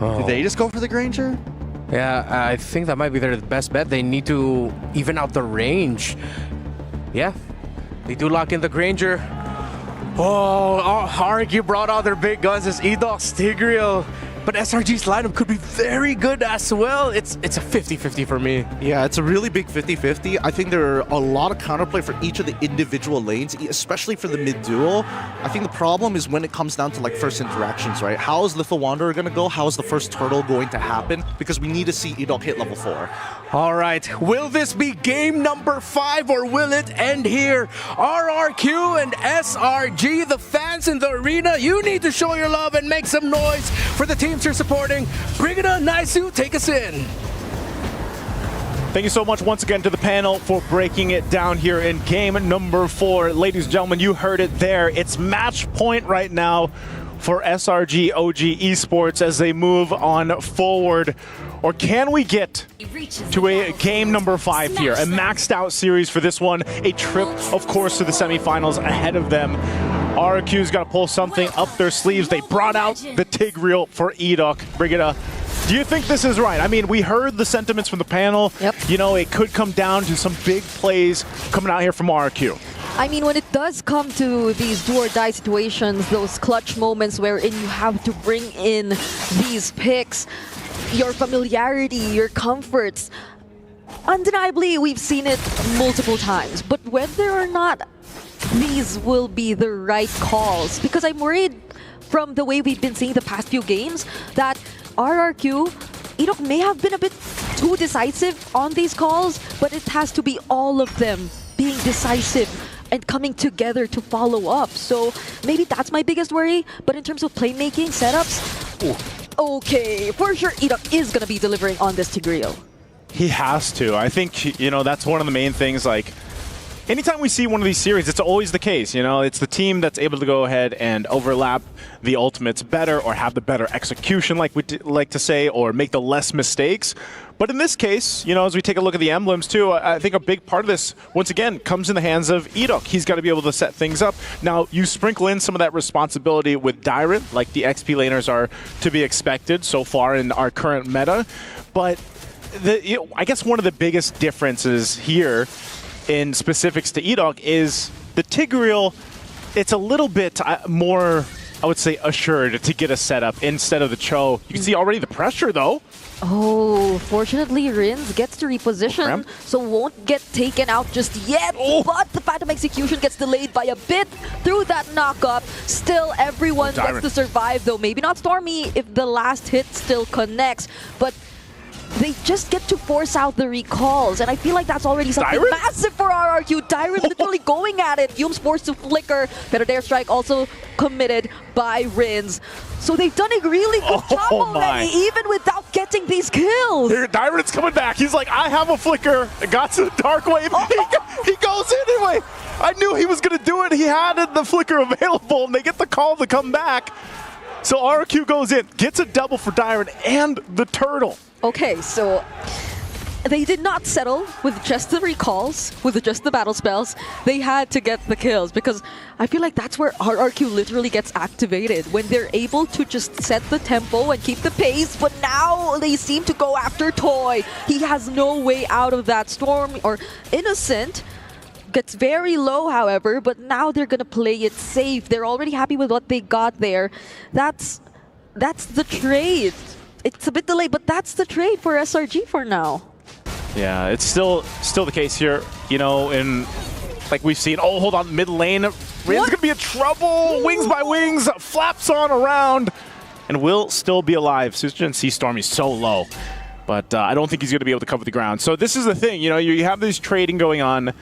Do they just go for the Granger? Yeah, I think that might be their best bet. They need to even out the range. Yeah, they do lock in the Granger. Oh, RRQ brought out their big guns as E-Doc's Tigreal. But SRG's lineup could be very good as well. It's a 50-50 for me. Yeah, it's a really big 50-50. I think there are a lot of counterplay for each of the individual lanes, especially for the mid duo. I think the problem is when it comes down to like first interactions, right? How is Lethal Wanderer going to go? How is the first turtle going to happen? Because we need to see E-Doc hit level 4. All right, will this be game number 5 or will it end here? RRQ and SRG, the fans in the arena, you need to show your love and make some noise for the teams you're supporting. Brigida, Naisu, take us in. Thank you so much once again to the panel for breaking it down here in game number 4. Ladies and gentlemen, you heard it there. It's match point right now for SRG.OG Esports as they move on forward. Or can we get to a game number 5 here? A maxed out series for this one. A trip, of course, to the semifinals ahead of them. RRQ's got to pull something up their sleeves. They brought out the Tigreal for E-Doc. Brigida, do you think this is right? I mean, we heard the sentiments from the panel. Yep. You know, it could come down to some big plays coming out here from RRQ. I mean, when it does come to these do-or-die situations, those clutch moments wherein you have to bring in these picks, your familiarity, your comforts, undeniably, we've seen it multiple times. But whether or not these will be the right calls, because I'm worried from the way we've been seeing the past few games that RRQ, E-Doc may have been a bit too decisive on these calls, but it has to be all of them being decisive and coming together to follow up. So maybe that's my biggest worry. But in terms of playmaking, setups, okay, for sure E-Doc is going to be delivering on this Tigreal. He has to. I think, you know, that's one of the main things. Like, anytime we see one of these series, it's always the case. You know, it's the team that's able to go ahead and overlap the ultimates better or have the better execution, like we like to say, or make the less mistakes. But in this case, you know, as we take a look at the emblems too, I think a big part of this, once again, comes in the hands of E-Doc. He's got to be able to set things up. Now, you sprinkle in some of that responsibility with Dyrant, like the XP laners are to be expected so far in our current meta. But I guess one of the biggest differences here in specifics to E-Doc is the Tigreal, it's a little bit more, I would say, assured to get a setup instead of the Cho. You can see already the pressure, though. Oh, fortunately, Rins gets to reposition, so won't get taken out just yet. But the Phantom Execution gets delayed by a bit through that knock-up. Still, everyone gets to survive, though. Maybe not Stormy if the last hit still connects, but they just get to force out the recalls, and I feel like that's already something massive for RRQ. Dyrant literally going at it. Yume's forced to flicker. Better Dare Strike also committed by Rins. So they've done a really good job already, even without getting these kills. Here, Dyrant's coming back. He's like, I have a flicker. It got to the Dark Wave. He goes anyway. I knew he was going to do it. He had the flicker available, and they get the call to come back. So RRQ goes in, gets a double for Dyrant and the turtle. Okay, so they did not settle with just the recalls, with just the battle spells. They had to get the kills because I feel like that's where RRQ literally gets activated, when they're able to just set the tempo and keep the pace, but now they seem to go after Toy. He has no way out of that storm, or Innocent gets very low, however, but now they're gonna play it safe. They're already happy with what they got there. That's the trade. It's a bit delayed, but that's the trade for SRG for now. Yeah, it's still the case here. You know, in like we've seen. Oh, hold on, mid lane. Rin's gonna be in trouble. Wings by wings, flaps on around, and will still be alive. Suzujin sees Stormy so low, but I don't think he's gonna be able to cover the ground. So this is the thing, you know, you have this trading going on.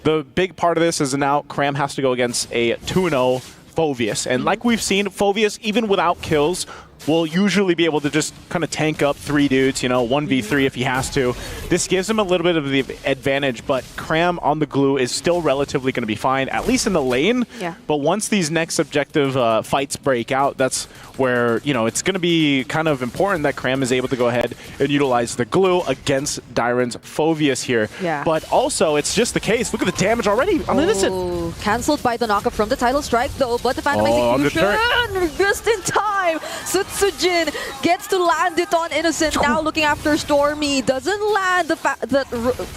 The big part of this is now Cram has to go against a 2-0 Phoveus, and like we've seen, Phoveus, even without kills, will usually be able to just kind of tank up 3 dudes, you know, 1v3 if he has to. This gives him a little bit of the advantage, but Cram on the glue is still relatively going to be fine, at least in the lane. Yeah. But once these next objective fights break out, that's where, you know, it's going to be kind of important that Cram is able to go ahead and utilize the glue against Dairon's Phoveus here. Yeah. But also, it's just the case. Look at the damage already on Innocent. Cancelled by the knockup from the title strike, though, but the Phantom Execution just in time. Sujin gets to land it on Innocent, now looking after Stormy. Doesn't land the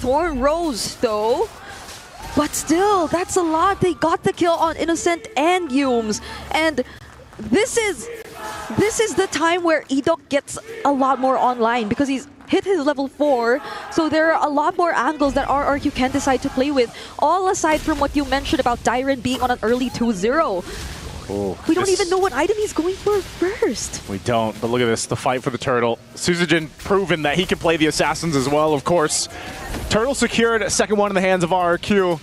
Thorn Rose, though. But still, that's a lot. They got the kill on Innocent and Yumes. And this is the time where EWC gets a lot more online because he's hit his level 4, so there are a lot more angles that RRQ can decide to play with, all aside from what you mentioned about Dairon being on an early 2-0. We don't even know what item he's going for first. We don't, but look at this, the fight for the turtle. Suzujin proven that he can play the assassins as well, of course. Turtle secured, second one in the hands of RRQ.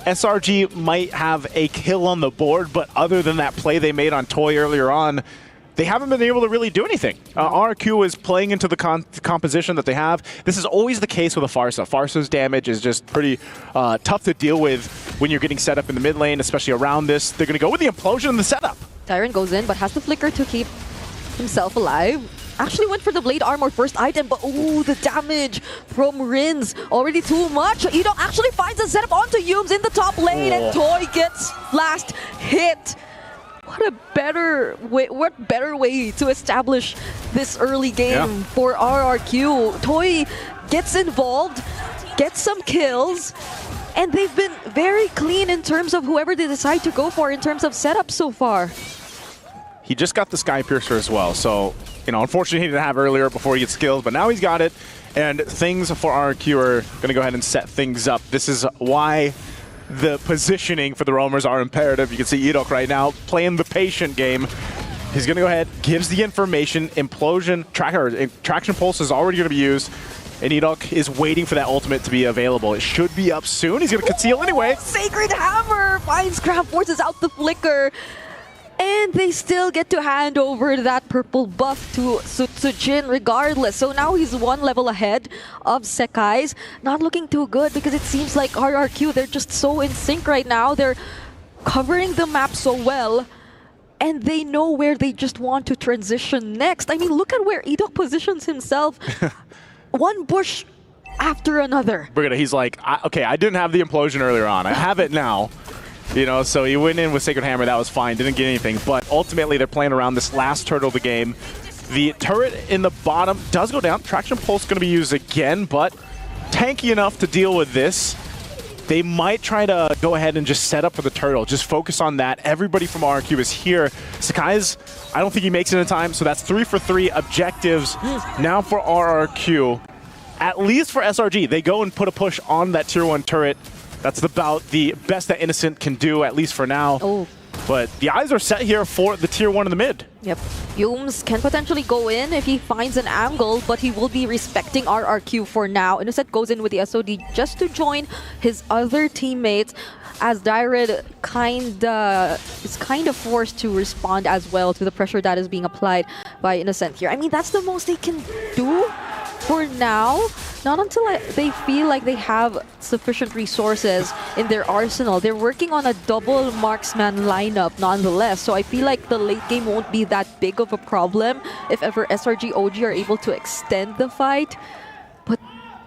SRG might have a kill on the board, but other than that play they made on Toy earlier on, they haven't been able to really do anything. RRQ is playing into the composition that they have. This is always the case with a Pharsa. Pharsa's damage is just pretty tough to deal with when you're getting set up in the mid lane, especially around this. They're going to go with the implosion in the setup. Dairon goes in, but has the flicker to keep himself alive. Actually went for the blade armor first item, but ooh, the damage from Rins already too much. EWC actually finds a setup onto Yumes in the top lane, and Toy gets last hit. What better way to establish this early game for RRQ. Toy gets involved, gets some kills, and they've been very clean in terms of whoever they decide to go for in terms of setup so far. He just got the Sky Piercer as well, so, you know, unfortunately he didn't have earlier before he gets skills, but now he's got it, and things for RRQ are going to go ahead and set things up. This is why the positioning for the roamers are imperative. You can see EWC right now playing the patient game. He's going to go ahead, gives the information, implosion, traction pulse is already going to be used, and EWC is waiting for that ultimate to be available. It should be up soon. He's going to conceal anyway. Sacred Hammer finds Cram, forces out the flicker. And they still get to hand over that purple buff to Sujin regardless. So now he's one level ahead of Sekai's. Not looking too good because it seems like RRQ, they're just so in sync right now. They're covering the map so well. And they know where they just want to transition next. I mean, look at where EWC positions himself. One bush after another. He's like, okay, I didn't have the implosion earlier on. I have it now. You know, so he went in with Sacred Hammer, that was fine, didn't get anything. But ultimately, they're playing around this last turtle of the game. The turret in the bottom does go down. Traction Pulse going to be used again, but tanky enough to deal with this. They might try to go ahead and just set up for the turtle, just focus on that. Everybody from RRQ is here. Sekai's, I don't think he makes it in time, so that's 3 for 3 objectives now for RRQ. At least for SRG, they go and put a push on that tier 1 turret. That's about the best that Innocent can do, at least for now. Oh. But the eyes are set here for the tier 1 in the mid. Yep. Yumes can potentially go in if he finds an angle, but he will be respecting RRQ for now. Innocent goes in with the SOD just to join his other teammates, as Dairon is kind of forced to respond as well to the pressure that is being applied by Innocent here. I mean, that's the most they can do for now. Not until they feel like they have sufficient resources in their arsenal. They're working on a double marksman lineup nonetheless, so I feel like the late game won't be that big of a problem if ever SRG.OG are able to extend the fight. But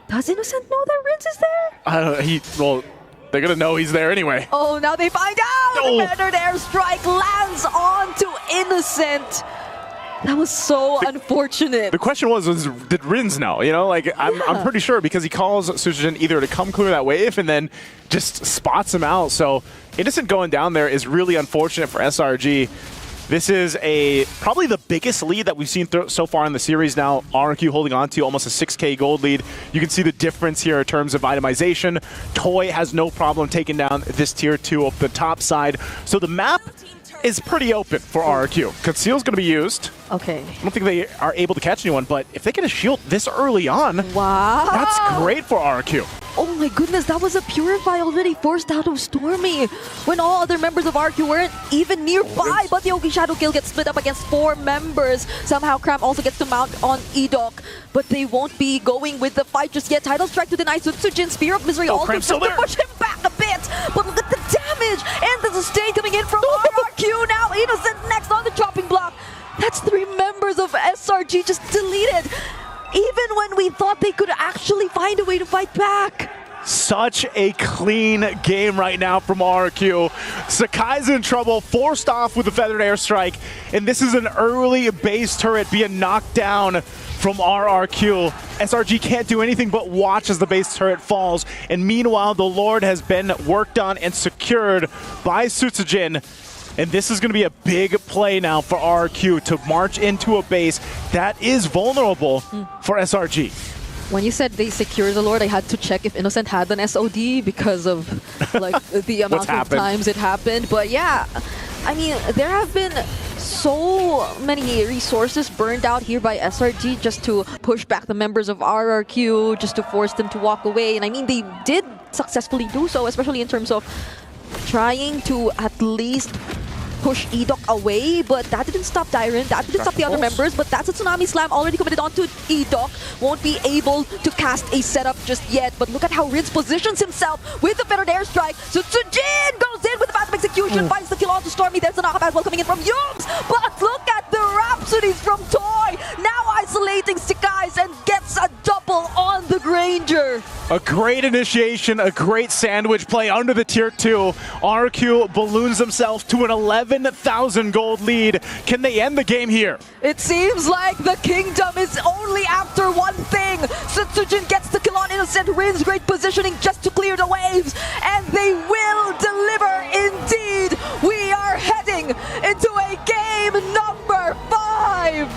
does Innocent know that Rins is there? Well, they're going to know he's there anyway. Oh, now they find out! Oh. The Feathered Airstrike lands onto Innocent. That was so unfortunate. The question was did Rins know? You know, like, I'm pretty sure because he calls Sujin either to come clear that wave and then just spots him out. So Innocent going down there is really unfortunate for SRG. This is probably the biggest lead that we've seen so far in the series now. RRQ holding on to almost a 6K gold lead. You can see the difference here in terms of itemization. Toy has no problem taking down this tier 2 up the top side. So the map is pretty open for RRQ. Conceal's going to be used. Okay. I don't think they are able to catch anyone, but if they get a shield this early on, wow, that's great for RRQ. Oh my goodness, that was a Purify already forced out of Stormy when all other members of RRQ weren't even nearby. But the Ogi Shadow Kill gets split up against 4 members. Somehow Cram also gets to mount on EDOC, but they won't be going with the fight just yet. Tidal Strike to deny Sutsujin. Spear of Misery also just to push him back a bit. But look at the damage and the sustain coming in from RRQ now. Innocent next on the chopping block. That's 3 members of SRG just deleted. Even when we thought they could actually find a way to fight back. Such a clean game right now from RRQ. Sakai's in trouble, forced off with the Feathered Airstrike, and this is an early base turret being knocked down from RRQ. SRG can't do anything but watch as the base turret falls, and meanwhile the Lord has been worked on and secured by Sutsujin. And this is going to be a big play now for RRQ to march into a base that is vulnerable for SRG. When you said they secure the Lord, I had to check if Innocent had an SOD because of like the amount of times it happened. But yeah, I mean, there have been so many resources burned out here by SRG just to push back the members of RRQ, just to force them to walk away. And I mean, they did successfully do so, especially in terms of trying to at least push EDOC away, but that didn't stop Dyron, that didn't stop the other members, but that's a Tsunami Slam already committed onto EDOC. Won't be able to cast a setup just yet, but look at how Rince positions himself with the Feathered Airstrike. So Tsujin goes in with the Phantom Execution, finds the kill onto Stormy. There's a knock as well coming in from Yums, but look at the Rhapsodies from Toy, now isolating Sakai's and gets a double on the Granger. A great initiation, a great sandwich play under the tier 2. RRQ balloons themselves to an 11,000 gold lead. Can they end the game here? It seems like the kingdom is only after one thing. Sutsujin gets the kill on Innocent. Rin's great positioning just to clear the waves, and they will deliver indeed. We are heading into a game number 5.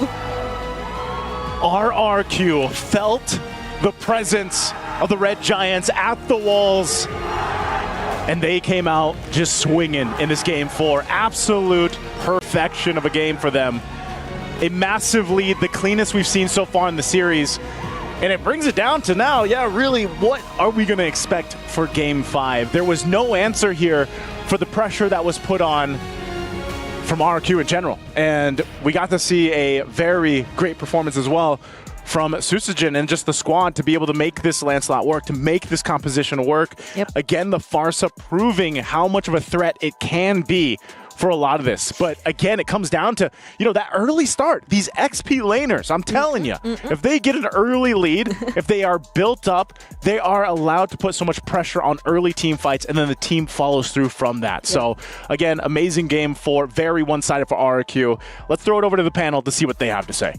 RRQ felt the presence of the Red Giants at the walls, and they came out just swinging in this game 4. Absolute perfection of a game for them. A massive lead, the cleanest we've seen so far in the series. And it brings it down to now, really, what are we going to expect for Game 5? There was no answer here for the pressure that was put on from RRQ in general. And we got to see a very great performance as well from Sutsujin and just the squad to be able to make this Lancelot work, to make this composition work. Again, the Farsa proving how much of a threat it can be for a lot of this. But again, it comes down to, that early start. These XP laners, I'm telling you, if they get an early lead, if they are built up, they are allowed to put so much pressure on early team fights, and then the team follows through from that. So again, amazing game 4, very one-sided for RRQ. Let's throw it over to the panel to see what they have to say.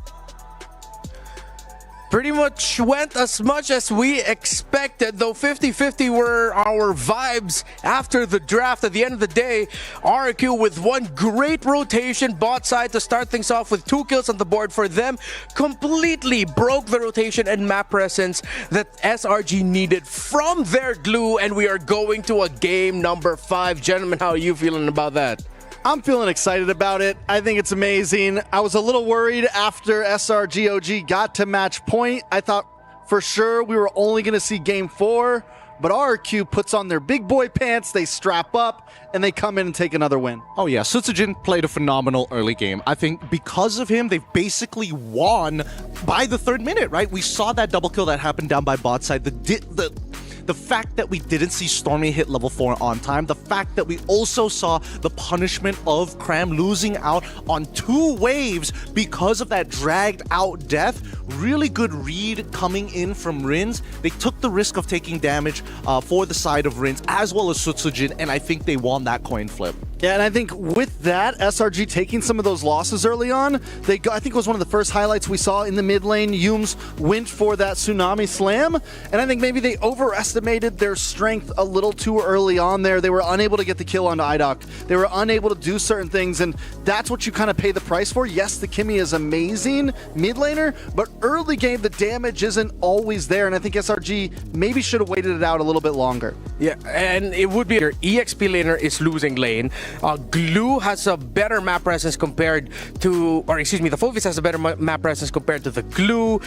Pretty much went as much as we expected, though 50-50 were our vibes after the draft. At the end of the day, RRQ with one great rotation bot side to start things off with 2 kills on the board for them, completely broke the rotation and map presence that SRG needed from their glue, and we are going to a game number 5. Gentlemen, how are you feeling about that? I'm feeling excited about it. I think it's amazing. I was a little worried after SRG.OG got to match point. I thought for sure we were only going to see game 4, but RRQ puts on their big boy pants, they strap up, and they come in and take another win. Oh yeah, Sutsujin played a phenomenal early game. I think because of him, they've basically won by the 3rd minute, right? We saw that double kill that happened down by bot side. The fact that we didn't see Stormy hit level 4 on time, the fact that we also saw the punishment of Cram losing out on 2 waves because of that dragged out death, really good read coming in from Rins. They took the risk of taking damage for the side of Rins as well as Sutsujin, and I think they won that coin flip. Yeah, and I think with that, SRG taking some of those losses early on, I think it was one of the first highlights we saw in the mid lane. Yums went for that Tsunami Slam, and I think maybe they overestimated their strength a little too early on there. They were unable to get the kill onto IDOC. They were unable to do certain things, and that's what you kind of pay the price for. Yes, the Kimmy is amazing mid laner, but early game, the damage isn't always there, and I think SRG maybe should have waited it out a little bit longer. Yeah, and it would be your EXP laner is losing lane. Glue has a better map presence compared to, or excuse me, the Phovis has a better map presence compared to the Glue.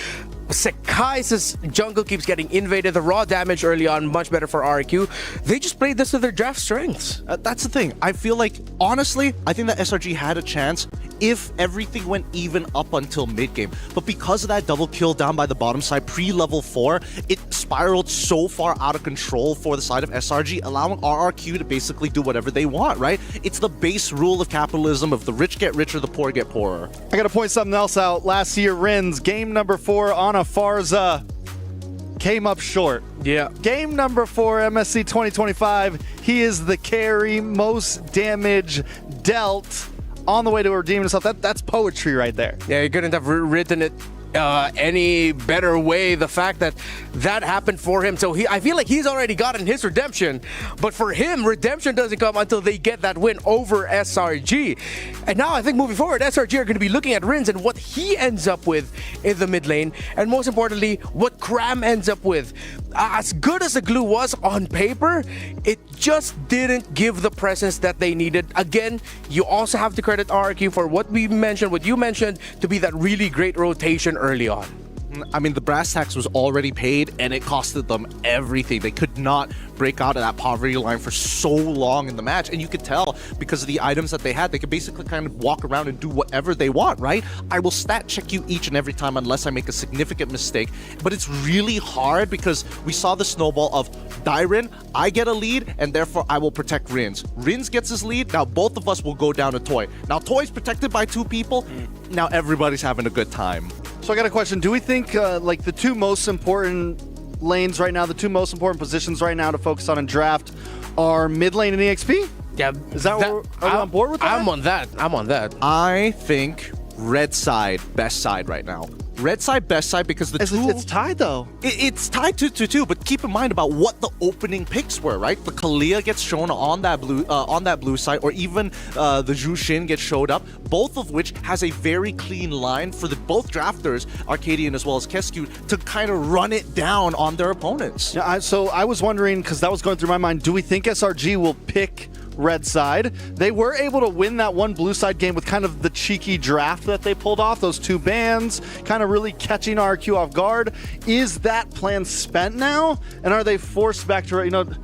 Sekai's jungle keeps getting invaded. The raw damage early on, much better for RRQ. They just played this to their draft strengths. That's the thing. I feel like, honestly, I think that SRG had a chance if everything went even up until mid-game. But because of that double kill down by the bottom side, pre-level 4, it spiraled so far out of control for the side of SRG, allowing RRQ to basically do whatever they want, right? It's the base rule of capitalism of the rich get richer, the poor get poorer. I gotta point something else out. Last year, Rins, game number 4 on a Farza, came up short. Yeah. Game number 4, MSC 2025, he is the carry, most damage dealt on the way to redeeming himself. That's poetry right there. Yeah, you couldn't have written it any better way. The fact that happened for him, so I feel like he's already gotten his redemption, but for him, redemption doesn't come until they get that win over SRG. And now I think moving forward, SRG are going to be looking at Rins and what he ends up with in the mid lane, and most importantly, what Cram ends up with. As good as the Glue was on paper, it just didn't give the presence that they needed. Again, you also have to credit RRQ for what you mentioned to be that really great rotation early on. I mean, the brass tax was already paid, and it costed them everything. They could not break out of that poverty line for so long in the match, and you could tell because of the items that they had, they could basically kind of walk around and do whatever they want, right? I will stat check you each and every time unless I make a significant mistake, but it's really hard because we saw the snowball of Dyren, I get a lead, and therefore I will protect Rins. Rins gets his lead, now both of us will go down to Toy. Now Toy's protected by 2 people, now everybody's having a good time. So I got a question. Do we think like the 2 most important lanes right now, the 2 most important positions right now to focus on in draft are mid lane and EXP? Yeah. Is that are we on board with that? I'm on that. I think red side, best side right now. Red side, best side, because the two... It's tied, though. It's tied 2-2, but keep in mind about what the opening picks were, right? The Kalia gets shown on that blue side, or even the Zhu Xin gets showed up, both of which has a very clean line for the both drafters, Arcadian as well as Kescue, to kind of run it down on their opponents. Yeah, so I was wondering, because that was going through my mind, do we think SRG will pick red side? They were able to win that one blue side game with kind of the cheeky draft that they pulled off, those 2 bans, kind of really catching RQ off guard. Is that plan spent now? And are they forced back to,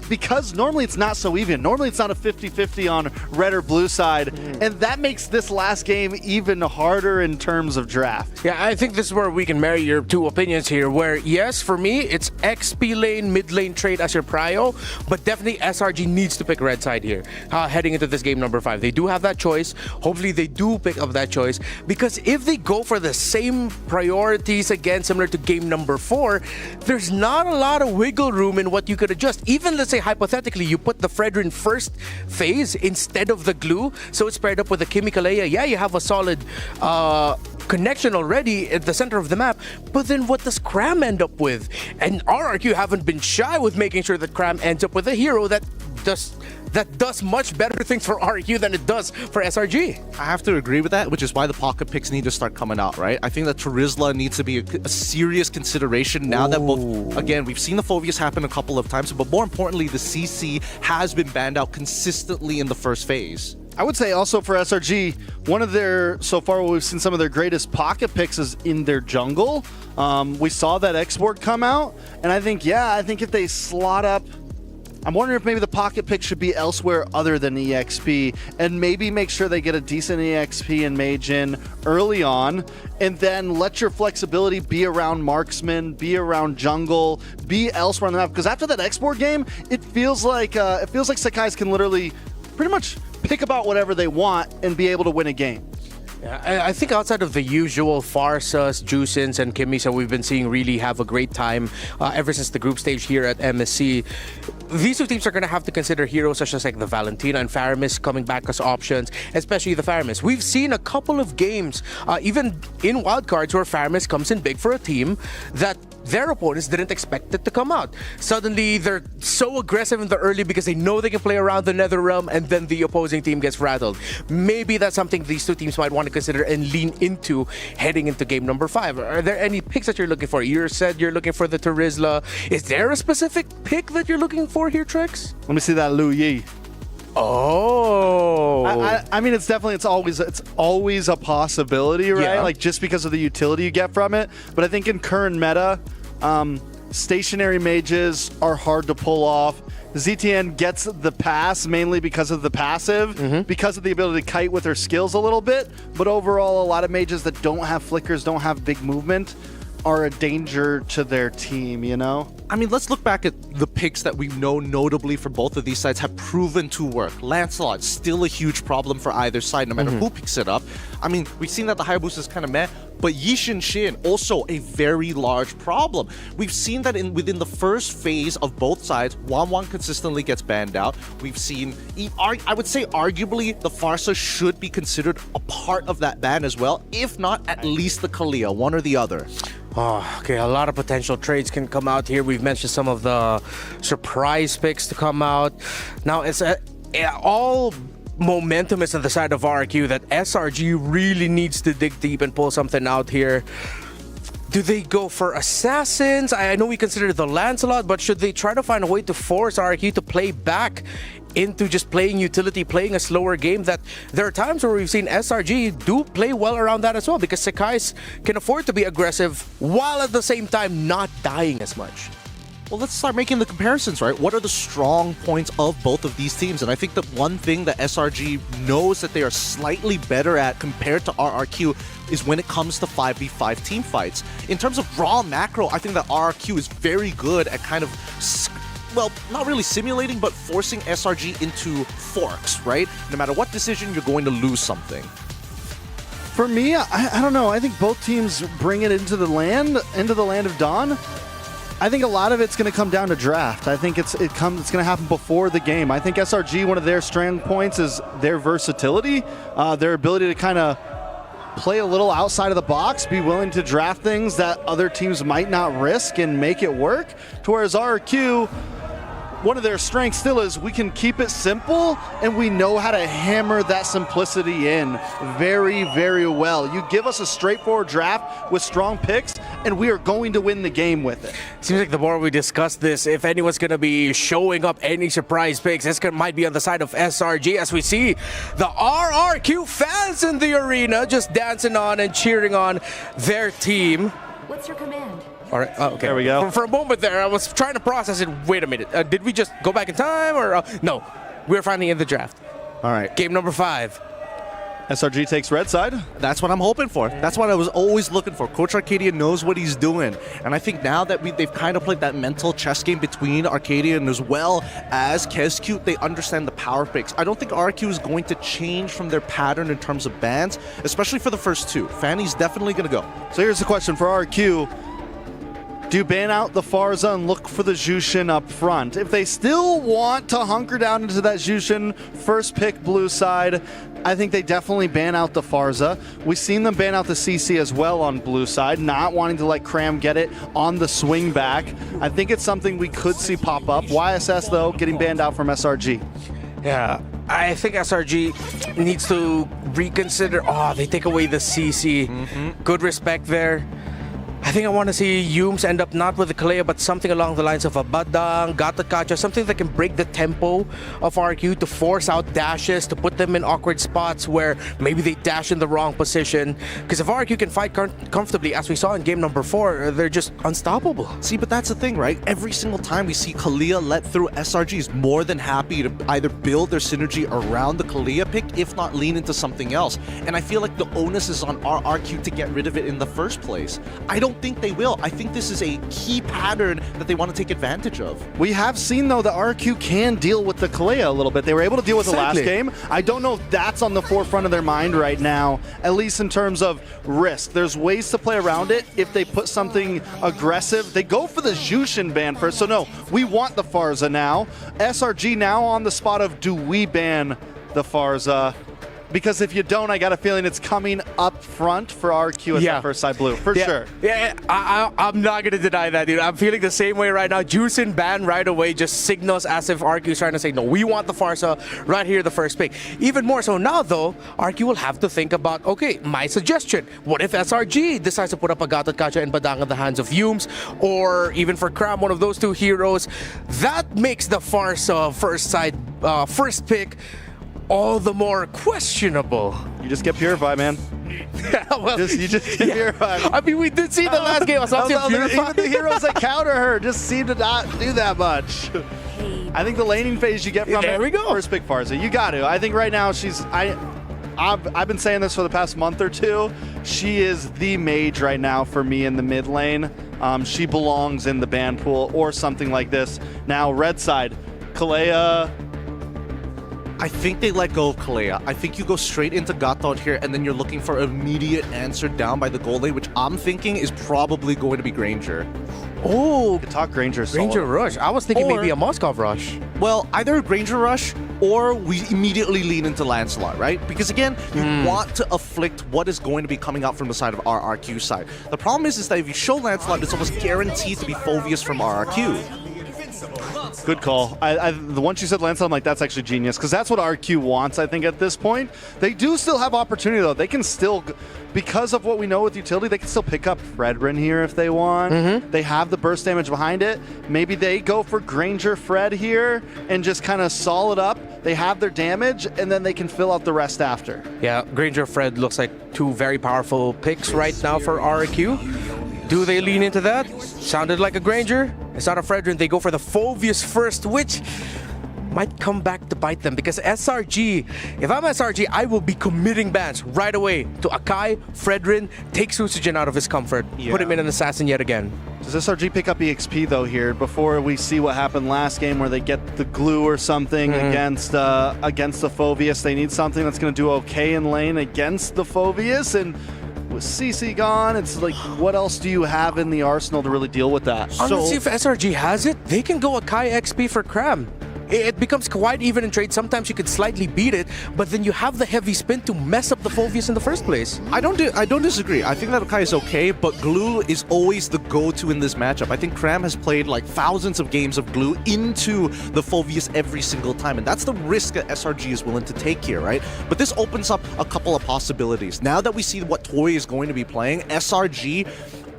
because normally it's not so even. Normally it's not a 50-50 on red or blue side, and that makes this last game even harder in terms of draft. Yeah, I think this is where we can marry your 2 opinions here, where yes, for me, it's XP lane, mid lane trade as your prio, but definitely SRG needs to pick red side here, heading into this game number 5. They do have that choice. Hopefully they do pick up that choice, because if they go for the same priorities again, similar to game number 4, there's not a lot of wiggle room in what you could adjust. Even let's say hypothetically you put the Fredrin first phase instead of the Glue, so it's paired up with the Kimmy-Kalea. Yeah, you have a solid connection already at the center of the map, but then what does Cram end up with? And RRQ haven't been shy with making sure that Cram ends up with a hero that does much better things for RRQ than it does for SRG. I have to agree with that, which is why the pocket picks need to start coming out, right? I think that Terizla needs to be a serious consideration now that both, again, we've seen the Phobius happen a couple of times, but more importantly, the CC has been banned out consistently in the first phase. I would say also for SRG, one of their, so far we've seen some of their greatest pocket picks is in their jungle. We saw that export come out, and I think if they slot up, I'm wondering if maybe the pocket pick should be elsewhere other than EXP, and maybe make sure they get a decent EXP and Mage in early on, and then let your flexibility be around marksman, be around jungle, be elsewhere on the map. Because after that export game, it feels like Sekai's can literally pretty much pick about whatever they want and be able to win a game. Yeah, I think outside of the usual Farsas, Juicins, and Kimmys that we've been seeing really have a great time ever since the group stage here at MSC, these two teams are going to have to consider heroes such as like the Valentina and Faramis coming back as options, especially the Faramis. We've seen a couple of games, even in wildcards, where Faramis comes in big for a team that their opponents didn't expect it to come out. Suddenly, they're so aggressive in the early because they know they can play around the Nether Realm, and then the opposing team gets rattled. Maybe that's something these two teams might want to consider and lean into heading into game number 5. Are there any picks that you're looking for? You said you're looking for the Terizla. Is there a specific pick that you're looking for here, Trex? Let me see that Lu Yi. Oh, I mean, it's always a possibility, right? Yeah. Like just because of the utility you get from it. But I think in current meta, stationary mages are hard to pull off. ZTN gets the pass mainly because of the passive, because of the ability to kite with her skills a little bit. But overall, a lot of mages that don't have flickers, don't have big movement, are a danger to their team, you know? I mean, let's look back at the picks that we know notably for both of these sides have proven to work. Lancelot, still a huge problem for either side, no matter who picks it up. I mean, we've seen that the Hayabusa is kind of meh, but Yishin Shin, also a very large problem. We've seen that within the first phase of both sides, Wan consistently gets banned out. We've seen, I would say arguably, the Farsa should be considered a part of that ban as well, if not at least the Kalia, one or the other. Oh, okay, a lot of potential trades can come out here. We've mentioned some of the surprise picks to come out. Now, it's all momentum is on the side of RRQ that SRG really needs to dig deep and pull something out here. Do they go for assassins? I know we consider the Lancelot, but should they try to find a way to force RRQ to play back into just playing utility, playing a slower game? That there are times where we've seen SRG do play well around that as well, because Sekais can afford to be aggressive while at the same time not dying as much. Well, let's start making the comparisons, right? What are the strong points of both of these teams? And I think the one thing that SRG knows that they are slightly better at compared to RRQ is when it comes to 5v5 team fights. In terms of raw macro, I think that RRQ is very good at kind of, well, not really simulating, but forcing SRG into forks, right? No matter what decision, you're going to lose something. For me, I don't know. I think both teams bring it into the land of Dawn. I think a lot of it's going to come down to draft. I think it's going to happen before the game. I think SRG, one of their strong points is their versatility, their ability to kind of play a little outside of the box, be willing to draft things that other teams might not risk and make it work. To whereas RRQ, one of their strengths still is we can keep it simple, and we know how to hammer that simplicity in very, very well. You give us a straightforward draft with strong picks, and we are going to win the game with it. Seems like the more we discuss this, if anyone's going to be showing up any surprise picks, this might be on the side of SRG, as we see the RRQ fans in the arena just dancing on and cheering on their team. What's your command? All right, okay. There we go. For a moment there, I was trying to process it. Wait a minute. Did we just go back in time? Or no, we're finally in the draft. All right. Game number 5. SRG takes red side. That's what I'm hoping for. That's what I was always looking for. Coach Arcadia knows what he's doing. And I think now that they've kind of played that mental chess game between Arcadia and as well as KezQ, they understand the power picks. I don't think RRQ is going to change from their pattern in terms of bans, especially for the first two. Fanny's definitely going to go. So here's the question for RRQ. Do you ban out the Farza and look for the Jushin up front? If they still want to hunker down into that Jushin first pick blue side, I think they definitely ban out the Farza. We've seen them ban out the CC as well on blue side, not wanting to let Cram get it on the swing back. I think it's something we could see pop up. YSS, though, getting banned out from SRG. Yeah, I think SRG needs to reconsider. Oh, they take away the CC. Good respect there. I think I want to see Yums end up not with the Kalea, but something along the lines of a Badang, Gatakacha, something that can break the tempo of RQ to force out dashes, to put them in awkward spots where maybe they dash in the wrong position. Because if RQ can fight comfortably, as we saw in game number 4, they're just unstoppable. See, but that's the thing, right? Every single time we see Kalia let through, SRG is more than happy to either build their synergy around the Kalia pick, if not lean into something else. And I feel like the onus is on RRQ to get rid of it in the first place. I don't don't think they will. I think this is a key pattern that they want to take advantage of. We have seen, though, that RRQ can deal with the Kalea a little bit. They were able to deal with the last game. I don't know if that's on the forefront of their mind right now, at least in terms of risk. There's ways to play around it. If they put something aggressive, they go for the Jushin ban first. So no, we want the Farza now. SRG now on the spot of, do we ban the Farza? Because if you don't, I got a feeling it's coming up front for RQ as that first side blue, for sure. Yeah, I'm not going to deny that, dude. I'm feeling the same way right now. Juicing ban right away just signals as if RQ is trying to say, no, we want the Farsa right here, the first pick. Even more so now, though, RQ will have to think about, okay, my suggestion. What if SRG decides to put up Agatot Kacha and Badang in the hands of Yumes, or even for Cram, one of those two heroes? That makes the Farsa first side, first pick all the more questionable. You just get purified, man. Yeah, well, you just get purified. I mean, we did see the last game. Even the heroes that counter her just seem to not do that much. I think the laning phase you get from there we go. First pick Farza. You got to. I think right now I've been saying this for the past month or two. She is the mage right now for me in the mid lane. She belongs in the ban pool or something like this. Now, red side, Kalea. I think they let go of Kalea. I think you go straight into Gatot here, and then you're looking for an immediate answer down by the goal lane, which I'm thinking is probably going to be Granger. Oh, talk Granger. Granger Rush. I was thinking maybe a Moskov Rush. Well, either Granger Rush or we immediately lean into Lancelot, right? Because again, you want to afflict what is going to be coming out from the side of RRQ side. The problem is that if you show Lancelot, it's almost guaranteed to be Phoveus from RRQ. Good call. The once you said Lancelot, I'm like, that's actually genius, because that's what RQ wants, I think, at this point. They do still have opportunity, though. They can still, because of what we know with utility, they can still pick up Fredrin here if they want. They have the burst damage behind it. Maybe they go for Granger Fred here and just kind of solid up. They have their damage, and then they can fill out the rest after. Yeah, Granger Fred looks like two very powerful picks right now for RRQ. Do they lean into that? Sounded like a Granger. It's not a Fredrin. They go for the Phoveus first, which might come back to bite them, because SRG, if I'm SRG, I will be committing bans right away to Akai, Fredrin, take Susagen out of his comfort, put him in an assassin yet again. Does SRG pick up EXP, though, here, before we see what happened last game where they get the glue or something against the Phoveus? They need something that's going to do okay in lane against the Phoveus, and with CC gone, it's like, what else do you have in the arsenal to really deal with that? Honestly, if SRG has it, they can go Akai XP for Cram. It becomes quite even in trade. Sometimes you could slightly beat it, but then you have the heavy spin to mess up the Phoveus in the first place. I don't disagree. I think that Akai is okay, but Glue is always the go-to in this matchup. I think Cram has played like thousands of games of Glue into the Phoveus every single time, and that's the risk that SRG is willing to take here, right? But this opens up a couple of possibilities. Now that we see what Toy is going to be playing, SRG,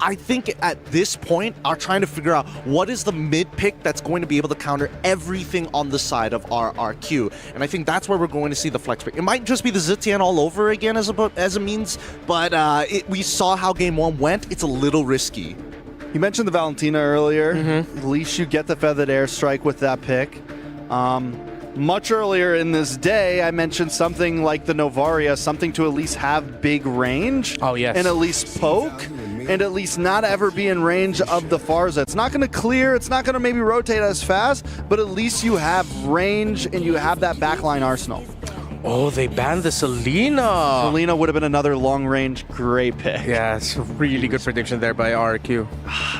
I think at this point are trying to figure out what is the mid pick that's going to be able to counter everything on the side of RRQ, and I think that's where we're going to see the flex pick. It might just be the Zitian all over again as a means, but we saw how game one went. It's a little risky. You mentioned the Valentina earlier. At least you get the Feathered Airstrike with that pick. Much earlier in this day, I mentioned something like the Novaria, something to at least have big range. Oh, yes. And at least poke, and at least not ever be in range of the Farza. It's not going to clear, it's not going to maybe rotate as fast, but at least you have range and you have that backline arsenal. Oh, they banned the Selena. Selena would have been another long-range great pick. Yeah, it's a really good prediction there by RRQ.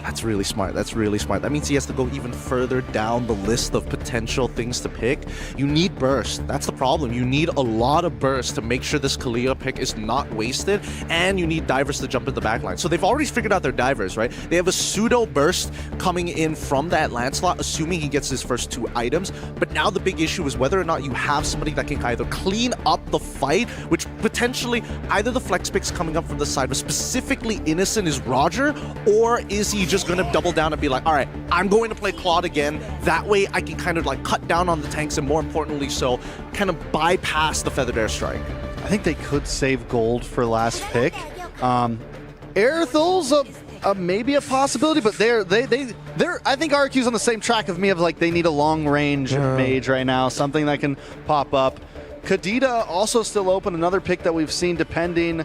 That's really smart. That's really smart. That means he has to go even further down the list of potential things to pick. You need burst. That's the problem. You need a lot of burst to make sure this Kalia pick is not wasted, and you need divers to jump in the backline. So they've already figured out their divers, right? They have a pseudo burst coming in from that Lancelot, assuming he gets his first two items. But now the big issue is whether or not you have somebody that can either clean up the fight, which potentially either the flex picks coming up from the side, but specifically Innocent is Roger, or is he just going to double down and be like, all right, I'm going to play Claude again. That way I can kind of like cut down on the tanks and more importantly so kind of bypass the Feathered Airstrike. I think they could save gold for last pick. Aerthel's maybe a possibility, but they're I think RQ's on the same track of me of like they need a long range mage right now, something that can pop up. Kadita also still open, another pick that we've seen depending.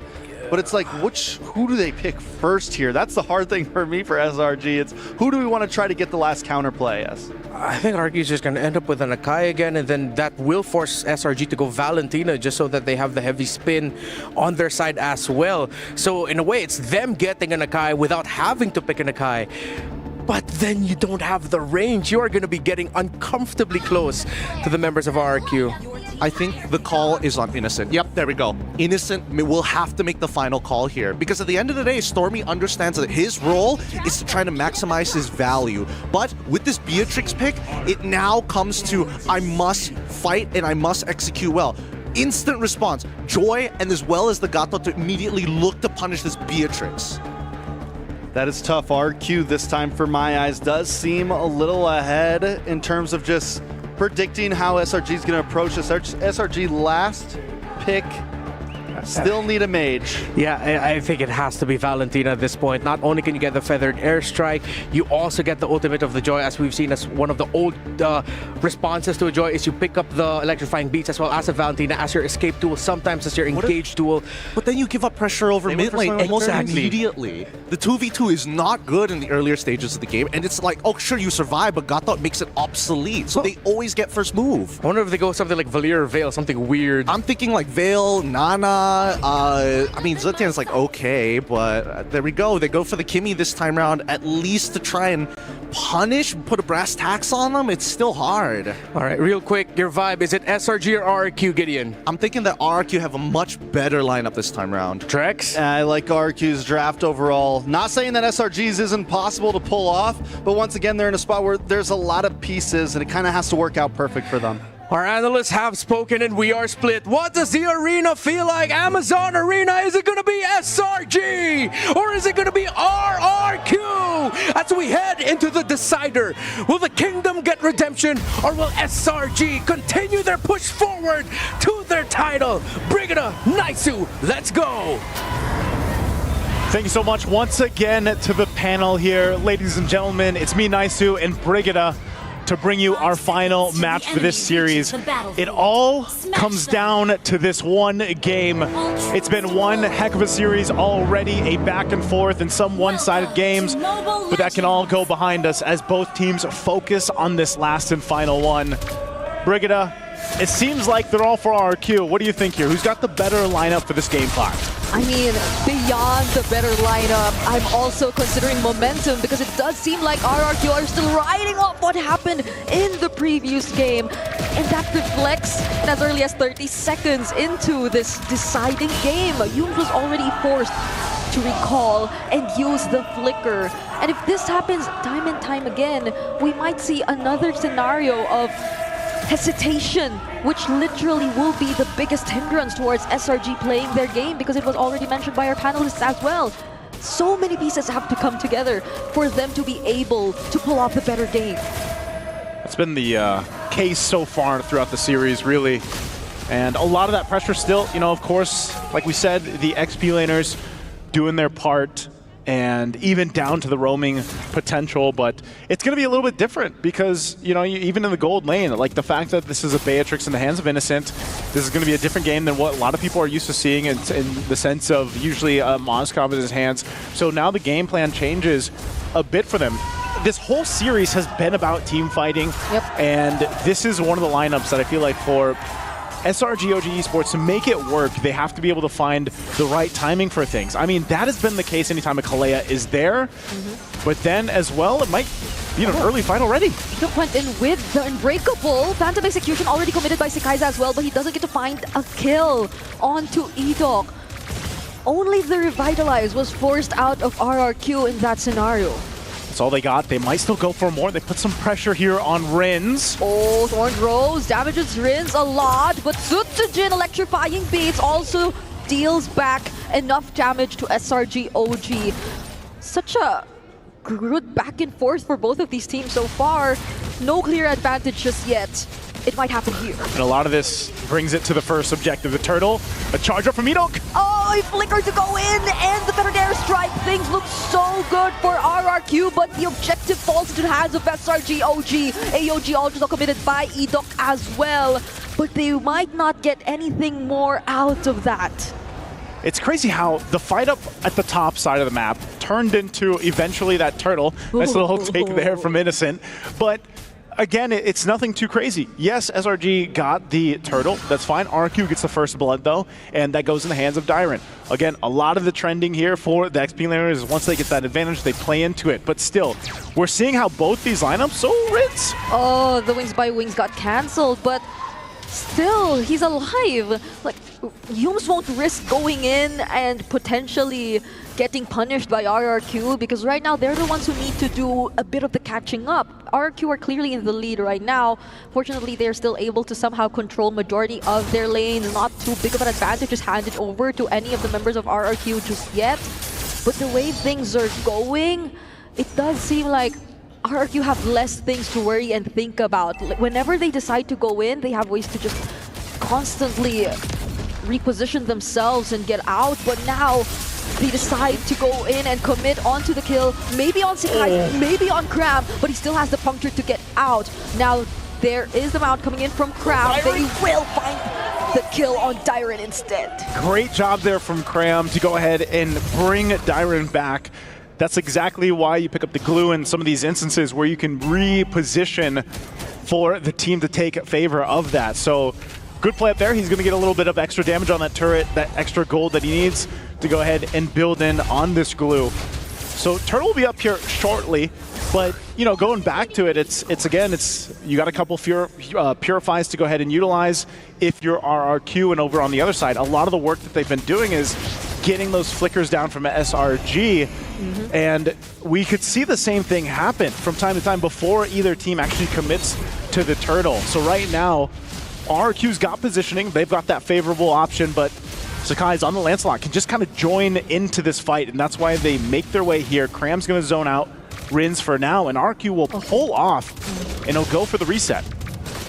but it's like, who do they pick first here? That's the hard thing for me for SRG. It's who do we want to try to get the last counterplay as? I think RRQ is just going to end up with an Akai again, and then that will force SRG to go Valentina just so that they have the heavy spin on their side as well. So in a way, it's them getting an Akai without having to pick an Akai. But then you don't have the range. You are going to be getting uncomfortably close to the members of RRQ. I think the call is on Innocent. Yep, there we go. Innocent will have to make the final call here, because at the end of the day, Stormy understands that his role is to try to maximize his value. But with this Beatrix pick, it now comes to, I must fight and I must execute well. Instant response. Joy and as well as the Gato to immediately look to punish this Beatrix. That is tough. RQ this time, for my eyes, does seem a little ahead in terms of just predicting how SRG is going to approach this. SRG last pick, still need a mage. Yeah, I think it has to be Valentina at this point. Not only can you get the Feathered Airstrike, you also get the ultimate of the Joy, as we've seen as one of the old responses to a Joy is you pick up the Electrifying Beats as well as a Valentina as your escape tool, sometimes as your engage tool. But then you give up pressure over mid lane almost immediately. The 2v2 is not good in the earlier stages of the game, and it's like, oh sure, you survive, but Gato makes it obsolete, so they always get first move. I wonder if they go something like Valir or Veil, something weird. I'm thinking like Veil, Nana. I mean, Zetian's like, okay, but there we go. They go for the Kimmy this time around, at least to try and punish, put a brass tax on them. It's still hard. All right, real quick, your vibe, is it SRG or RRQ, Gideon? I'm thinking that RRQ have a much better lineup this time around. Trex? I like RRQ's draft overall. Not saying that SRG's isn't possible to pull off, but once again, they're in a spot where there's a lot of pieces, and it kind of has to work out perfect for them. Our analysts have spoken and we are split. What does the arena feel like? Amazon Arena, is it going to be SRG or is it going to be RRQ? As we head into the decider, will the Kingdom get redemption or will SRG continue their push forward to their title? Brigida, Naisu, let's go! Thank you so much once again to the panel here. Ladies and gentlemen, it's me, Naisu, and Brigida, to bring you our final match for this series. It all comes down to this one game. It's been one heck of a series already, a back and forth and some one-sided games, but that can all go behind us as both teams focus on this last and final one. Brigida, it seems like they're all for RRQ. What do you think here? Who's got the better lineup for this game 5? I mean, beyond the better lineup, I'm also considering momentum because it does seem like RRQ are still riding off what happened in the previous game. And that reflects as early as 30 seconds into this deciding game. Yoon was already forced to recall and use the flicker. And if this happens time and time again, we might see another scenario of hesitation, which literally will be the biggest hindrance towards SRG playing their game, because it was already mentioned by our panelists as well. So many pieces have to come together for them to be able to pull off the better game. It's been the case so far throughout the series, really. And a lot of that pressure still, you know, of course, like we said, the XP laners doing their part, and even down to the roaming potential, but it's going to be a little bit different because, you know, even in the gold lane, like the fact that this is a Beatrix in the hands of Innocent, this is going to be a different game than what a lot of people are used to seeing in the sense of usually Moskov in his hands. So now the game plan changes a bit for them. This whole series has been about team fighting, and this is one of the lineups that I feel like for SRG.OG Esports, to make it work, they have to be able to find the right timing for things. I mean, that has been the case anytime a Kalea is there, but then as well, it might be an early fight already. Edok went in with the Unbreakable. Phantom Execution already committed by Sekaiza as well, but he doesn't get to find a kill onto Edok. Only the Revitalize was forced out of RRQ in that scenario. That's all they got. They might still go for more. They put some pressure here on Rins. Oh, Thorned Rose damages Rins a lot, but Sutsujin Electrifying Beats also deals back enough damage to SRG.OG. Such a good back and forth for both of these teams so far. No clear advantage just yet. It might happen here. And a lot of this brings it to the first objective, the turtle. A charge up from Edok. Oh, he flickered to go in, and the Feathered Airstrike. Things look so good for RRQ, but the objective falls into the hands of SRG.OG. AOG also committed by Edok as well, but they might not get anything more out of that. it's crazy how the fight up at the top side of the map turned into eventually that turtle. Nice little take there from Innocent. But again, it's nothing too crazy. Yes, SRG got the turtle. That's fine. RRQ gets the first blood, though, and that goes in the hands of Dyrant. Again, a lot of the trending here for the XP laners is once they get that advantage, they play into it. But still, we're seeing how both these lineups, Ritz. Oh, the Wings by Wings got cancelled, but still, he's alive. Like, you almost won't risk going in and potentially getting punished by RRQ, because right now they're the ones who need to do a bit of the catching up. RRQ are clearly in the lead right now. Fortunately, they're still able to somehow control majority of their lanes. Not too big of an advantage is handed over to any of the members of RRQ just yet. But the way things are going, it does seem like RRQ have less things to worry and think about. Like, whenever they decide to go in, they have ways to just constantly reposition themselves and get out. But now they decide to go in and commit onto the kill, maybe on Sekai, maybe on Cram, but he still has the puncture to get out. Now there is the mount coming in from Cram. They will find the kill on Dyrant instead. Great job there from Cram to go ahead and bring Dyrant back. That's exactly why you pick up the glue in some of these instances where you can reposition for the team to take favor of that. So good play up there. He's going to get a little bit of extra damage on that turret, that extra gold that he needs to go ahead and build in on this glue. So Turtle will be up here shortly, but you know, going back to it, it's you got a couple purifies to go ahead and utilize if you're RRQ, and over on the other side, a lot of the work that they've been doing is getting those flickers down from SRG, and we could see the same thing happen from time to time before either team actually commits to the turtle. So right now, RRQ's got positioning, they've got that favorable option, but Sakai's on the Lancelot can just kind of join into this fight, and that's why they make their way here. Cram's going to zone out Rins for now, and RRQ will pull off, and he'll go for the reset.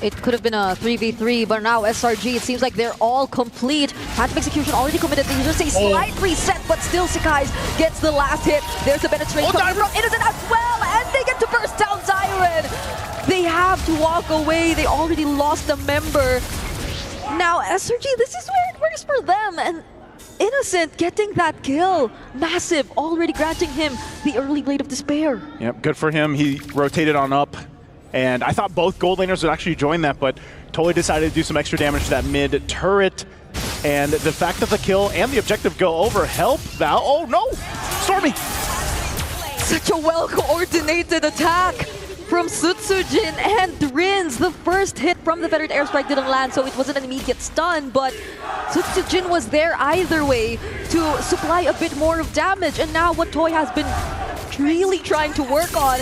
It could have been a 3v3, but now SRG, it seems like they're all complete. Phantom Execution already committed. They just a slight reset, but still Sakai gets the last hit. There's a penetration coming from Innocent as well, and they get to burst down Zyron. They have to walk away. They already lost a member. Now SRG, this is where it works for them, and Innocent getting that kill. Massive, already granting him the early Blade of Despair. Yep, good for him. He rotated on up. And I thought both gold laners would actually join that, but totally decided to do some extra damage to that mid turret. And the fact that the kill and the objective go over help now. Oh no! Stormy! Such a well-coordinated attack from Sutsujin and Rins. The first hit from the Veteran Airstrike didn't land, so it wasn't an immediate stun, but Sutsujin was there either way to supply a bit more of damage. And now what Toy has been really trying to work on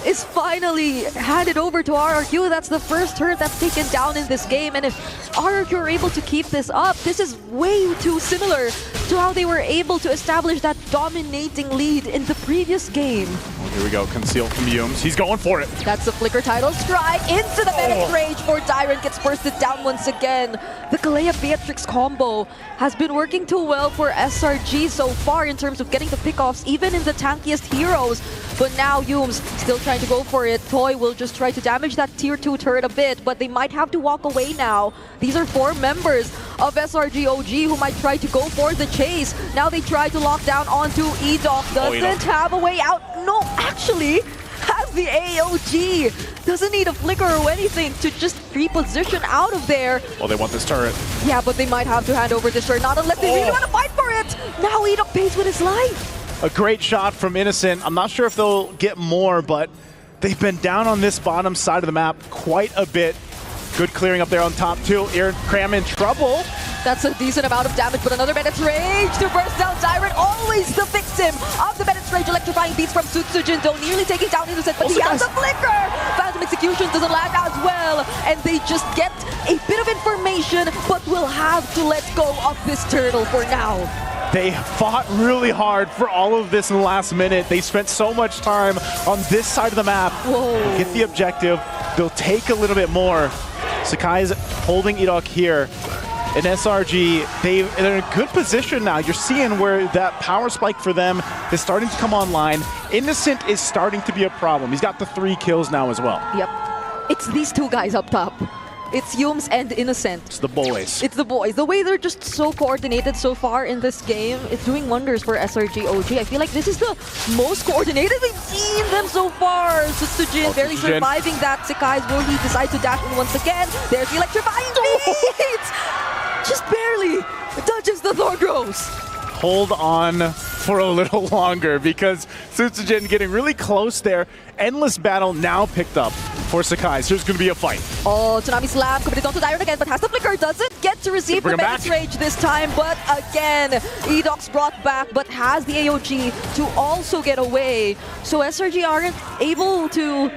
is finally handed over to RRQ. That's the first turret that's taken down in this game, and if RRQ are able to keep this up, this is way too similar to how they were able to establish that dominating lead in the previous game. Oh, here we go, concealed from Yumes. He's going for it. That's the Flicker title strike into the Medic Rage for Dyrant, gets bursted down once again. The Kalea Beatrix combo has been working too well for SRG so far in terms of getting the pickoffs, even in the tankiest heroes. But now Yumes still trying to go for it. Toy will just try to damage that tier 2 turret a bit, but they might have to walk away now. These are 4 members of SRG.OG who might try to go for the chase. Now they try to lock down onto EWC. Doesn't have a way out. No, actually has the AOG. Doesn't need a flicker or anything to just reposition out of there. Oh, they want this turret. Yeah, but they might have to hand over this turret, not unless they really want to fight for it. Now EWC pays with his life. A great shot from Innocent. I'm not sure if they'll get more, but they've been down on this bottom side of the map quite a bit. Good clearing up there on top too. Cram in trouble. That's a decent amount of damage, but another Bennett's Rage to burst down Dyrant. Always the victim of the Bennett's Rage. Electrifying beats from Sutsujin, though nearly taking down Innocent, but he has the flicker. Phantom Execution doesn't land as well, and they just get a bit of information, but will have to let go of this turtle for now. They fought really hard for all of this in the last minute. They spent so much time on this side of the map. They'll get the objective. They'll take a little bit more. Sakai's holding EWC here. And SRG, they're in a good position now. You're seeing where that power spike for them is starting to come online. Innocent is starting to be a problem. He's got the 3 kills now as well. Yep. It's these 2 guys up top. It's Yums and Innocent. It's the boys. It's the boys. The way they're just so coordinated so far in this game, it's doing wonders for SRG.OG. I feel like this is the most coordinated we've seen them so far. Sutsujin barely surviving that. Sekai's will he decide to dash in once again? There's the electrifying beat! Just barely touches the Thorgros. Hold on for a little longer because Sutsujin getting really close there. Endless battle now picked up for Sakai. So there's going to be a fight. Oh, Tsunami Slam committed onto Dyron again, but has the flicker. Doesn't get to receive the Menace Rage this time, but again, Edoc's brought back, but has the AOG to also get away. So SRG aren't able to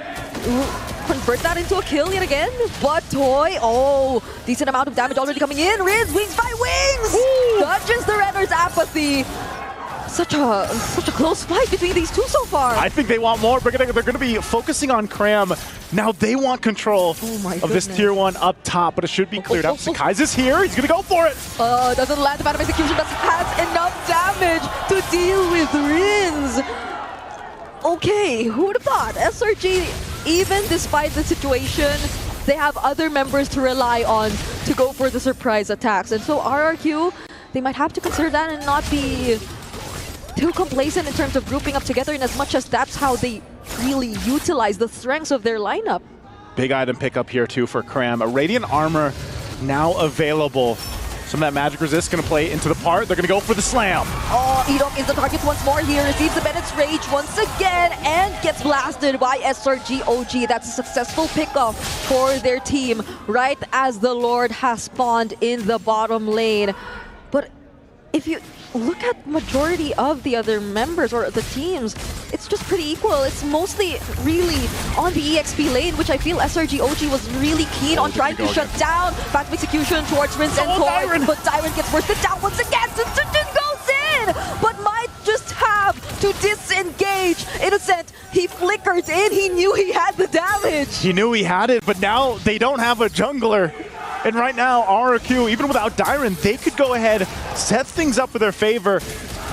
convert that into a kill yet again, but Toy, oh, decent amount of damage already coming in. Riz, wings by wings! Dodges the Renner's apathy. Such a close fight between these two so far. I think they want more. They're going to be focusing on Cram. Now they want control of this tier 1 up top, but it should be cleared up. Sakai's is here. He's going to go for it. Doesn't land the bad execution, but has enough damage to deal with Rins. Okay, who would have thought? SRG, even despite the situation, they have other members to rely on to go for the surprise attacks. And so RRQ, they might have to consider that and not be too complacent in terms of grouping up together, in as much as that's how they really utilize the strengths of their lineup. Big item pickup here too for Cram. A Radiant Armor now available. Some of that magic resist going to play into the part. They're going to go for the slam. Oh, Edok is the target once more here. Receives the Bennett's Rage once again and gets blasted by SRG.OG. That's a successful pickup for their team right as the Lord has spawned in the bottom lane. But if you look at majority of the other members or the teams, it's just pretty equal. It's mostly really on the EXP lane, which I feel SRG.OG was really keen on trying to shut down. Fast execution towards Rinse and Toy, but Dyron gets bursted down once again. Sutsujin goes in, but might just have to disengage. Innocent, he flickered in. He knew he had the damage. He knew he had it, but now they don't have a jungler. And right now, RRQ, even without Dyron, they could go ahead, set things up for their favor.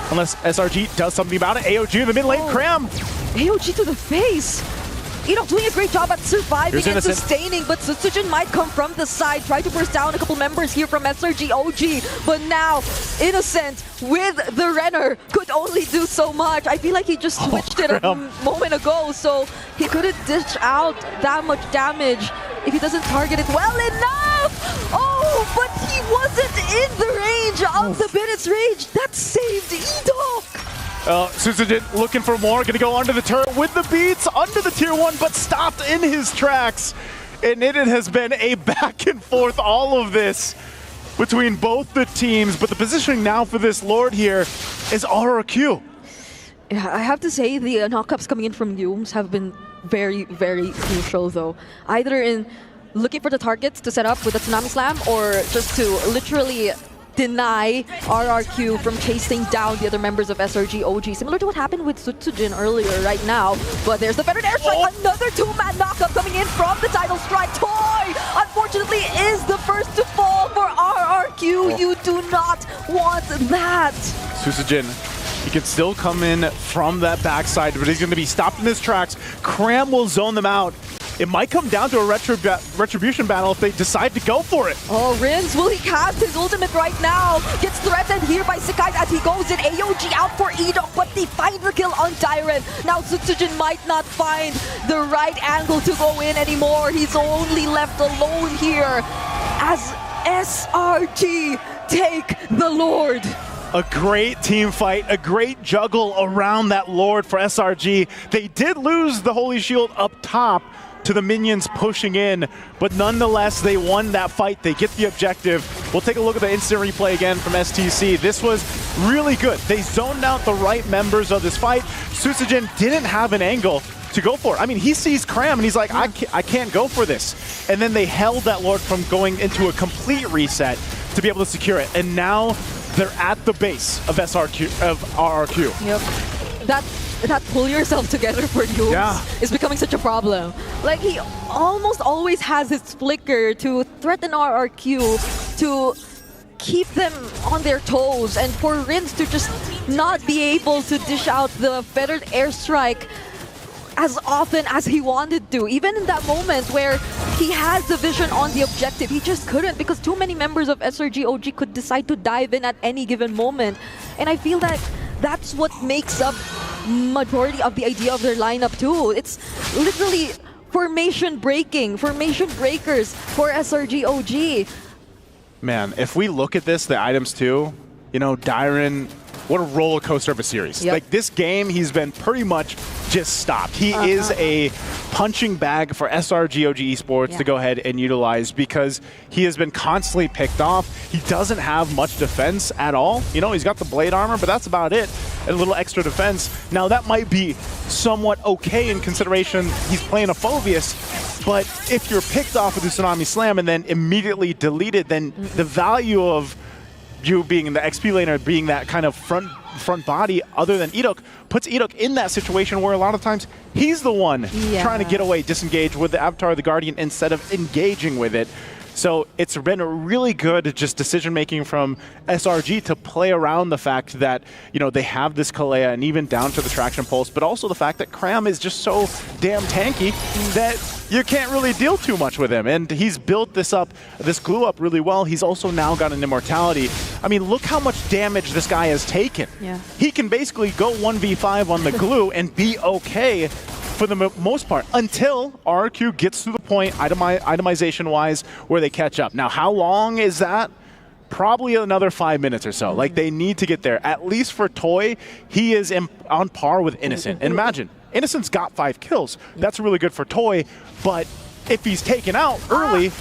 Unless SRG does something about it. AOG in the mid lane, Cram. AOG to the face. Edok doing a great job at surviving and sustaining, but Sutsujin might come from the side, try to burst down a couple members here from SRG.OG. But now, Innocent with the Renner could only do so much. I feel like he just switched it a moment ago, so he couldn't dish out that much damage if he doesn't target it well enough. Oh, but he wasn't in the range of the Bennett's Rage. That saved Edok. Sutsujin looking for more, gonna go under the turret with the beats, under the tier 1, but stopped in his tracks. And it has been a back and forth, all of this, between both the teams. But the positioning now for this Lord here is RRQ. Yeah, I have to say the knockups coming in from Yums have been very, very crucial though. Either in looking for the targets to set up with a Tsunami Slam, or just to literally deny RRQ from chasing down the other members of SRG.OG, similar to what happened with Sutsujin earlier right now. But there's the Fettered Airstrike, another two-man knockup coming in from the Tidal Strike. Toy, unfortunately, is the first to fall for RRQ. You do not want that. Sutsujin, he can still come in from that backside, but he's going to be stopped in his tracks. Cram will zone them out. It might come down to a retribution battle if they decide to go for it. Oh, Rins, will he cast his ultimate right now? Gets threatened here by Sakai as he goes in. AOG out for Edok, but they find the kill on Dyron. Now Sutsujin might not find the right angle to go in anymore. He's only left alone here as SRG take the Lord. A great team fight, a great juggle around that Lord for SRG. They did lose the Holy Shield up top to the minions pushing in, but nonetheless, they won that fight. They get the objective. We'll take a look at the instant replay again from STC. This was really good. They zoned out the right members of this fight. Sutsujin didn't have an angle to go for it. I mean, he sees Cram and he's like, I can't go for this. And then they held that Lord from going into a complete reset to be able to secure it. And now they're at the base of RRQ. Yep. That pull yourself together for Yums is becoming such a problem. Like, he almost always has his flicker to threaten RRQ, to keep them on their toes, and for Rins to just not be able to dish out the Fettered Airstrike. as often as he wanted to. Even in that moment where he has the vision on the objective, he just couldn't because too many members of SRG.OG could decide to dive in at any given moment. And I feel that that's what makes up majority of the idea of their lineup too. It's literally formation breakers for SRG.OG. Man, if we look at this, the items too, you know, Dyron, what a roller coaster of a series. Yep. Like this game, he's been pretty much just stopped. He is a punching bag for SRG.OG Esports to go ahead and utilize because he has been constantly picked off. He doesn't have much defense at all. You know, he's got the blade armor, but that's about it. And a little extra defense. Now that might be somewhat okay in consideration he's playing a Phobius, but if you're picked off with the Tsunami Slam and then immediately deleted, then the value of you being the XP laner, being that kind of front body other than Edok, puts Edok in that situation where a lot of times he's the one trying to get away, disengage with the Avatar of the Guardian instead of engaging with it. So it's been a really good just decision-making from SRG to play around the fact that, you know, they have this Kalea and even down to the Traction Pulse, but also the fact that Cram is just so damn tanky that you can't really deal too much with him. And he's built this glue up really well. He's also now got an immortality. I mean, look how much damage this guy has taken. Yeah. He can basically go 1v5 on the glue and be okay for the most part, until RRQ gets to the point, itemization-wise, where they catch up. Now, how long is that? Probably another 5 minutes or so. Like, they need to get there. At least for Toy, he is on par with Innocent. And imagine, Innocent's got 5 kills. That's really good for Toy, but if he's taken out early,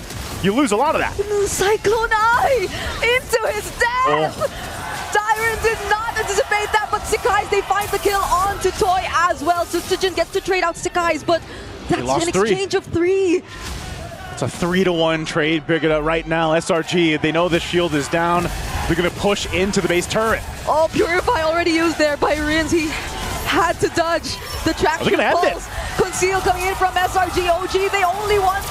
you lose a lot of that. Cyclone Eye into his death! Dyron did not anticipate that, but Sekais, they find the kill onto Toy as well. So Sujin gets to trade out Sekais, but that's an exchange of 3. It's a 3-to-1 trade, Brigida, right now. SRG, they know the shield is down. They're going to push into the base turret. Oh, Purify already used there by Rins. He had to dodge the traction pulse. Conceal coming in from SRG.OG. They only want